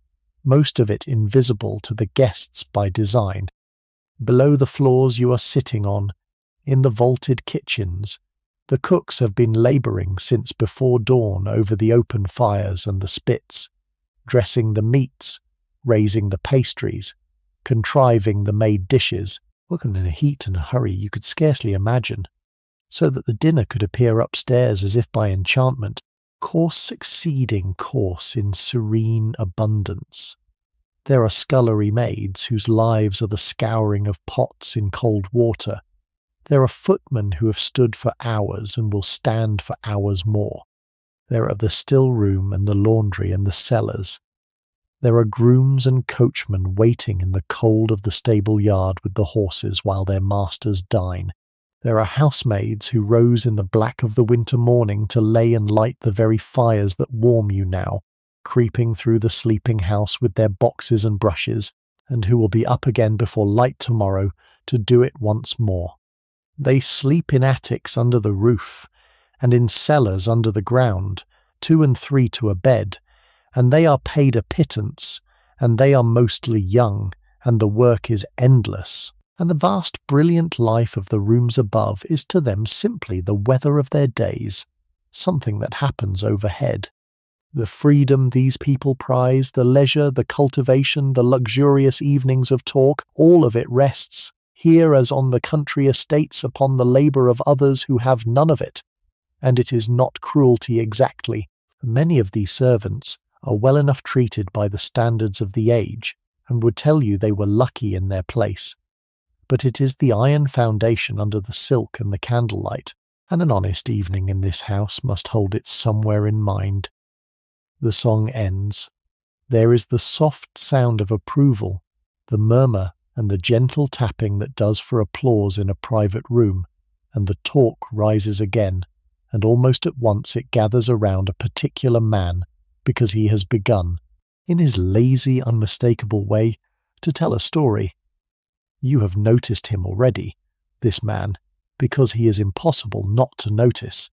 most of it invisible to the guests by design. Below the floors you are sitting on, in the vaulted kitchens, the cooks have been labouring since before dawn over the open fires and the spits, dressing the meats, raising the pastries, contriving the made dishes, working in a heat and a hurry you could scarcely imagine, so that the dinner could appear upstairs as if by enchantment, course succeeding course in serene abundance. There are scullery maids whose lives are the scouring of pots in cold water. There are footmen who have stood for hours and will stand for hours more. There are the still room and the laundry and the cellars. There are grooms and coachmen waiting in the cold of the stable yard with the horses while their masters dine. There are housemaids who rose in the black of the winter morning to lay and light the very fires that warm you now, creeping through the sleeping house with their boxes and brushes, and who will be up again before light tomorrow to do it once more. They sleep in attics under the roof, and in cellars under the ground, 2 and 3 to a bed, and they are paid a pittance, and they are mostly young, and the work is endless. And the vast brilliant life of the rooms above is to them simply the weather of their days, something that happens overhead. The freedom these people prize, the leisure, the cultivation, the luxurious evenings of talk, all of it rests, here as on the country estates, upon the labour of others who have none of it. And it is not cruelty exactly. Many of these servants are well enough treated by the standards of the age, and would tell you they were lucky in their place. But it is the iron foundation under the silk and the candlelight, and an honest evening in this house must hold it somewhere in mind. The song ends. There is the soft sound of approval, the murmur and the gentle tapping that does for applause in a private room, and the talk rises again, and almost at once it gathers around a particular man, because he has begun, in his lazy, unmistakable way, to tell a story. You have noticed him already, this man, because he is impossible not to notice.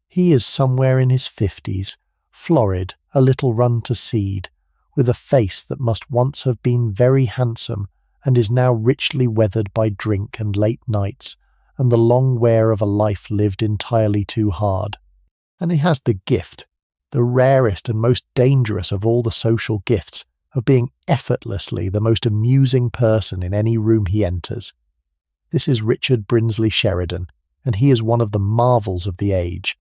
He is somewhere in his 50s, florid, a little run to seed, with a face that must once have been very handsome and is now richly weathered by drink and late nights and the long wear of a life lived entirely too hard. And he has the gift, the rarest and most dangerous of all the social gifts, of being effortlessly the most amusing person in any room he enters. This is Richard Brinsley Sheridan, and he is one of the marvels of the age.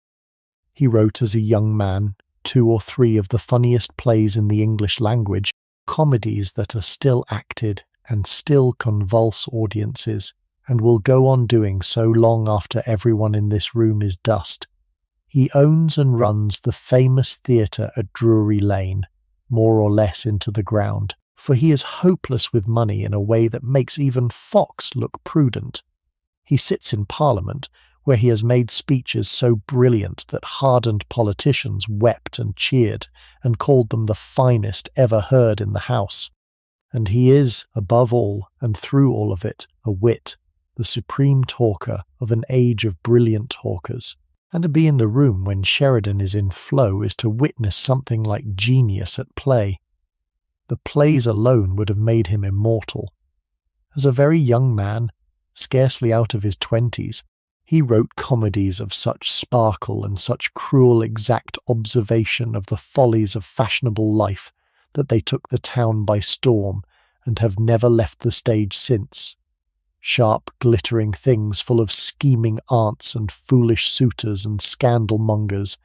He wrote as a young man 2 or 3 of the funniest plays in the English language, comedies that are still acted and still convulse audiences, and will go on doing so long after everyone in this room is dust. He owns and runs the famous theatre at Drury Lane, more or less into the ground, for he is hopeless with money in a way that makes even Fox look prudent. He sits in Parliament, where he has made speeches so brilliant that hardened politicians wept and cheered and called them the finest ever heard in the House. And he is, above all and through all of it, a wit, the supreme talker of an age of brilliant talkers. And to be in the room when Sheridan is in flow is to witness something like genius at play. The plays alone would have made him immortal. As a very young man, scarcely out of his 20s, He wrote comedies of such sparkle and such cruel exact observation of the follies of fashionable life that they took the town by storm and have never left the stage since. Sharp, glittering things full of scheming aunts and foolish suitors and scandal-mongers,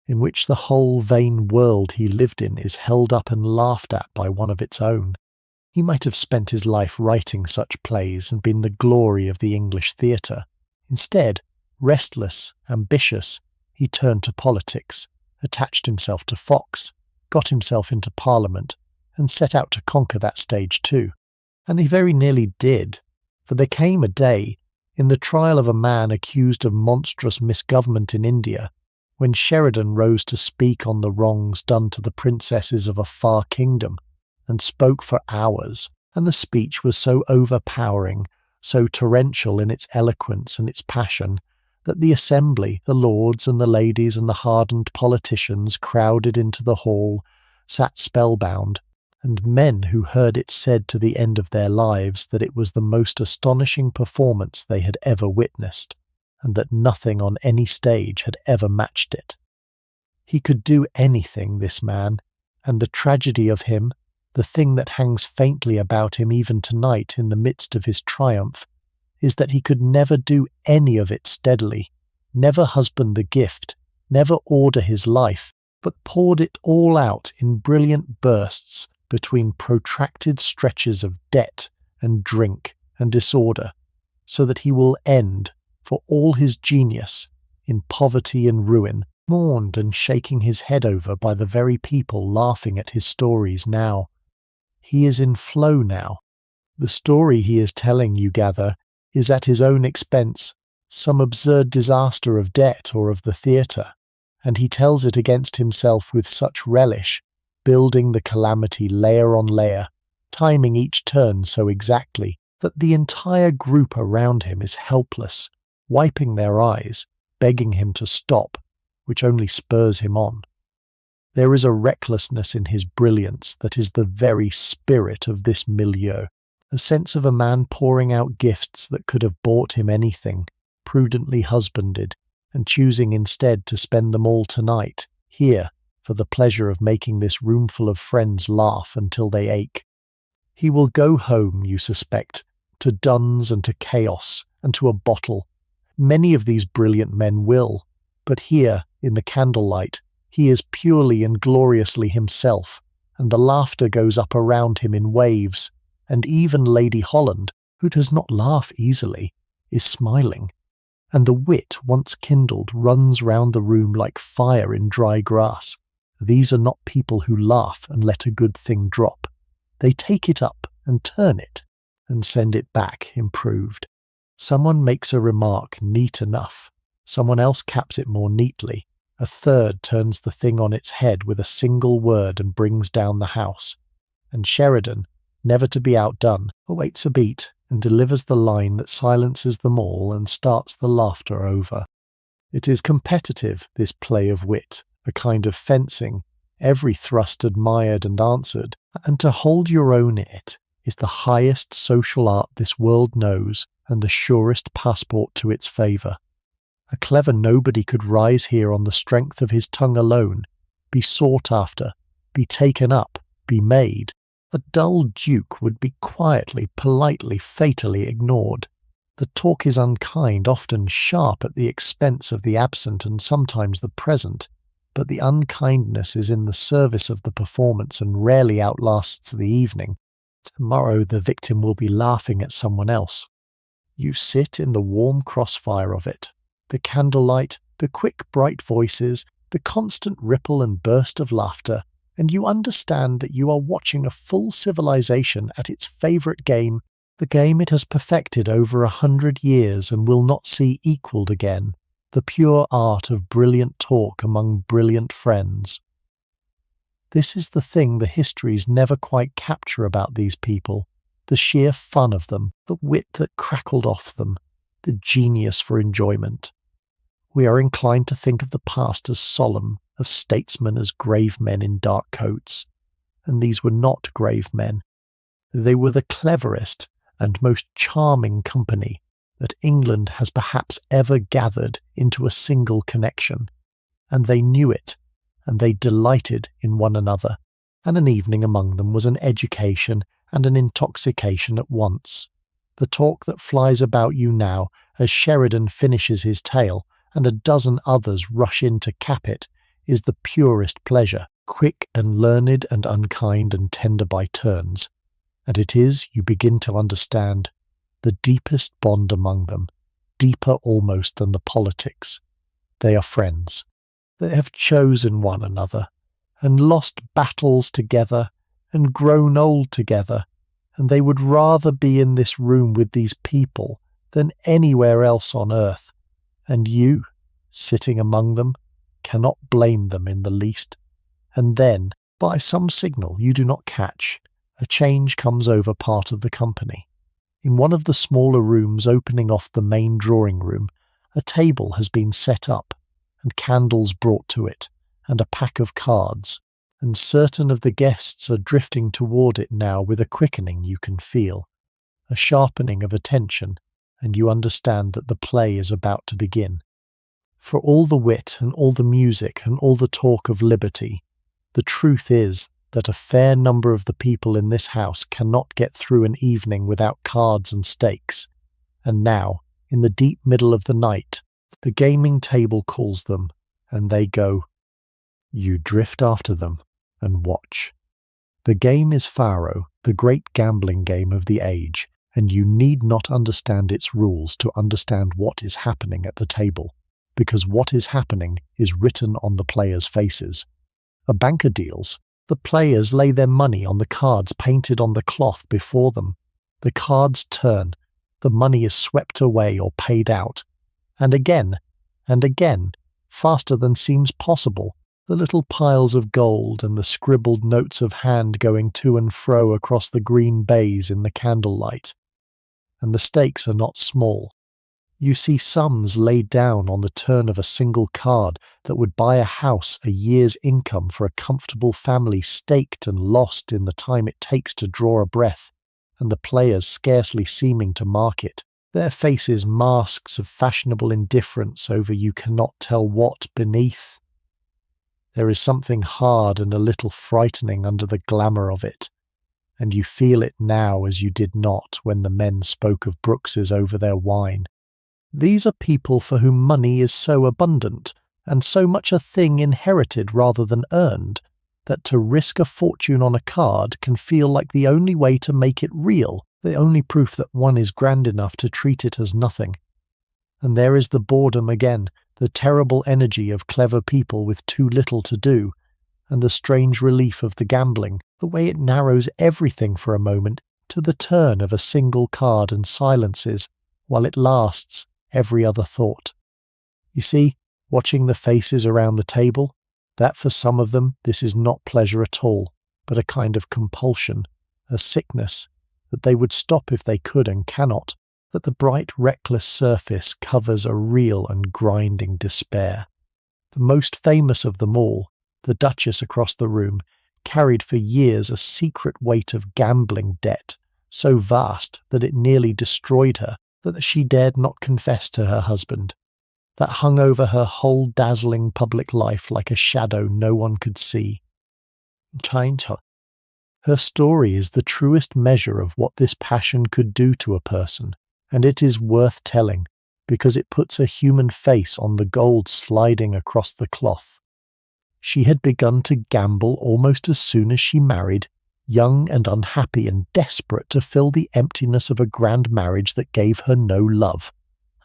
in which the whole vain world he lived in is held up and laughed at by one of its own. He might have spent his life writing such plays and been the glory of the English theatre. Instead, restless, ambitious, he turned to politics, attached himself to Fox, got himself into Parliament, and set out to conquer that stage too. And he very nearly did, for there came a day, in the trial of a man accused of monstrous misgovernment in India, when Sheridan rose to speak on the wrongs done to the princesses of a far kingdom, and spoke for hours, and the speech was so overpowering, so torrential in its eloquence and its passion, that the assembly, the lords and the ladies and the hardened politicians crowded into the hall, sat spellbound, and men who heard it said to the end of their lives that it was the most astonishing performance they had ever witnessed, and that nothing on any stage had ever matched it. He could do anything, this man, and the tragedy of him, the thing that hangs faintly about him even tonight in the midst of his triumph, is that he could never do any of it steadily, never husband the gift, never order his life, but poured it all out in brilliant bursts between protracted stretches of debt and drink and disorder, so that he will end, for all his genius, in poverty and ruin, mourned and shaking his head over by the very people laughing at his stories now. He is in flow now. The story he is telling, you gather, is at his own expense, some absurd disaster of debt or of the theatre, and he tells it against himself with such relish, building the calamity layer on layer, timing each turn so exactly that the entire group around him is helpless, wiping their eyes, begging him to stop, which only spurs him on. There is a recklessness in his brilliance that is the very spirit of this milieu, a sense of a man pouring out gifts that could have bought him anything, prudently husbanded, and choosing instead to spend them all tonight, here, for the pleasure of making this roomful of friends laugh until they ache. He will go home, you suspect, to duns and to chaos, and to a bottle. Many of these brilliant men will, but here, in the candlelight, he is purely and gloriously himself, and the laughter goes up around him in waves, and even Lady Holland, who does not laugh easily, is smiling, and the wit once kindled runs round the room like fire in dry grass. These are not people who laugh and let a good thing drop. They take it up and turn it, and send it back improved. Someone makes a remark neat enough, someone else caps it more neatly, a third turns the thing on its head with a single word and brings down the house, and Sheridan, never to be outdone, awaits a beat and delivers the line that silences them all and starts the laughter over. It is competitive, this play of wit, a kind of fencing, every thrust admired and answered, and to hold your own in it is the highest social art this world knows and the surest passport to its favour. A clever nobody could rise here on the strength of his tongue alone, be sought after, be taken up, be made. A dull duke would be quietly, politely, fatally ignored. The talk is unkind, often sharp at the expense of the absent and sometimes the present, but the unkindness is in the service of the performance and rarely outlasts the evening. Tomorrow the victim will be laughing at someone else. You sit in the warm crossfire of it. The candlelight, the quick bright voices, the constant ripple and burst of laughter, and you understand that you are watching a full civilization at its favourite game, the game it has perfected over 100 years and will not see equalled again, the pure art of brilliant talk among brilliant friends. This is the thing the histories never quite capture about these people, the sheer fun of them, the wit that crackled off them, the genius for enjoyment. We are inclined to think of the past as solemn, of statesmen as grave men in dark coats, and these were not grave men. They were the cleverest and most charming company, that England has perhaps ever gathered into a single connection. And they knew it, and they delighted in one another, and an evening among them was an education and an intoxication at once. The talk that flies about you now as Sheridan finishes his tale and a dozen others rush in to cap it is the purest pleasure, quick and learned and unkind and tender by turns. And it is, you begin to understand, the deepest bond among them, deeper almost than the politics. They are friends. They have chosen one another, and lost battles together, and grown old together, and they would rather be in this room with these people than anywhere else on earth. And you, sitting among them, cannot blame them in the least. And then, by some signal you do not catch, a change comes over part of the company. In one of the smaller rooms opening off the main drawing room, a table has been set up, and candles brought to it, and a pack of cards, and certain of the guests are drifting toward it now with a quickening you can feel, a sharpening of attention, and you understand that the play is about to begin. For all the wit and all the music and all the talk of liberty, the truth is that a fair number of the people in this house cannot get through an evening without cards and stakes, and now, in the deep middle of the night, the gaming table calls them, and they go. You drift after them and watch. The game is faro, the great gambling game of the age, and you need not understand its rules to understand what is happening at the table, because what is happening is written on the players' faces. A banker deals. The players lay their money on the cards painted on the cloth before them. The cards turn. The money is swept away or paid out. And again, faster than seems possible, the little piles of gold and the scribbled notes of hand going to and fro across the green baize in the candlelight. And the stakes are not small. You see sums laid down on the turn of a single card that would buy a house, a year's income for a comfortable family, staked and lost in the time it takes to draw a breath, and the players scarcely seeming to mark it, their faces masks of fashionable indifference over you cannot tell what beneath. There is something hard and a little frightening under the glamour of it, and you feel it now as you did not when the men spoke of Brooks's over their wine. These are people for whom money is so abundant, and so much a thing inherited rather than earned, that to risk a fortune on a card can feel like the only way to make it real, the only proof that one is grand enough to treat it as nothing. And there is the boredom again, the terrible energy of clever people with too little to do, and the strange relief of the gambling, the way it narrows everything for a moment to the turn of a single card and silences, while it lasts, every other thought. You see, watching the faces around the table, that for some of them this is not pleasure at all, but a kind of compulsion, a sickness, that they would stop if they could and cannot, that the bright reckless surface covers a real and grinding despair. The most famous of them all, the Duchess across the room, carried for years a secret weight of gambling debt, so vast that it nearly destroyed her, that she dared not confess to her husband, that hung over her whole dazzling public life like a shadow no one could see. Her story is the truest measure of what this passion could do to a person, and it is worth telling, because it puts a human face on the gold sliding across the cloth. She had begun to gamble almost as soon as she married, young and unhappy and desperate to fill the emptiness of a grand marriage that gave her no love,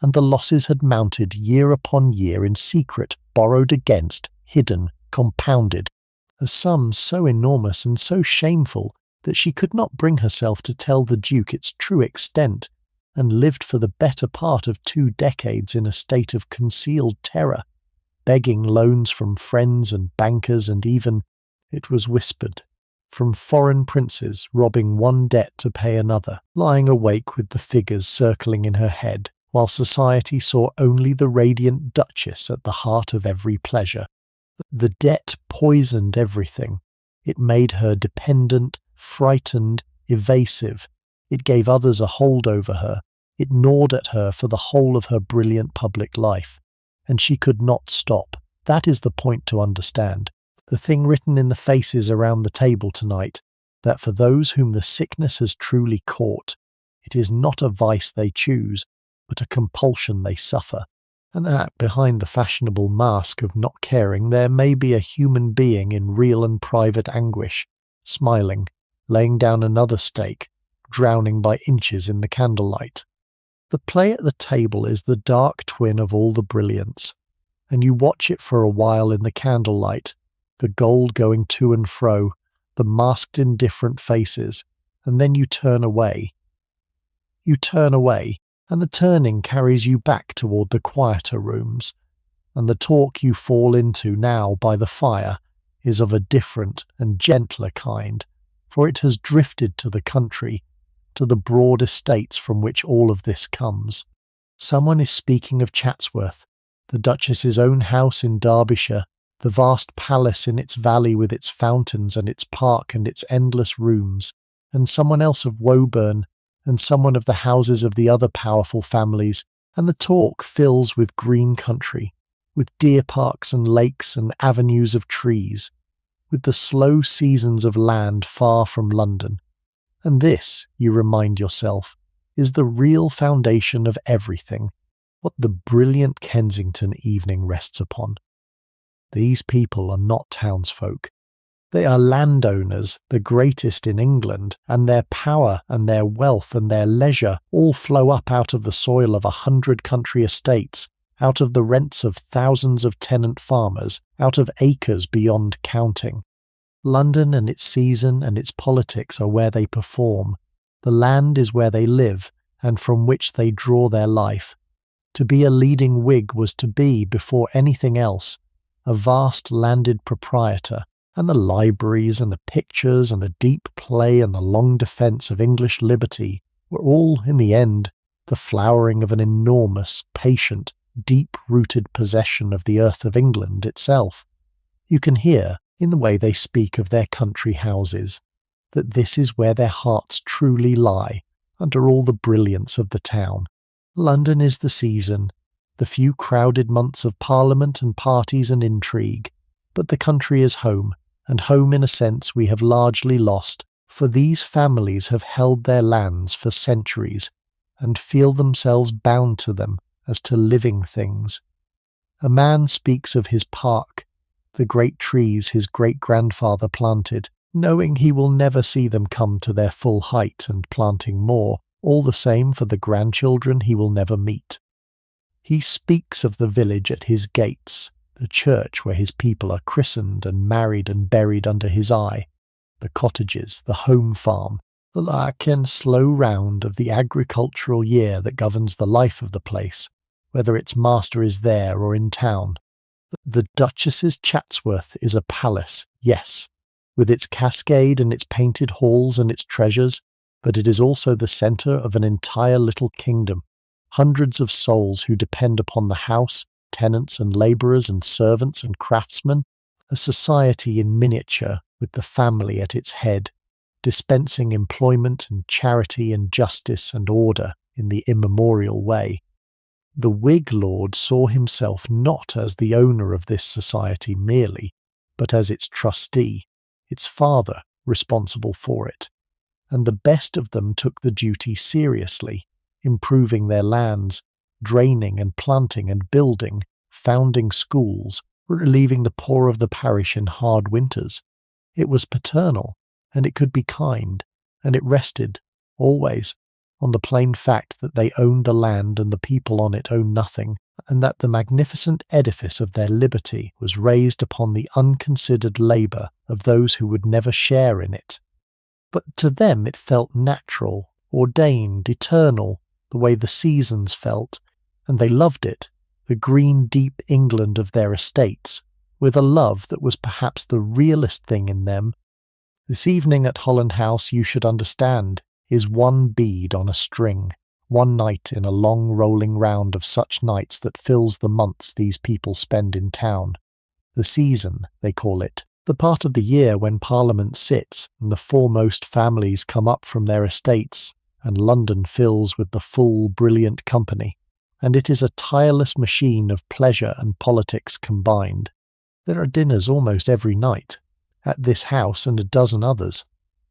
and the losses had mounted year upon year in secret, borrowed against, hidden, compounded, a sum so enormous and so shameful that she could not bring herself to tell the Duke its true extent, and lived for the better part of 2 decades in a state of concealed terror, begging loans from friends and bankers and even, it was whispered, from foreign princes, robbing one debt to pay another, lying awake with the figures circling in her head, while society saw only the radiant Duchess at the heart of every pleasure. The debt poisoned everything. It made her dependent, frightened, evasive. It gave others a hold over her, It gnawed at her for the whole of her brilliant public life, and she could not stop. That is the point to understand. The thing written in the faces around the table tonight, that for those whom the sickness has truly caught, it is not a vice they choose, but a compulsion they suffer, and that behind the fashionable mask of not caring there may be a human being in real and private anguish, smiling, laying down another stake, drowning by inches in the candlelight. The play at the table is the dark twin of all the brilliance, and you watch it for a while in the candlelight, the gold going to and fro, the masked indifferent faces, and then you turn away. You turn away, and the turning carries you back toward the quieter rooms, and the talk you fall into now by the fire is of a different and gentler kind, for it has drifted to the country, to the broad estates from which all of this comes. Someone is speaking of Chatsworth, the Duchess's own house in Derbyshire, the vast palace in its valley with its fountains and its park and its endless rooms, and someone else of Woburn, and someone of the houses of the other powerful families, and the talk fills with green country, with deer parks and lakes and avenues of trees, with the slow seasons of land far from London. And this, you remind yourself, is the real foundation of everything, what the brilliant Kensington evening rests upon. These people are not townsfolk. They are landowners, the greatest in England, and their power and their wealth and their leisure all flow up out of the soil of 100 country estates, out of the rents of thousands of tenant farmers, out of acres beyond counting. London and its season and its politics are where they perform. The land is where they live, and from which they draw their life. To be a leading Whig was to be, before anything else, a vast landed proprietor, and the libraries and the pictures and the deep play and the long defence of English liberty were all, in the end, the flowering of an enormous, patient, deep-rooted possession of the earth of England itself. You can hear, in the way they speak of their country houses, that this is where their hearts truly lie, under all the brilliance of the town. London is the season, the few crowded months of Parliament and parties and intrigue, but the country is home, and home in a sense we have largely lost, for these families have held their lands for centuries, and feel themselves bound to them as to living things. A man speaks of his park, the great trees his great-grandfather planted, knowing he will never see them come to their full height and planting more, all the same for the grandchildren he will never meet. He speaks of the village at his gates, the church where his people are christened and married and buried under his eye, the cottages, the home farm, the lark and slow round of the agricultural year that governs the life of the place, whether its master is there or in town. The Duchess's Chatsworth is a palace, yes, with its cascade and its painted halls and its treasures, but it is also the centre of an entire little kingdom, hundreds of souls who depend upon the house, tenants and labourers and servants and craftsmen, a society in miniature with the family at its head, dispensing employment and charity and justice and order in the immemorial way. The Whig lord saw himself not as the owner of this society merely, but as its trustee, its father responsible for it, and the best of them took the duty seriously, improving their lands, draining and planting and building, founding schools, relieving the poor of the parish in hard winters. It was paternal, and it could be kind, and it rested, always, on the plain fact that they owned the land and the people on it owned nothing, and that the magnificent edifice of their liberty was raised upon the unconsidered labour of those who would never share in it. But to them it felt natural, ordained, eternal, the way the seasons felt, and they loved it, the green deep England of their estates, with a love that was perhaps the realest thing in them. This evening at Holland House, you should understand, is one bead on a string, one night in a long rolling round of such nights that fills the months these people spend in town. The season, they call it, the part of the year when Parliament sits and the foremost families come up from their estates, and London fills with the full, brilliant company, and it is a tireless machine of pleasure and politics combined. There are dinners almost every night, at this house and a dozen others.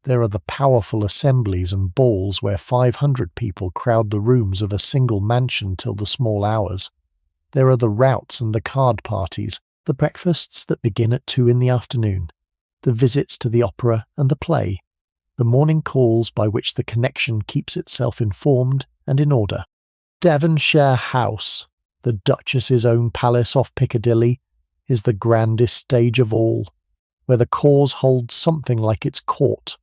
There are the powerful assemblies and balls where 500 people crowd the rooms of a single mansion till the small hours. There are the routs and the card parties, the breakfasts that begin at 2 in the afternoon, the visits to the opera and the play, the morning calls by which the connection keeps itself informed and in order. Devonshire House, the Duchess's own palace off Piccadilly, is the grandest stage of all, where the cause holds something like its court.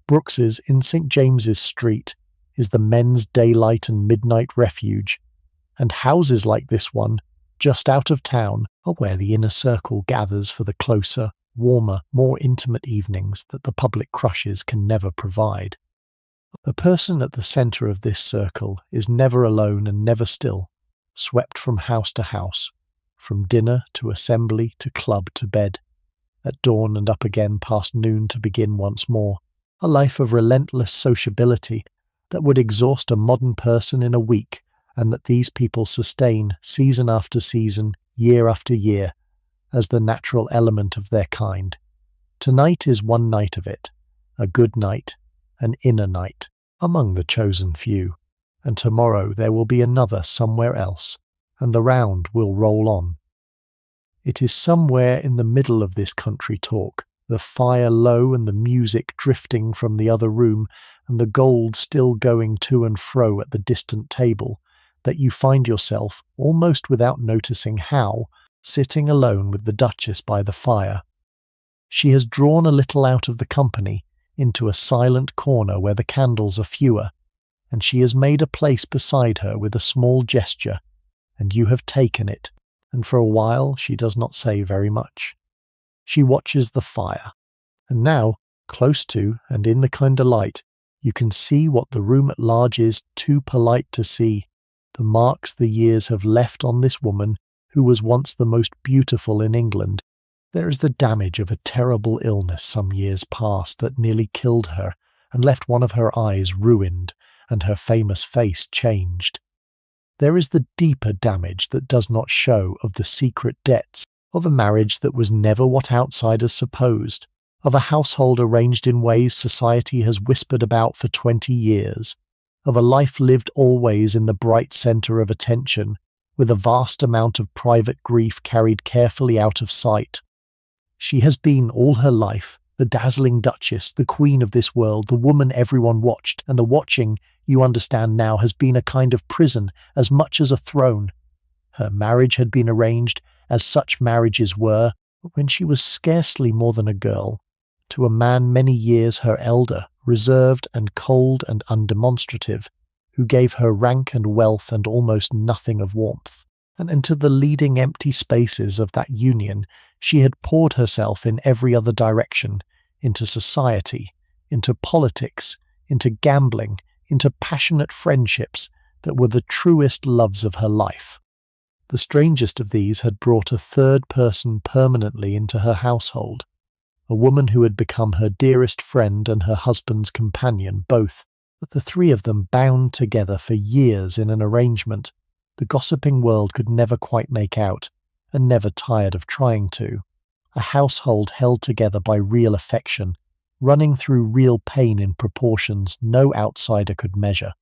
Brooks's in St. James's Street is the men's daylight and midnight refuge, and houses like this one, just out of town, are where the inner circle gathers for the closer, warmer, more intimate evenings that the public crushes can never provide. The person at the centre of this circle is never alone and never still, swept from house to house, from dinner to assembly to club to bed, at dawn and up again past noon to begin once more, a life of relentless sociability that would exhaust a modern person in a week, and that these people sustain season after season, year after year, as the natural element of their kind. Tonight is one night of it, a good night, an inner night, among the chosen few, and tomorrow there will be another somewhere else, and the round will roll on. It is somewhere in the middle of this country talk, the fire low and the music drifting from the other room and the gold still going to and fro at the distant table, that you find yourself, almost without noticing how, sitting alone with the Duchess by the fire. She has drawn a little out of the company into a silent corner where the candles are fewer, and she has made a place beside her with a small gesture, and you have taken it, and for a while she does not say very much. She watches the fire, and now, close to and in the candlelight, you can see what the room at large is too polite to see, the marks the years have left on this woman who was once the most beautiful in England. There is the damage of a terrible illness some years past that nearly killed her and left one of her eyes ruined and her famous face changed. There is the deeper damage that does not show of the secret debts of a marriage that was never what outsiders supposed, of a household arranged in ways society has whispered about for 20 years, of a life lived always in the bright centre of attention, with a vast amount of private grief carried carefully out of sight. She has been all her life the dazzling Duchess, the queen of this world, the woman everyone watched, and the watching, you understand now, has been a kind of prison as much as a throne. Her marriage had been arranged, as such marriages were, when she was scarcely more than a girl, to a man many years her elder, reserved and cold and undemonstrative, who gave her rank and wealth and almost nothing of warmth. And into the leading empty spaces of that union she had poured herself in every other direction, into society, into politics, into gambling, into passionate friendships that were the truest loves of her life. The strangest of these had brought a third person permanently into her household, a woman who had become her dearest friend and her husband's companion both, but the three of them bound together for years in an arrangement the gossiping world could never quite make out, and never tired of trying to. A household held together by real affection, running through real pain in proportions no outsider could measure.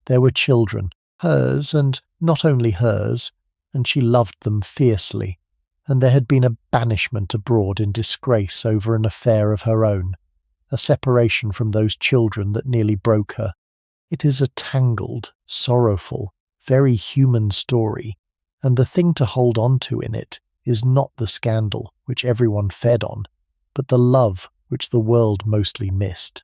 There were children, hers and not only hers, and she loved them fiercely, and there had been a banishment abroad in disgrace over an affair of her own, a separation from those children that nearly broke her. It is a tangled, sorrowful, very human story, and the thing to hold on to in it is not the scandal which everyone fed on, but the love which the world mostly missed.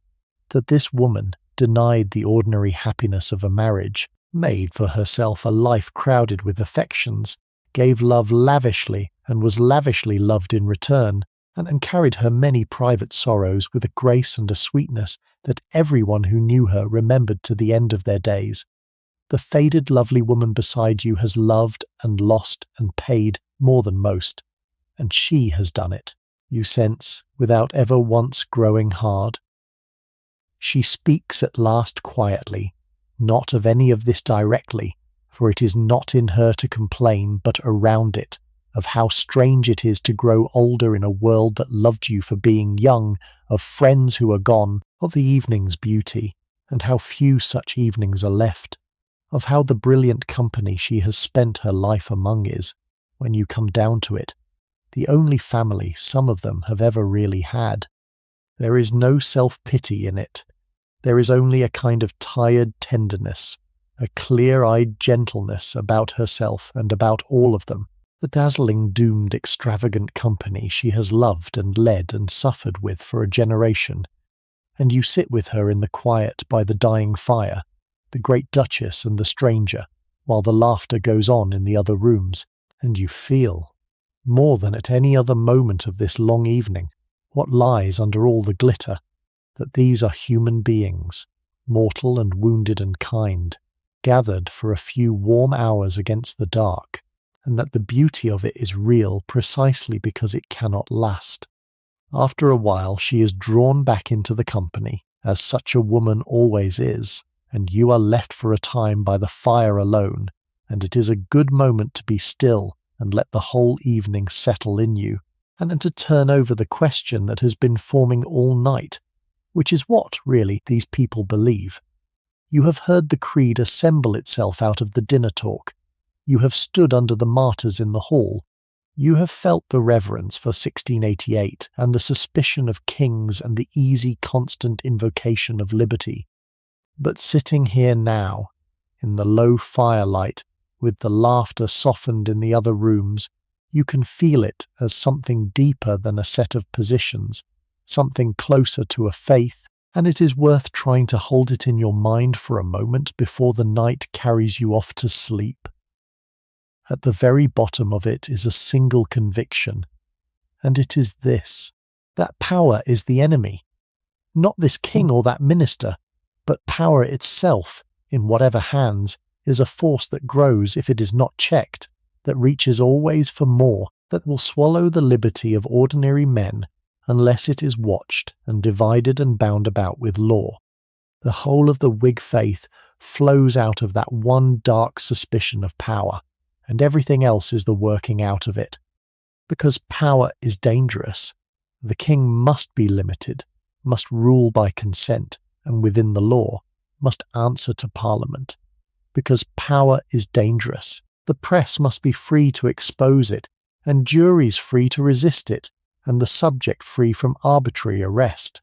That this woman denied the ordinary happiness of a marriage, made for herself a life crowded with affections, gave love lavishly and was lavishly loved in return, and carried her many private sorrows with a grace and a sweetness that everyone who knew her remembered to the end of their days. The faded lovely woman beside you has loved and lost and paid more than most, and she has done it, you sense, without ever once growing hard. She speaks at last quietly, not of any of this directly, for it is not in her to complain, but around it, of how strange it is to grow older in a world that loved you for being young, of friends who are gone, of the evening's beauty, and how few such evenings are left, of how the brilliant company she has spent her life among is, when you come down to it, the only family some of them have ever really had. There is no self-pity in it. There is only a kind of tired tenderness, a clear-eyed gentleness about herself and about all of them, the dazzling, doomed, extravagant company she has loved and led and suffered with for a generation. And you sit with her in the quiet by the dying fire, the great Duchess and the stranger, while the laughter goes on in the other rooms, and you feel, more than at any other moment of this long evening, what lies under all the glitter, that these are human beings, mortal and wounded and kind, gathered for a few warm hours against the dark, and that the beauty of it is real precisely because it cannot last. After a while she is drawn back into the company, as such a woman always is, and you are left for a time by the fire alone, and it is a good moment to be still and let the whole evening settle in you, and then to turn over the question that has been forming all night, which is what, really, these people believe. You have heard the creed assemble itself out of the dinner talk. You have stood under the martyrs in the hall. You have felt the reverence for 1688 and the suspicion of kings and the easy, constant invocation of liberty. But sitting here now, in the low firelight, with the laughter softened in the other rooms, you can feel it as something deeper than a set of positions, something closer to a faith, and it is worth trying to hold it in your mind for a moment before the night carries you off to sleep. At the very bottom of it is a single conviction, and it is this: that power is the enemy. Not this king or that minister, but power itself, in whatever hands, is a force that grows if it is not checked, that reaches always for more, that will swallow the liberty of ordinary men unless it is watched and divided and bound about with law. The whole of the Whig faith flows out of that one dark suspicion of power, and everything else is the working out of it. Because power is dangerous, the king must be limited, must rule by consent and within the law, must answer to Parliament. Because power is dangerous, the press must be free to expose it, and juries free to resist it, and the subject free from arbitrary arrest.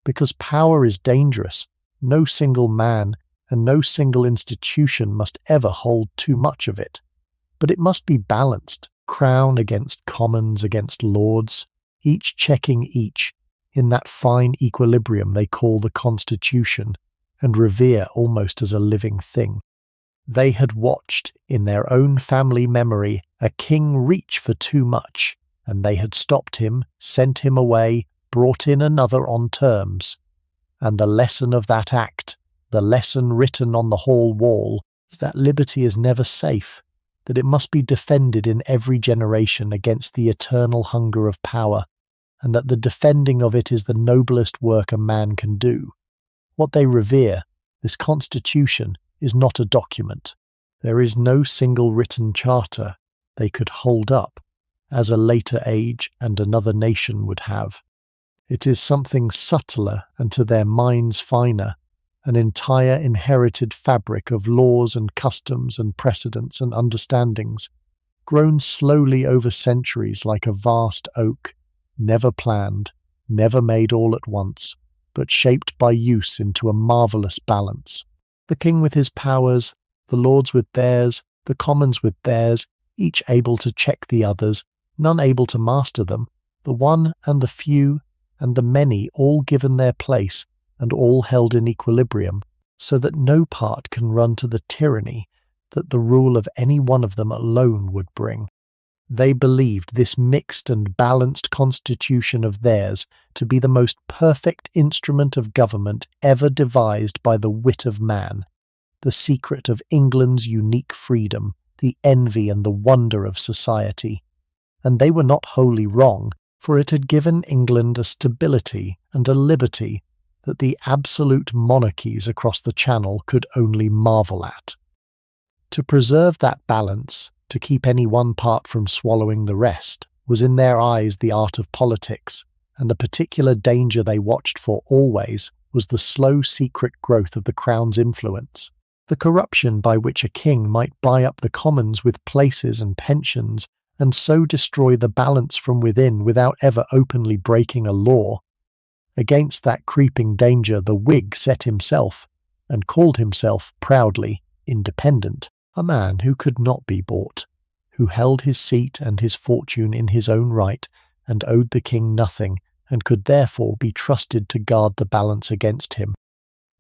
Because power is dangerous, no single man and no single institution must ever hold too much of it. But it must be balanced, crown against commons against lords, each checking each, in that fine equilibrium they call the Constitution, and revere almost as a living thing. They had watched, in their own family memory, a king reach for too much, and they had stopped him, sent him away, brought in another on terms. And the lesson of that act, the lesson written on the hall wall, is that liberty is never safe, that it must be defended in every generation against the eternal hunger of power, and that the defending of it is the noblest work a man can do. What they revere, this Constitution, is not a document. There is no single written charter they could hold up, as a later age and another nation would have. It is something subtler and to their minds finer, an entire inherited fabric of laws and customs and precedents and understandings, grown slowly over centuries like a vast oak, never planned, never made all at once, but shaped by use into a marvellous balance. The king with his powers, the lords with theirs, the commons with theirs, each able to check the others, none able to master them, the one and the few and the many all given their place and all held in equilibrium, so that no part can run to the tyranny that the rule of any one of them alone would bring. They believed this mixed and balanced constitution of theirs to be the most perfect instrument of government ever devised by the wit of man, the secret of England's unique freedom, the envy and the wonder of society. And they were not wholly wrong, for it had given England a stability and a liberty that the absolute monarchies across the Channel could only marvel at. To preserve that balance, to keep any one part from swallowing the rest, was in their eyes the art of politics, and the particular danger they watched for always was the slow secret growth of the Crown's influence, the corruption by which a king might buy up the commons with places and pensions and so destroy the balance from within without ever openly breaking a law. Against that creeping danger the Whig set himself, and called himself proudly independent, a man who could not be bought, who held his seat and his fortune in his own right, and owed the king nothing, and could therefore be trusted to guard the balance against him.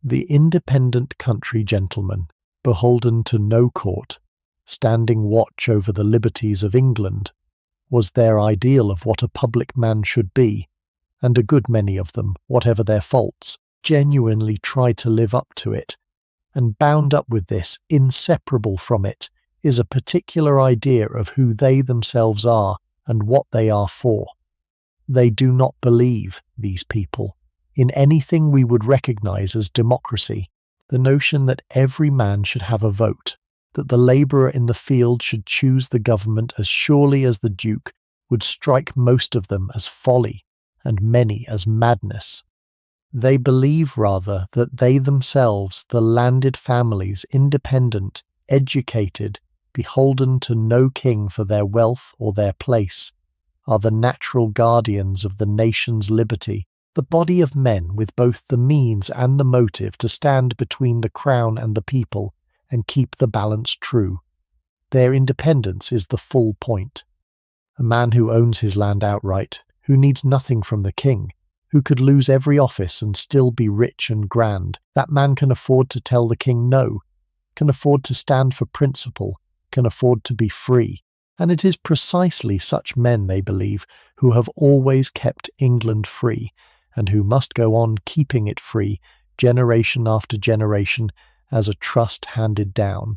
The independent country gentleman, beholden to no court, standing watch over the liberties of England, was their ideal of what a public man should be, and a good many of them, whatever their faults, genuinely tried to live up to it, and bound up with this, inseparable from it, is a particular idea of who they themselves are and what they are for. They do not believe, these people, in anything we would recognize as democracy, the notion that every man should have a vote, that the labourer in the field should choose the government as surely as the Duke, would strike most of them as folly, and many as madness. They believe rather that they themselves, the landed families, independent, educated, beholden to no king for their wealth or their place, are the natural guardians of the nation's liberty, the body of men with both the means and the motive to stand between the crown and the people and keep the balance true. Their independence is the full point. A man who owns his land outright, who needs nothing from the king, who could lose every office and still be rich and grand, that man can afford to tell the king no, can afford to stand for principle, can afford to be free. And it is precisely such men, they believe, who have always kept England free, and who must go on keeping it free, generation after generation, as a trust handed down.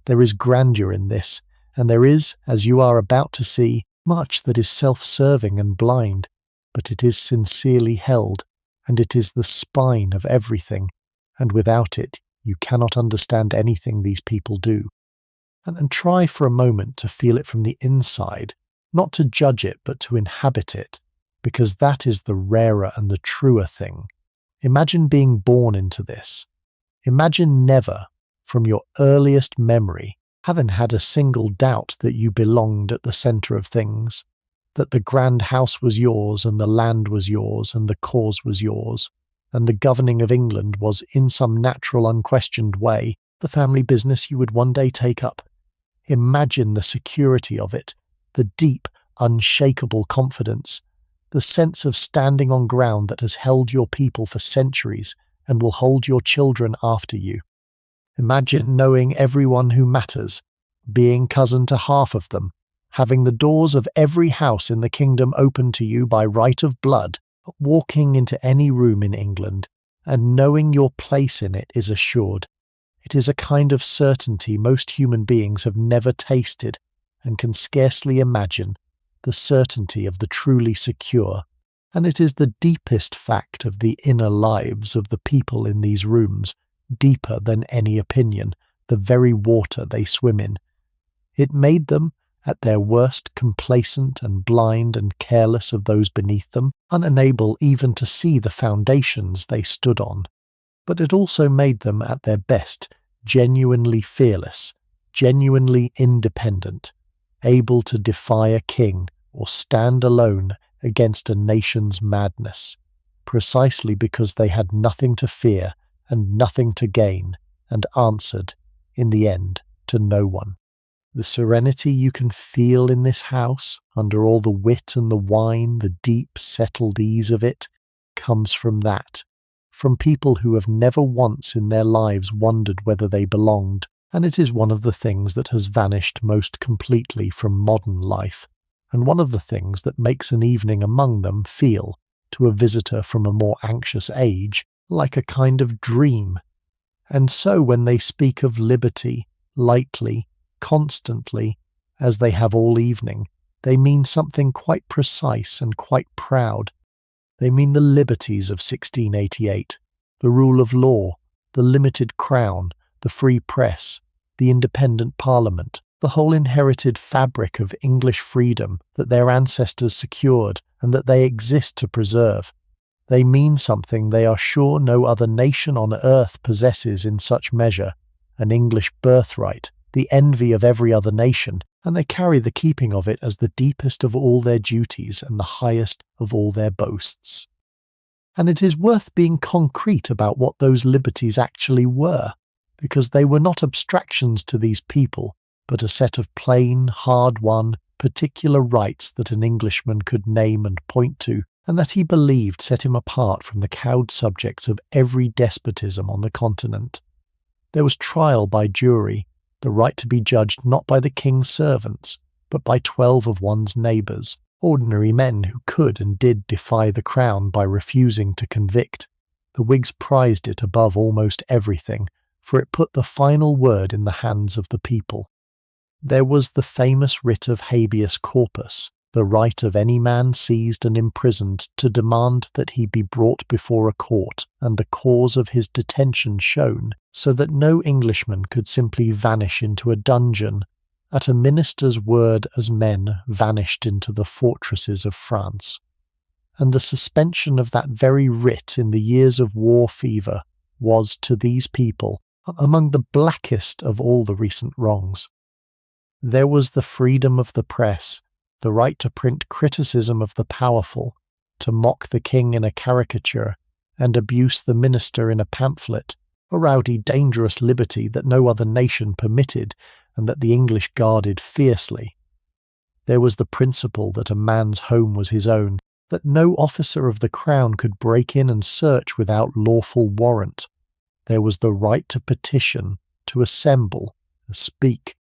There is grandeur in this, and there is, as you are about to see, much that is self-serving and blind, but it is sincerely held, and it is the spine of everything, and without it you cannot understand anything these people do. And try for a moment to feel it from the inside, not to judge it but to inhabit it, because that is the rarer and the truer thing. Imagine being born into this. Imagine never, from your earliest memory, having had a single doubt that you belonged at the centre of things, that the grand house was yours and the land was yours and the cause was yours, and the governing of England was in some natural unquestioned way the family business you would one day take up. Imagine the security of it, the deep, unshakable confidence, the sense of standing on ground that has held your people for centuries and will hold your children after you. Imagine knowing everyone who matters, being cousin to half of them, having the doors of every house in the kingdom open to you by right of blood, walking into any room in England, and knowing your place in it is assured. It is a kind of certainty most human beings have never tasted and can scarcely imagine, the certainty of the truly secure, and it is the deepest fact of the inner lives of the people in these rooms, deeper than any opinion, the very water they swim in. It made them, at their worst, complacent and blind and careless of those beneath them, unable even to see the foundations they stood on. But it also made them, at their best, genuinely fearless, genuinely independent, able to defy a king or stand alone against a nation's madness, precisely because they had nothing to fear and nothing to gain, and answered, in the end, to no one. The serenity you can feel in this house, under all the wit and the wine, the deep, settled ease of it, comes from that, from people who have never once in their lives wondered whether they belonged, and it is one of the things that has vanished most completely from modern life, and one of the things that makes an evening among them feel, to a visitor from a more anxious age, like a kind of dream. And so when they speak of liberty, lightly, constantly, as they have all evening, they mean something quite precise and quite proud. They mean the liberties of 1688, the rule of law, the limited crown, the free press, the independent parliament, the whole inherited fabric of English freedom that their ancestors secured and that they exist to preserve. They mean something they are sure no other nation on earth possesses in such measure, an English birthright, the envy of every other nation, and they carry the keeping of it as the deepest of all their duties and the highest of all their boasts. And it is worth being concrete about what those liberties actually were, because they were not abstractions to these people, but a set of plain, hard-won, particular rights that an Englishman could name and point to, and that he believed set him apart from the cowed subjects of every despotism on the continent. There was trial by jury, the right to be judged not by the king's servants, but by 12 of one's neighbours, ordinary men who could and did defy the crown by refusing to convict. The Whigs prized it above almost everything, for it put the final word in the hands of the people. There was the famous writ of habeas corpus, the right of any man seized and imprisoned to demand that he be brought before a court and the cause of his detention shown, so that no Englishman could simply vanish into a dungeon, at a minister's word as men vanished into the fortresses of France. And the suspension of that very writ in the years of war fever was, to these people, among the blackest of all the recent wrongs. There was the freedom of the press, the right to print criticism of the powerful, to mock the king in a caricature, and abuse the minister in a pamphlet, a rowdy, dangerous liberty that no other nation permitted, and that the English guarded fiercely. There was the principle that a man's home was his own, that no officer of the crown could break in and search without lawful warrant. There was the right to petition, to assemble, to speak.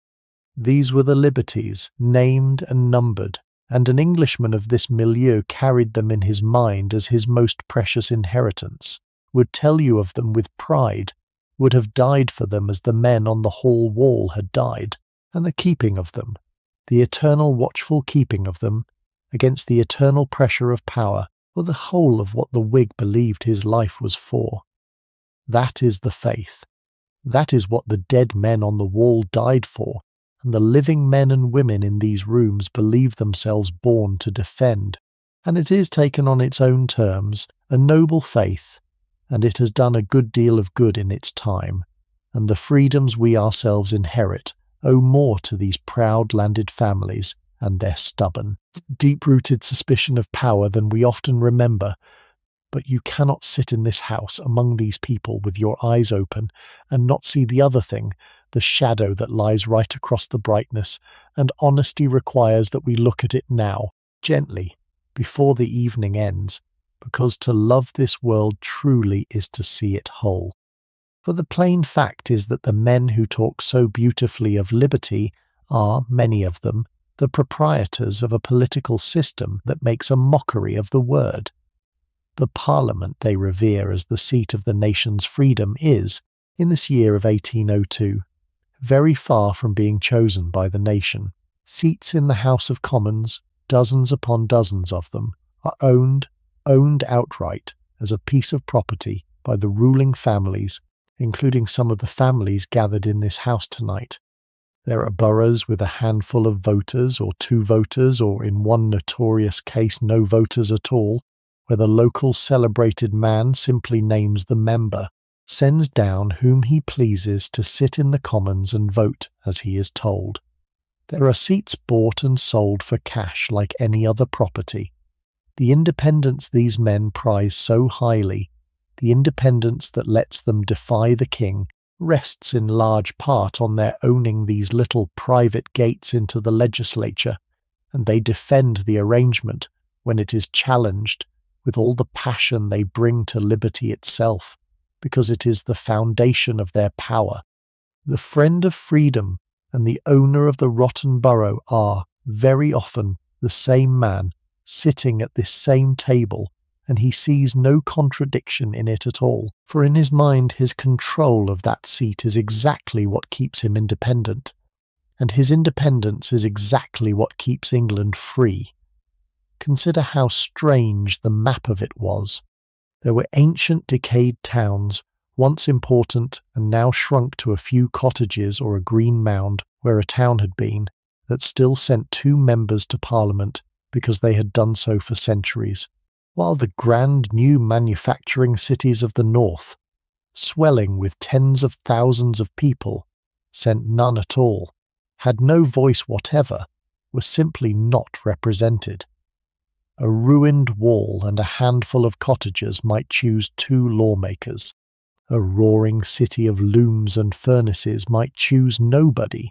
These were the liberties, named and numbered, and an Englishman of this milieu carried them in his mind as his most precious inheritance, would tell you of them with pride, would have died for them as the men on the hall wall had died, and the keeping of them, the eternal watchful keeping of them, against the eternal pressure of power, were the whole of what the Whig believed his life was for. That is the faith. That is what the dead men on the wall died for, and the living men and women in these rooms believe themselves born to defend. And it is taken on its own terms, a noble faith, and it has done a good deal of good in its time, and the freedoms we ourselves inherit owe more to these proud landed families and their stubborn, deep-rooted suspicion of power than we often remember. But you cannot sit in this house among these people with your eyes open and not see the other thing, the shadow that lies right across the brightness, and honesty requires that we look at it now, gently, before the evening ends, because to love this world truly is to see it whole. For the plain fact is that the men who talk so beautifully of liberty are, many of them, the proprietors of a political system that makes a mockery of the word. The Parliament they revere as the seat of the nation's freedom is, in this year of 1802, very far from being chosen by the nation. Seats in the House of Commons, dozens upon dozens of them, are owned outright as a piece of property by the ruling families, including some of the families gathered in this house tonight. There are boroughs with a handful of voters or 2 voters, or in one notorious case no voters at all, where the local celebrated man simply names the member, sends down whom he pleases to sit in the Commons and vote as he is told. There are seats bought and sold for cash like any other property. The independence these men prize so highly, the independence that lets them defy the king, rests in large part on their owning these little private gates into the legislature, and they defend the arrangement when it is challenged with all the passion they bring to liberty itself, because it is the foundation of their power. The friend of freedom and the owner of the rotten borough are, very often, the same man, sitting at this same table, and he sees no contradiction in it at all, for in his mind his control of that seat is exactly what keeps him independent, and his independence is exactly what keeps England free. Consider how strange the map of it was. There were ancient decayed towns, once important and now shrunk to a few cottages or a green mound where a town had been, that still sent 2 members to Parliament because they had done so for centuries, while the grand new manufacturing cities of the north, swelling with tens of thousands of people, sent none at all, had no voice whatever, were simply not represented. A ruined wall and a handful of cottagers might choose 2 lawmakers. A roaring city of looms and furnaces might choose nobody.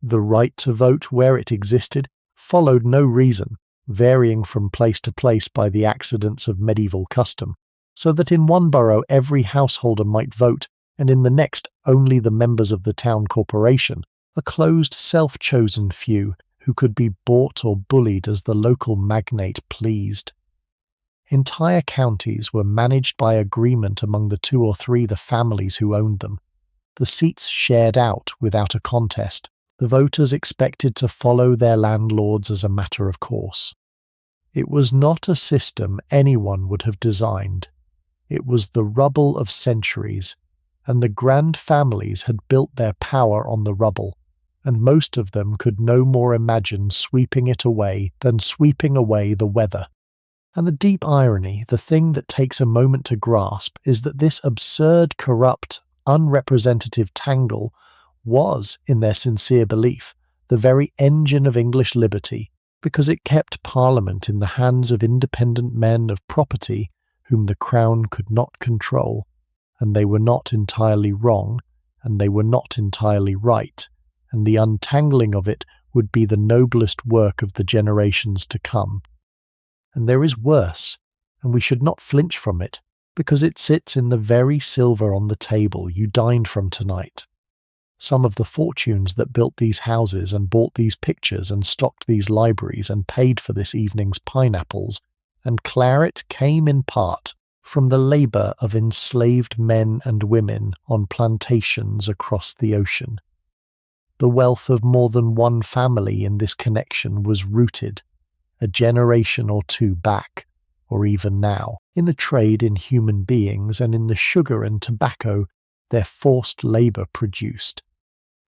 The right to vote where it existed followed no reason, varying from place to place by the accidents of medieval custom, so that in one borough every householder might vote, and in the next only the members of the town corporation, a closed self-chosen few who could be bought or bullied as the local magnate pleased. Entire counties were managed by agreement among the 2 or 3 the families who owned them. The seats shared out without a contest. The voters expected to follow their landlords as a matter of course. It was not a system anyone would have designed. It was the rubble of centuries, and the grand families had built their power on the rubble, and most of them could no more imagine sweeping it away than sweeping away the weather. And the deep irony, the thing that takes a moment to grasp, is that this absurd, corrupt, unrepresentative tangle was, in their sincere belief, the very engine of English liberty, because it kept Parliament in the hands of independent men of property whom the Crown could not control, and they were not entirely wrong, and they were not entirely right, and the untangling of it would be the noblest work of the generations to come. And there is worse, and we should not flinch from it, because it sits in the very silver on the table you dined from tonight. Some of the fortunes that built these houses and bought these pictures and stocked these libraries and paid for this evening's pineapples and claret came in part from the labour of enslaved men and women on plantations across the ocean. The wealth of more than one family in this connection was rooted, a generation or 2 back, or even now, in the trade in human beings and in the sugar and tobacco their forced labour produced.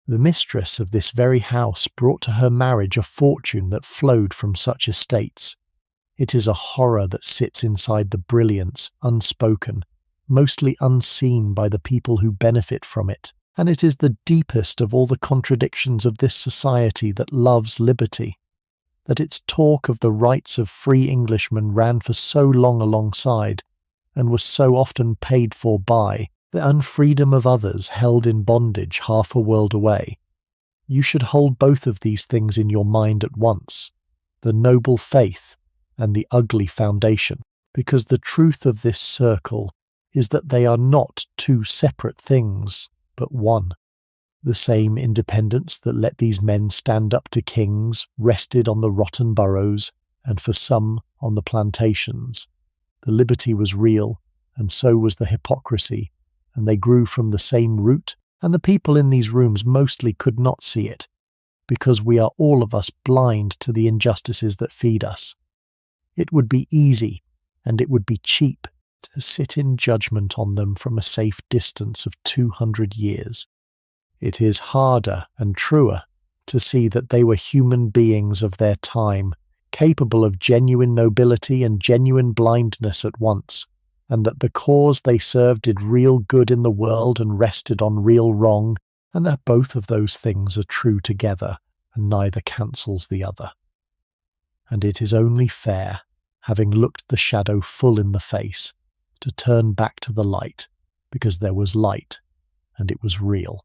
The mistress of this very house brought to her marriage a fortune that flowed from such estates. It is a horror that sits inside the brilliance, unspoken, mostly unseen by the people who benefit from it, and it is the deepest of all the contradictions of this society that loves liberty, that its talk of the rights of free Englishmen ran for so long alongside, and was so often paid for by, the unfreedom of others held in bondage half a world away. You should hold both of these things in your mind at once, the noble faith and the ugly foundation, because the truth of this circle is that they are not 2 separate things, but one. The same independence that let these men stand up to kings rested on the rotten boroughs, and for some on the plantations. The liberty was real, and so was the hypocrisy, and they grew from the same root, and the people in these rooms mostly could not see it, because we are all of us blind to the injustices that feed us. It would be easy, and it would be cheap, to sit in judgment on them from a safe distance of 200 years. It is harder and truer to see that they were human beings of their time, capable of genuine nobility and genuine blindness at once, and that the cause they served did real good in the world and rested on real wrong, and that both of those things are true together, and neither cancels the other. And it is only fair, having looked the shadow full in the face, to turn back to the light, because there was light, and it was real.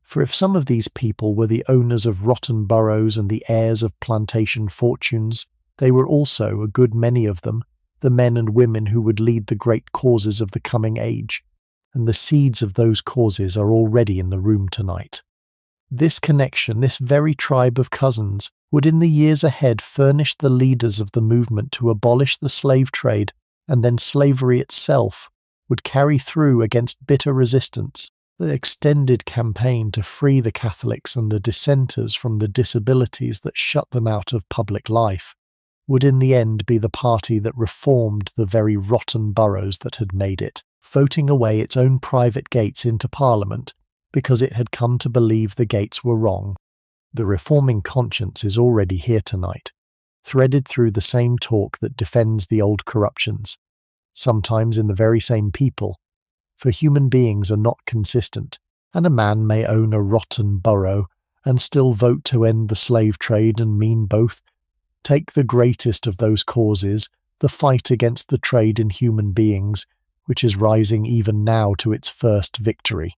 For if some of these people were the owners of rotten boroughs and the heirs of plantation fortunes, they were also, a good many of them, the men and women who would lead the great causes of the coming age, and the seeds of those causes are already in the room tonight. This connection, this very tribe of cousins, would in the years ahead furnish the leaders of the movement to abolish the slave trade, and then slavery itself would carry through against bitter resistance the extended campaign to free the Catholics and the dissenters from the disabilities that shut them out of public life. would in the end be the party that reformed the very rotten boroughs that had made it, voting away its own private gates into Parliament because it had come to believe the gates were wrong. The reforming conscience is already here tonight, threaded through the same talk that defends the old corruptions, sometimes in the very same people, for human beings are not consistent, and a man may own a rotten borough and still vote to end the slave trade and mean both. Take the greatest of those causes, the fight against the trade in human beings, which is rising even now to its first victory.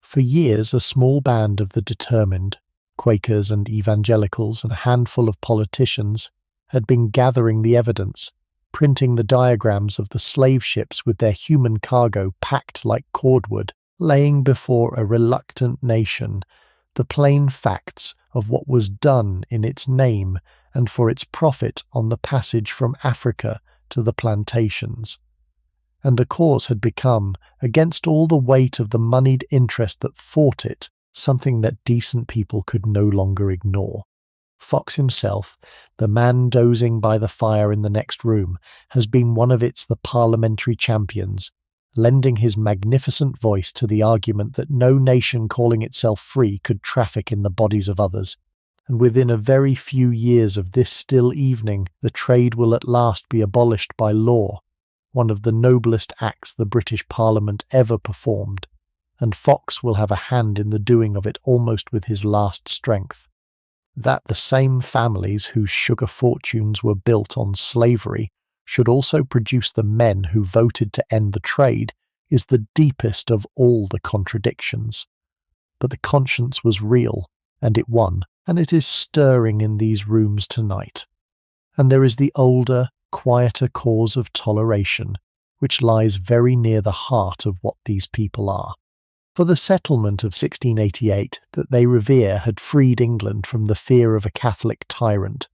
For years a small band of the determined, Quakers and evangelicals and a handful of politicians, had been gathering the evidence, printing the diagrams of the slave ships with their human cargo packed like cordwood, laying before a reluctant nation the plain facts of what was done in its name and for its profit on the passage from Africa to the plantations. And the cause had become, against all the weight of the moneyed interest that fought it, something that decent people could no longer ignore. Fox himself, the man dozing by the fire in the next room, has been one of the parliamentary champions, lending his magnificent voice to the argument that no nation calling itself free could traffic in the bodies of others, and within a very few years of this still evening the trade will at last be abolished by law, one of the noblest acts the British Parliament ever performed, and Fox will have a hand in the doing of it almost with his last strength. That the same families whose sugar fortunes were built on slavery should also produce the men who voted to end the trade is the deepest of all the contradictions. But the conscience was real, and it won, and it is stirring in these rooms tonight. And there is the older, quieter cause of toleration, which lies very near the heart of what these people are. For the settlement of 1688 that they revere had freed England from the fear of a Catholic tyrant,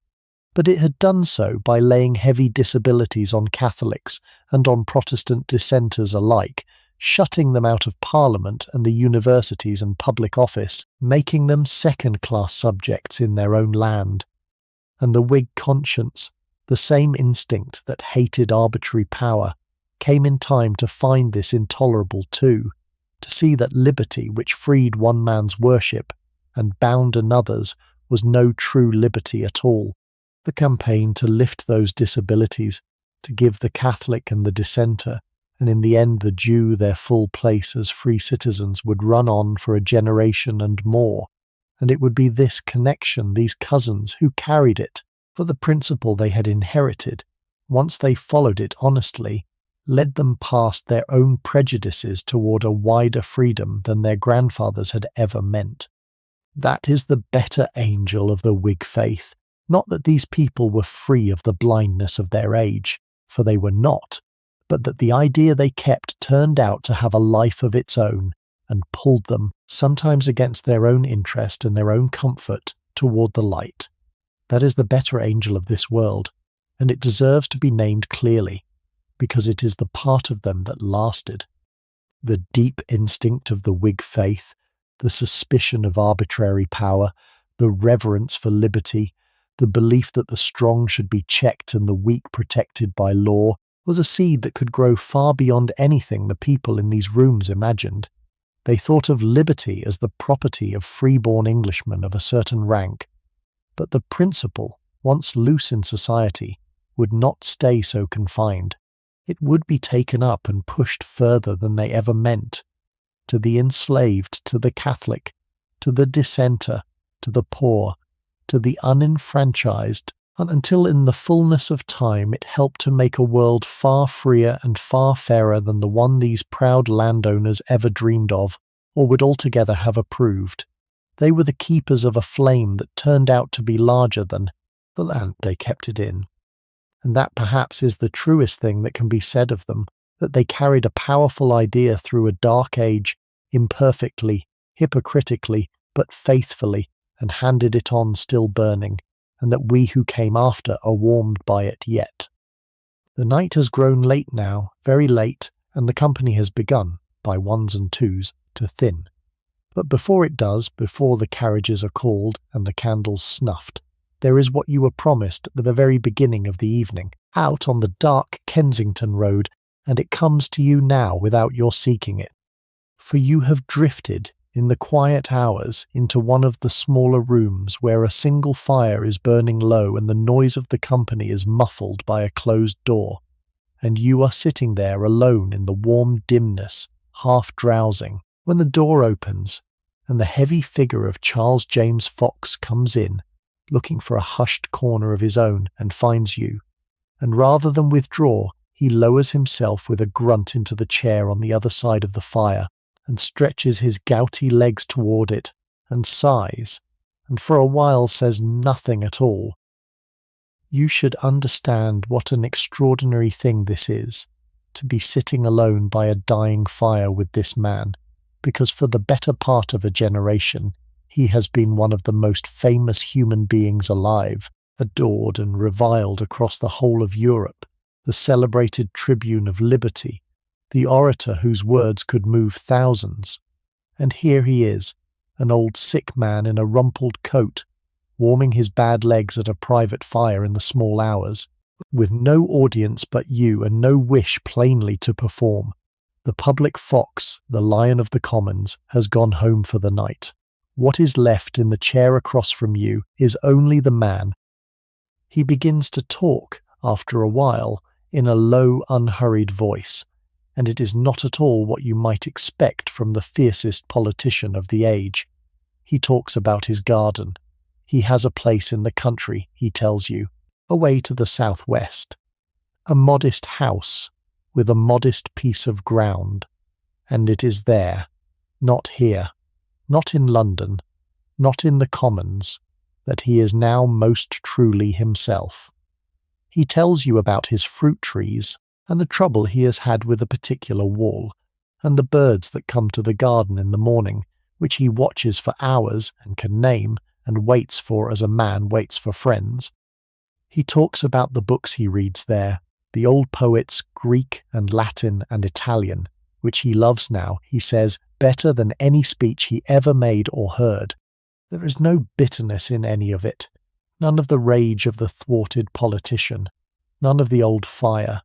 but it had done so by laying heavy disabilities on Catholics and on Protestant dissenters alike, shutting them out of Parliament and the universities and public office, making them second-class subjects in their own land. And the Whig conscience, the same instinct that hated arbitrary power, came in time to find this intolerable too, to see that liberty which freed one man's worship and bound another's was no true liberty at all. The campaign to lift those disabilities, to give the Catholic and the dissenter, and in the end the Jew their full place as free citizens, would run on for a generation and more, and it would be this connection, these cousins, who carried it, for the principle they had inherited, once they followed it honestly, led them past their own prejudices toward a wider freedom than their grandfathers had ever meant. That is the better angel of the Whig faith. Not that these people were free of the blindness of their age, for they were not, but that the idea they kept turned out to have a life of its own, and pulled them, sometimes against their own interest and their own comfort, toward the light. That is the better angel of this world, and it deserves to be named clearly, because it is the part of them that lasted. The deep instinct of the Whig faith, the suspicion of arbitrary power, the reverence for liberty, the belief that the strong should be checked and the weak protected by law, was a seed that could grow far beyond anything the people in these rooms imagined. They thought of liberty as the property of free-born Englishmen of a certain rank, but the principle, once loose in society, would not stay so confined. It would be taken up and pushed further than they ever meant, to the enslaved, to the Catholic, to the dissenter, to the poor, to the unenfranchised, and until in the fullness of time it helped to make a world far freer and far fairer than the one these proud landowners ever dreamed of, or would altogether have approved. They were the keepers of a flame that turned out to be larger than the lamp they kept it in. And that perhaps is the truest thing that can be said of them, that they carried a powerful idea through a dark age, imperfectly, hypocritically, but faithfully, and handed it on still burning, and that we who came after are warmed by it yet. The night has grown late now, very late, and the company has begun, by ones and twos, to thin. But before it does, before the carriages are called and the candles snuffed, There is what you were promised at the very beginning of the evening, out on the dark Kensington road, and it comes to you now without your seeking it. For you have drifted, in the quiet hours, into one of the smaller rooms where a single fire is burning low and the noise of the company is muffled by a closed door, and you are sitting there alone in the warm dimness, half drowsing, when the door opens and the heavy figure of Charles James Fox comes in, looking for a hushed corner of his own, and finds you, and rather than withdraw, he lowers himself with a grunt into the chair on the other side of the fire, and stretches his gouty legs toward it, and sighs, and for a while says nothing at all. You should understand what an extraordinary thing this is, to be sitting alone by a dying fire with this man, because for the better part of a generation he has been one of the most famous human beings alive, adored and reviled across the whole of Europe, the celebrated tribune of liberty, the orator whose words could move thousands. And here he is, an old sick man in a rumpled coat, warming his bad legs at a private fire in the small hours, with no audience but you and no wish plainly to perform. The public fox, the lion of the commons, has gone home for the night. What is left in the chair across from you is only the man. He begins to talk, after a while, in a low, unhurried voice, and it is not at all what you might expect from the fiercest politician of the age. He talks about his garden. He has a place in the country, he tells you, away to the southwest. A modest house, with a modest piece of ground, and it is there, not here, not in London, not in the Commons, that he is now most truly himself. He tells you about his fruit trees, and the trouble he has had with a particular wall, and the birds that come to the garden in the morning, which he watches for hours and can name, and waits for as a man waits for friends. He talks about the books he reads there, the old poets Greek and Latin and Italian, which he loves now, he says, better than any speech he ever made or heard. There is no bitterness in any of it, none of the rage of the thwarted politician, none of the old fire.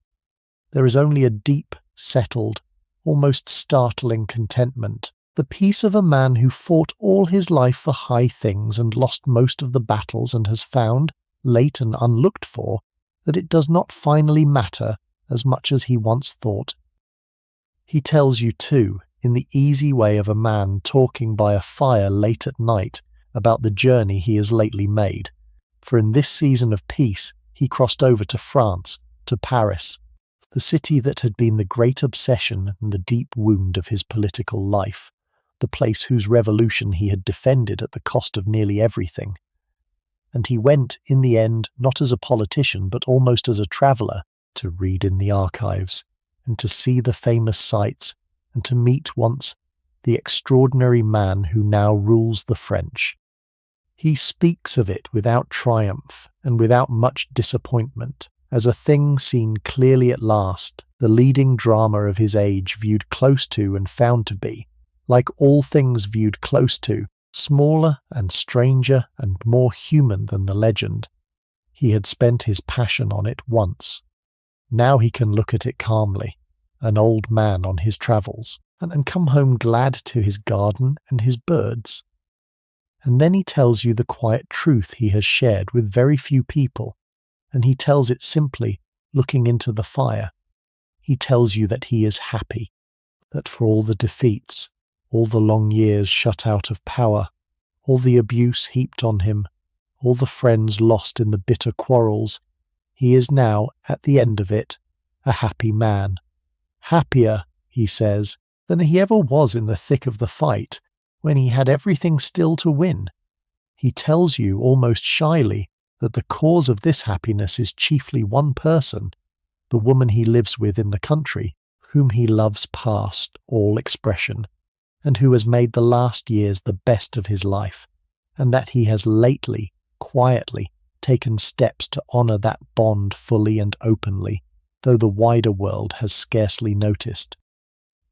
There is only a deep, settled, almost startling contentment, the peace of a man who fought all his life for high things and lost most of the battles and has found, late and unlooked for, that it does not finally matter as much as he once thought. He tells you, too, in the easy way of a man talking by a fire late at night, about the journey he has lately made, for in this season of peace he crossed over to France, to Paris, the city that had been the great obsession and the deep wound of his political life, the place whose revolution he had defended at the cost of nearly everything. And he went, in the end, not as a politician, but almost as a traveller, to read in the archives, and to see the famous sights, and to meet once the extraordinary man who now rules the French. He speaks of it without triumph and without much disappointment, as a thing seen clearly at last, the leading drama of his age viewed close to and found to be, like all things viewed close to, smaller and stranger and more human than the legend. He had spent his passion on it once. Now he can look at it calmly, an old man on his travels, and come home glad to his garden and his birds. And then he tells you the quiet truth he has shared with very few people, and he tells it simply, looking into the fire. He tells you that he is happy, that for all the defeats, all the long years shut out of power, all the abuse heaped on him, all the friends lost in the bitter quarrels, he is now, at the end of it, a happy man. Happier, he says, than he ever was in the thick of the fight, when he had everything still to win. He tells you, almost shyly, that the cause of this happiness is chiefly one person, the woman he lives with in the country, whom he loves past all expression, and who has made the last years the best of his life, and that he has lately, quietly, taken steps to honour that bond fully and openly, though the wider world has scarcely noticed.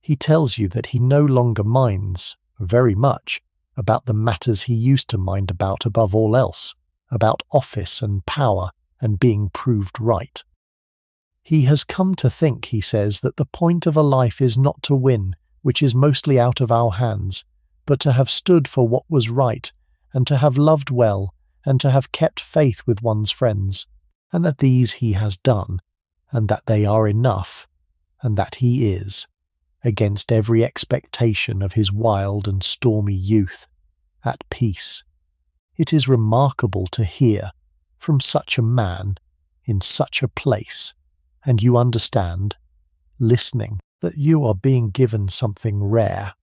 He tells you that he no longer minds, very much, about the matters he used to mind about above all else, about office and power and being proved right. He has come to think, he says, that the point of a life is not to win, which is mostly out of our hands, but to have stood for what was right, and to have loved well, and to have kept faith with one's friends, and that these he has done, and that they are enough, and that he is, against every expectation of his wild and stormy youth, at peace. It is remarkable to hear from such a man in such a place, and you understand, listening, that you are being given something rare,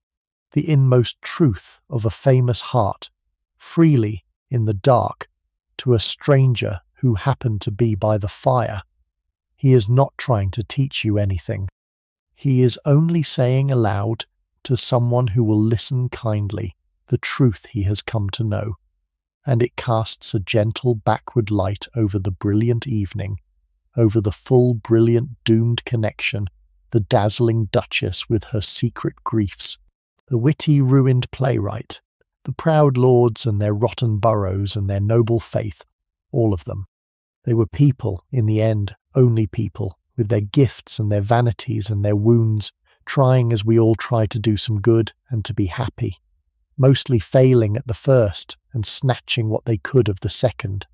the inmost truth of a famous heart, freely in the dark, to a stranger who happened to be by the fire. He is not trying to teach you anything. He is only saying aloud to someone who will listen kindly the truth he has come to know, and it casts a gentle backward light over the brilliant evening, over the full brilliant doomed connection, the dazzling duchess with her secret griefs, the witty ruined playwright, the proud lords and their rotten boroughs and their noble faith, all of them. They were people, in the end, only people, with their gifts and their vanities and their wounds, trying as we all try to do some good and to be happy, mostly failing at the first and snatching what they could of the second.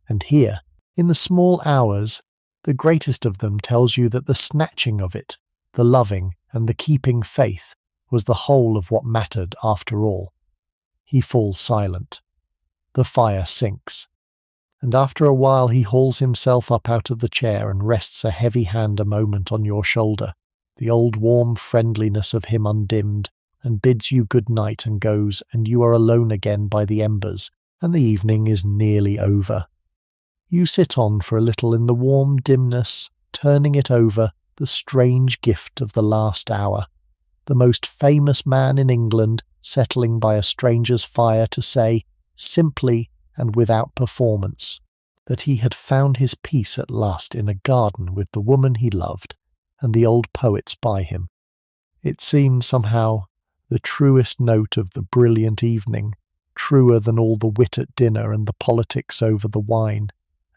And here, in the small hours, the greatest of them tells you that the snatching of it, the loving and the keeping faith, was the whole of what mattered after all. He falls silent. The fire sinks. And after a while he hauls himself up out of the chair and rests a heavy hand a moment on your shoulder, the old warm friendliness of him undimmed, and bids you good night and goes, and you are alone again by the embers, and the evening is nearly over. You sit on for a little in the warm dimness, turning it over, the strange gift of the last hour, the most famous man in England settling by a stranger's fire to say, simply and without performance, that he had found his peace at last in a garden with the woman he loved, and the old poets by him. It seemed somehow the truest note of the brilliant evening, truer than all the wit at dinner and the politics over the wine,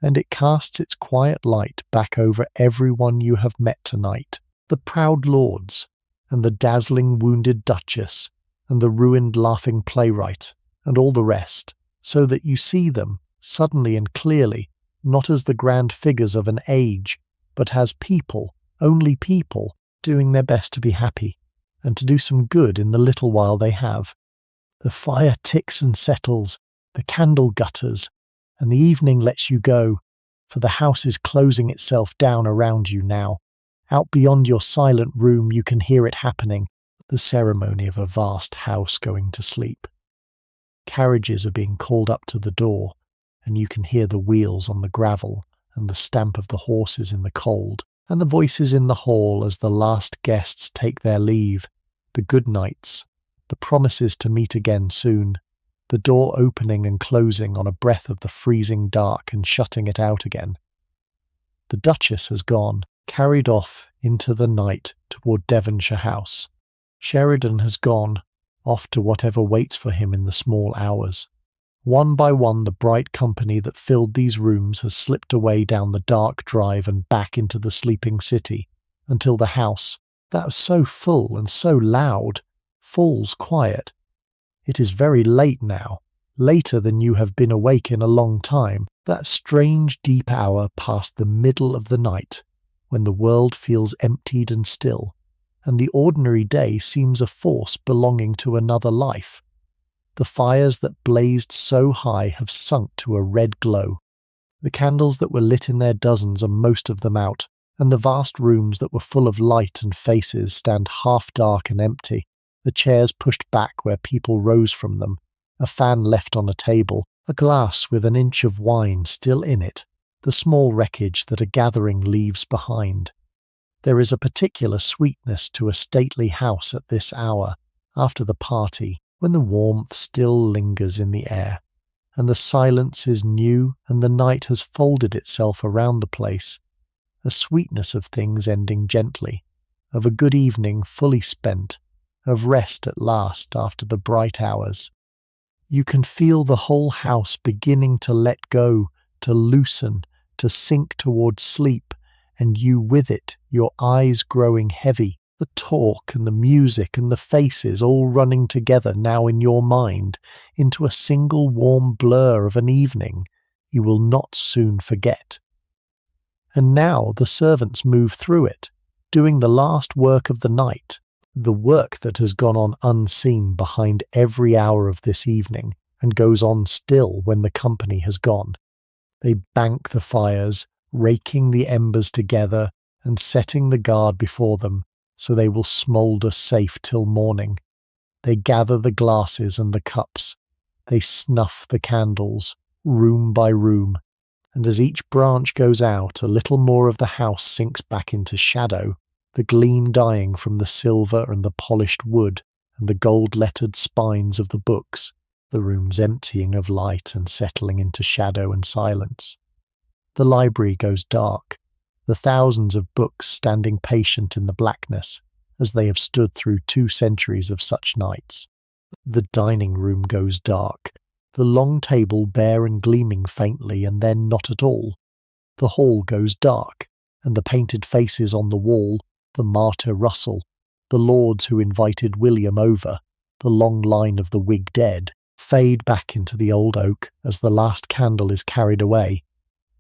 and it casts its quiet light back over everyone you have met tonight, the proud lords, and the dazzling wounded duchess, and the ruined laughing playwright, and all the rest, so that you see them, suddenly and clearly, not as the grand figures of an age, but as people, only people, doing their best to be happy, and to do some good in the little while they have. The fire ticks and settles, the candle gutters, and the evening lets you go, for the house is closing itself down around you now. Out beyond your silent room you can hear it happening, the ceremony of a vast house going to sleep. Carriages are being called up to the door, and you can hear the wheels on the gravel, and the stamp of the horses in the cold, and the voices in the hall as the last guests take their leave, the good nights, the promises to meet again soon, the door opening and closing on a breath of the freezing dark and shutting it out again. The Duchess has gone, carried off into the night toward Devonshire House. Sheridan has gone, off to whatever waits for him in the small hours. One by one the bright company that filled these rooms has slipped away down the dark drive and back into the sleeping city, until the house, that was so full and so loud, falls quiet. It is very late now, later than you have been awake in a long time, that strange deep hour past the middle of the night, when the world feels emptied and still, and the ordinary day seems a force belonging to another life. The fires that blazed so high have sunk to a red glow. The candles that were lit in their dozens are most of them out, and the vast rooms that were full of light and faces stand half dark and empty, the chairs pushed back where people rose from them, a fan left on a table, a glass with an inch of wine still in it, the small wreckage that a gathering leaves behind. There is a particular sweetness to a stately house at this hour, after the party, when the warmth still lingers in the air, and the silence is new and the night has folded itself around the place, a sweetness of things ending gently, of a good evening fully spent, of rest at last after the bright hours. You can feel the whole house beginning to let go, to loosen, to sink towards sleep, and you with it, your eyes growing heavy, the talk and the music and the faces all running together now in your mind into a single warm blur of an evening you will not soon forget. And now the servants move through it, doing the last work of the night, the work that has gone on unseen behind every hour of this evening and goes on still when the company has gone. They bank the fires, raking the embers together and setting the guard before them so they will smoulder safe till morning. They gather the glasses and the cups. They snuff the candles, room by room, and as each branch goes out, a little more of the house sinks back into shadow, the gleam dying from the silver and the polished wood and the gold-lettered spines of the books, the rooms emptying of light and settling into shadow and silence. The library goes dark, the thousands of books standing patient in the blackness, as they have stood through 2 centuries of such nights. The dining room goes dark, the long table bare and gleaming faintly and then not at all. The hall goes dark, and the painted faces on the wall, the martyr Russell, the lords who invited William over, the long line of the Whig dead, fade back into the old oak as the last candle is carried away,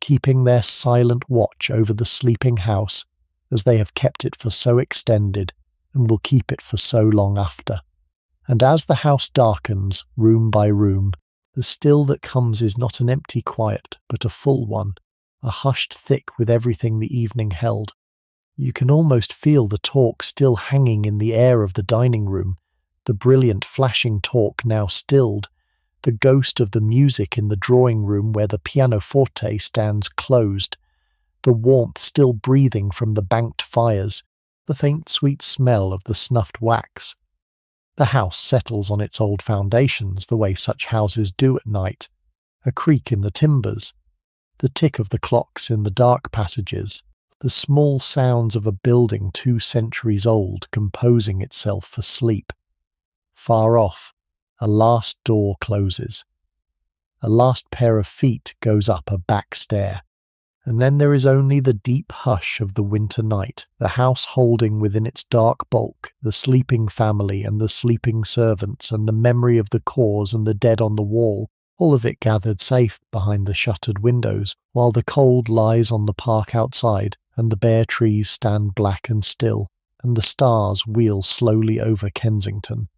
keeping their silent watch over the sleeping house as they have kept it for so extended and will keep it for so long after. And as the house darkens, room by room, the still that comes is not an empty quiet, but a full one, a hushed thick with everything the evening held. You can almost feel the talk still hanging in the air of the dining room, the brilliant flashing talk now stilled, the ghost of the music in the drawing room where the pianoforte stands closed, the warmth still breathing from the banked fires, the faint sweet smell of the snuffed wax. The house settles on its old foundations the way such houses do at night, a creak in the timbers, the tick of the clocks in the dark passages, the small sounds of a building 2 centuries old composing itself for sleep. Far off, a last door closes. A last pair of feet goes up a back stair. And then there is only the deep hush of the winter night, the house holding within its dark bulk the sleeping family and the sleeping servants and the memory of the cause and the dead on the wall, all of it gathered safe behind the shuttered windows, while the cold lies on the park outside and the bare trees stand black and still, and the stars wheel slowly over Kensington.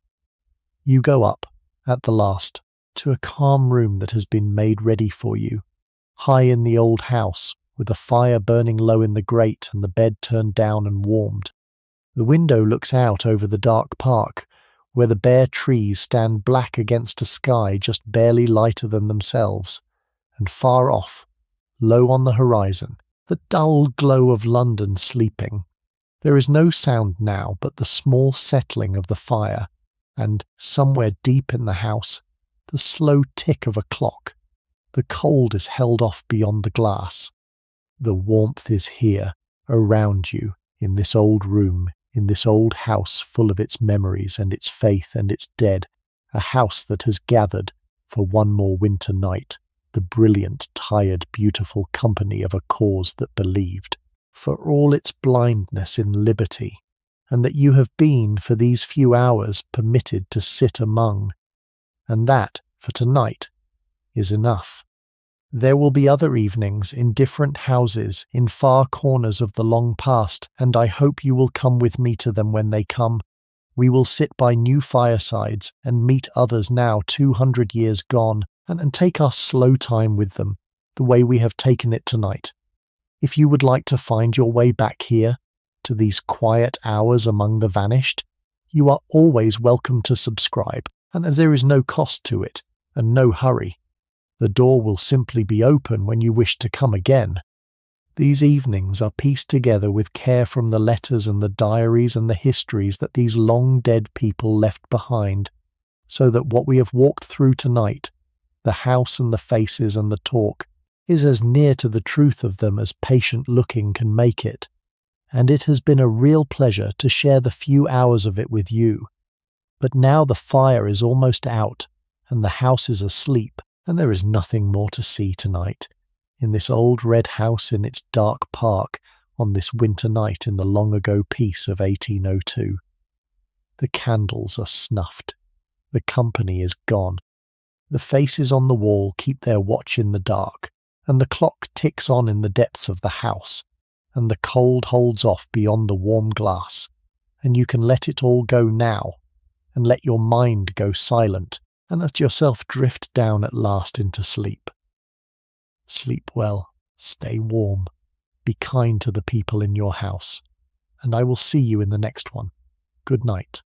You go up, at the last, to a calm room that has been made ready for you, high in the old house, with a fire burning low in the grate and the bed turned down and warmed. The window looks out over the dark park, where the bare trees stand black against a sky just barely lighter than themselves, and far off, low on the horizon, the dull glow of London sleeping. There is no sound now but the small settling of the fire, and, somewhere deep in the house, the slow tick of a clock. The cold is held off beyond the glass. The warmth is here, around you, in this old room, in this old house full of its memories and its faith and its dead, a house that has gathered, for one more winter night, the brilliant, tired, beautiful company of a cause that believed, for all its blindness in liberty, and that you have been, for these few hours, permitted to sit among, and that, for tonight, is enough. There will be other evenings in different houses in far corners of the long past, and I hope you will come with me to them when they come. We will sit by new firesides and meet others now 200 years gone, and take our slow time with them, the way we have taken it tonight. If you would like to find your way back here, to these quiet hours among the vanished, you are always welcome to subscribe, and as there is no cost to it, and no hurry, the door will simply be open when you wish to come again. These evenings are pieced together with care from the letters and the diaries and the histories that these long dead people left behind, so that what we have walked through tonight, the house and the faces and the talk, is as near to the truth of them as patient looking can make it, and it has been a real pleasure to share the few hours of it with you. But now the fire is almost out, and the house is asleep, and there is nothing more to see tonight, in this old red house in its dark park, on this winter night in the long-ago peace of 1802. The candles are snuffed. The company is gone. The faces on the wall keep their watch in the dark, and the clock ticks on in the depths of the house, and the cold holds off beyond the warm glass, and you can let it all go now, and let your mind go silent, and let yourself drift down at last into sleep. Sleep well, stay warm, be kind to the people in your house, and I will see you in the next one. Good night.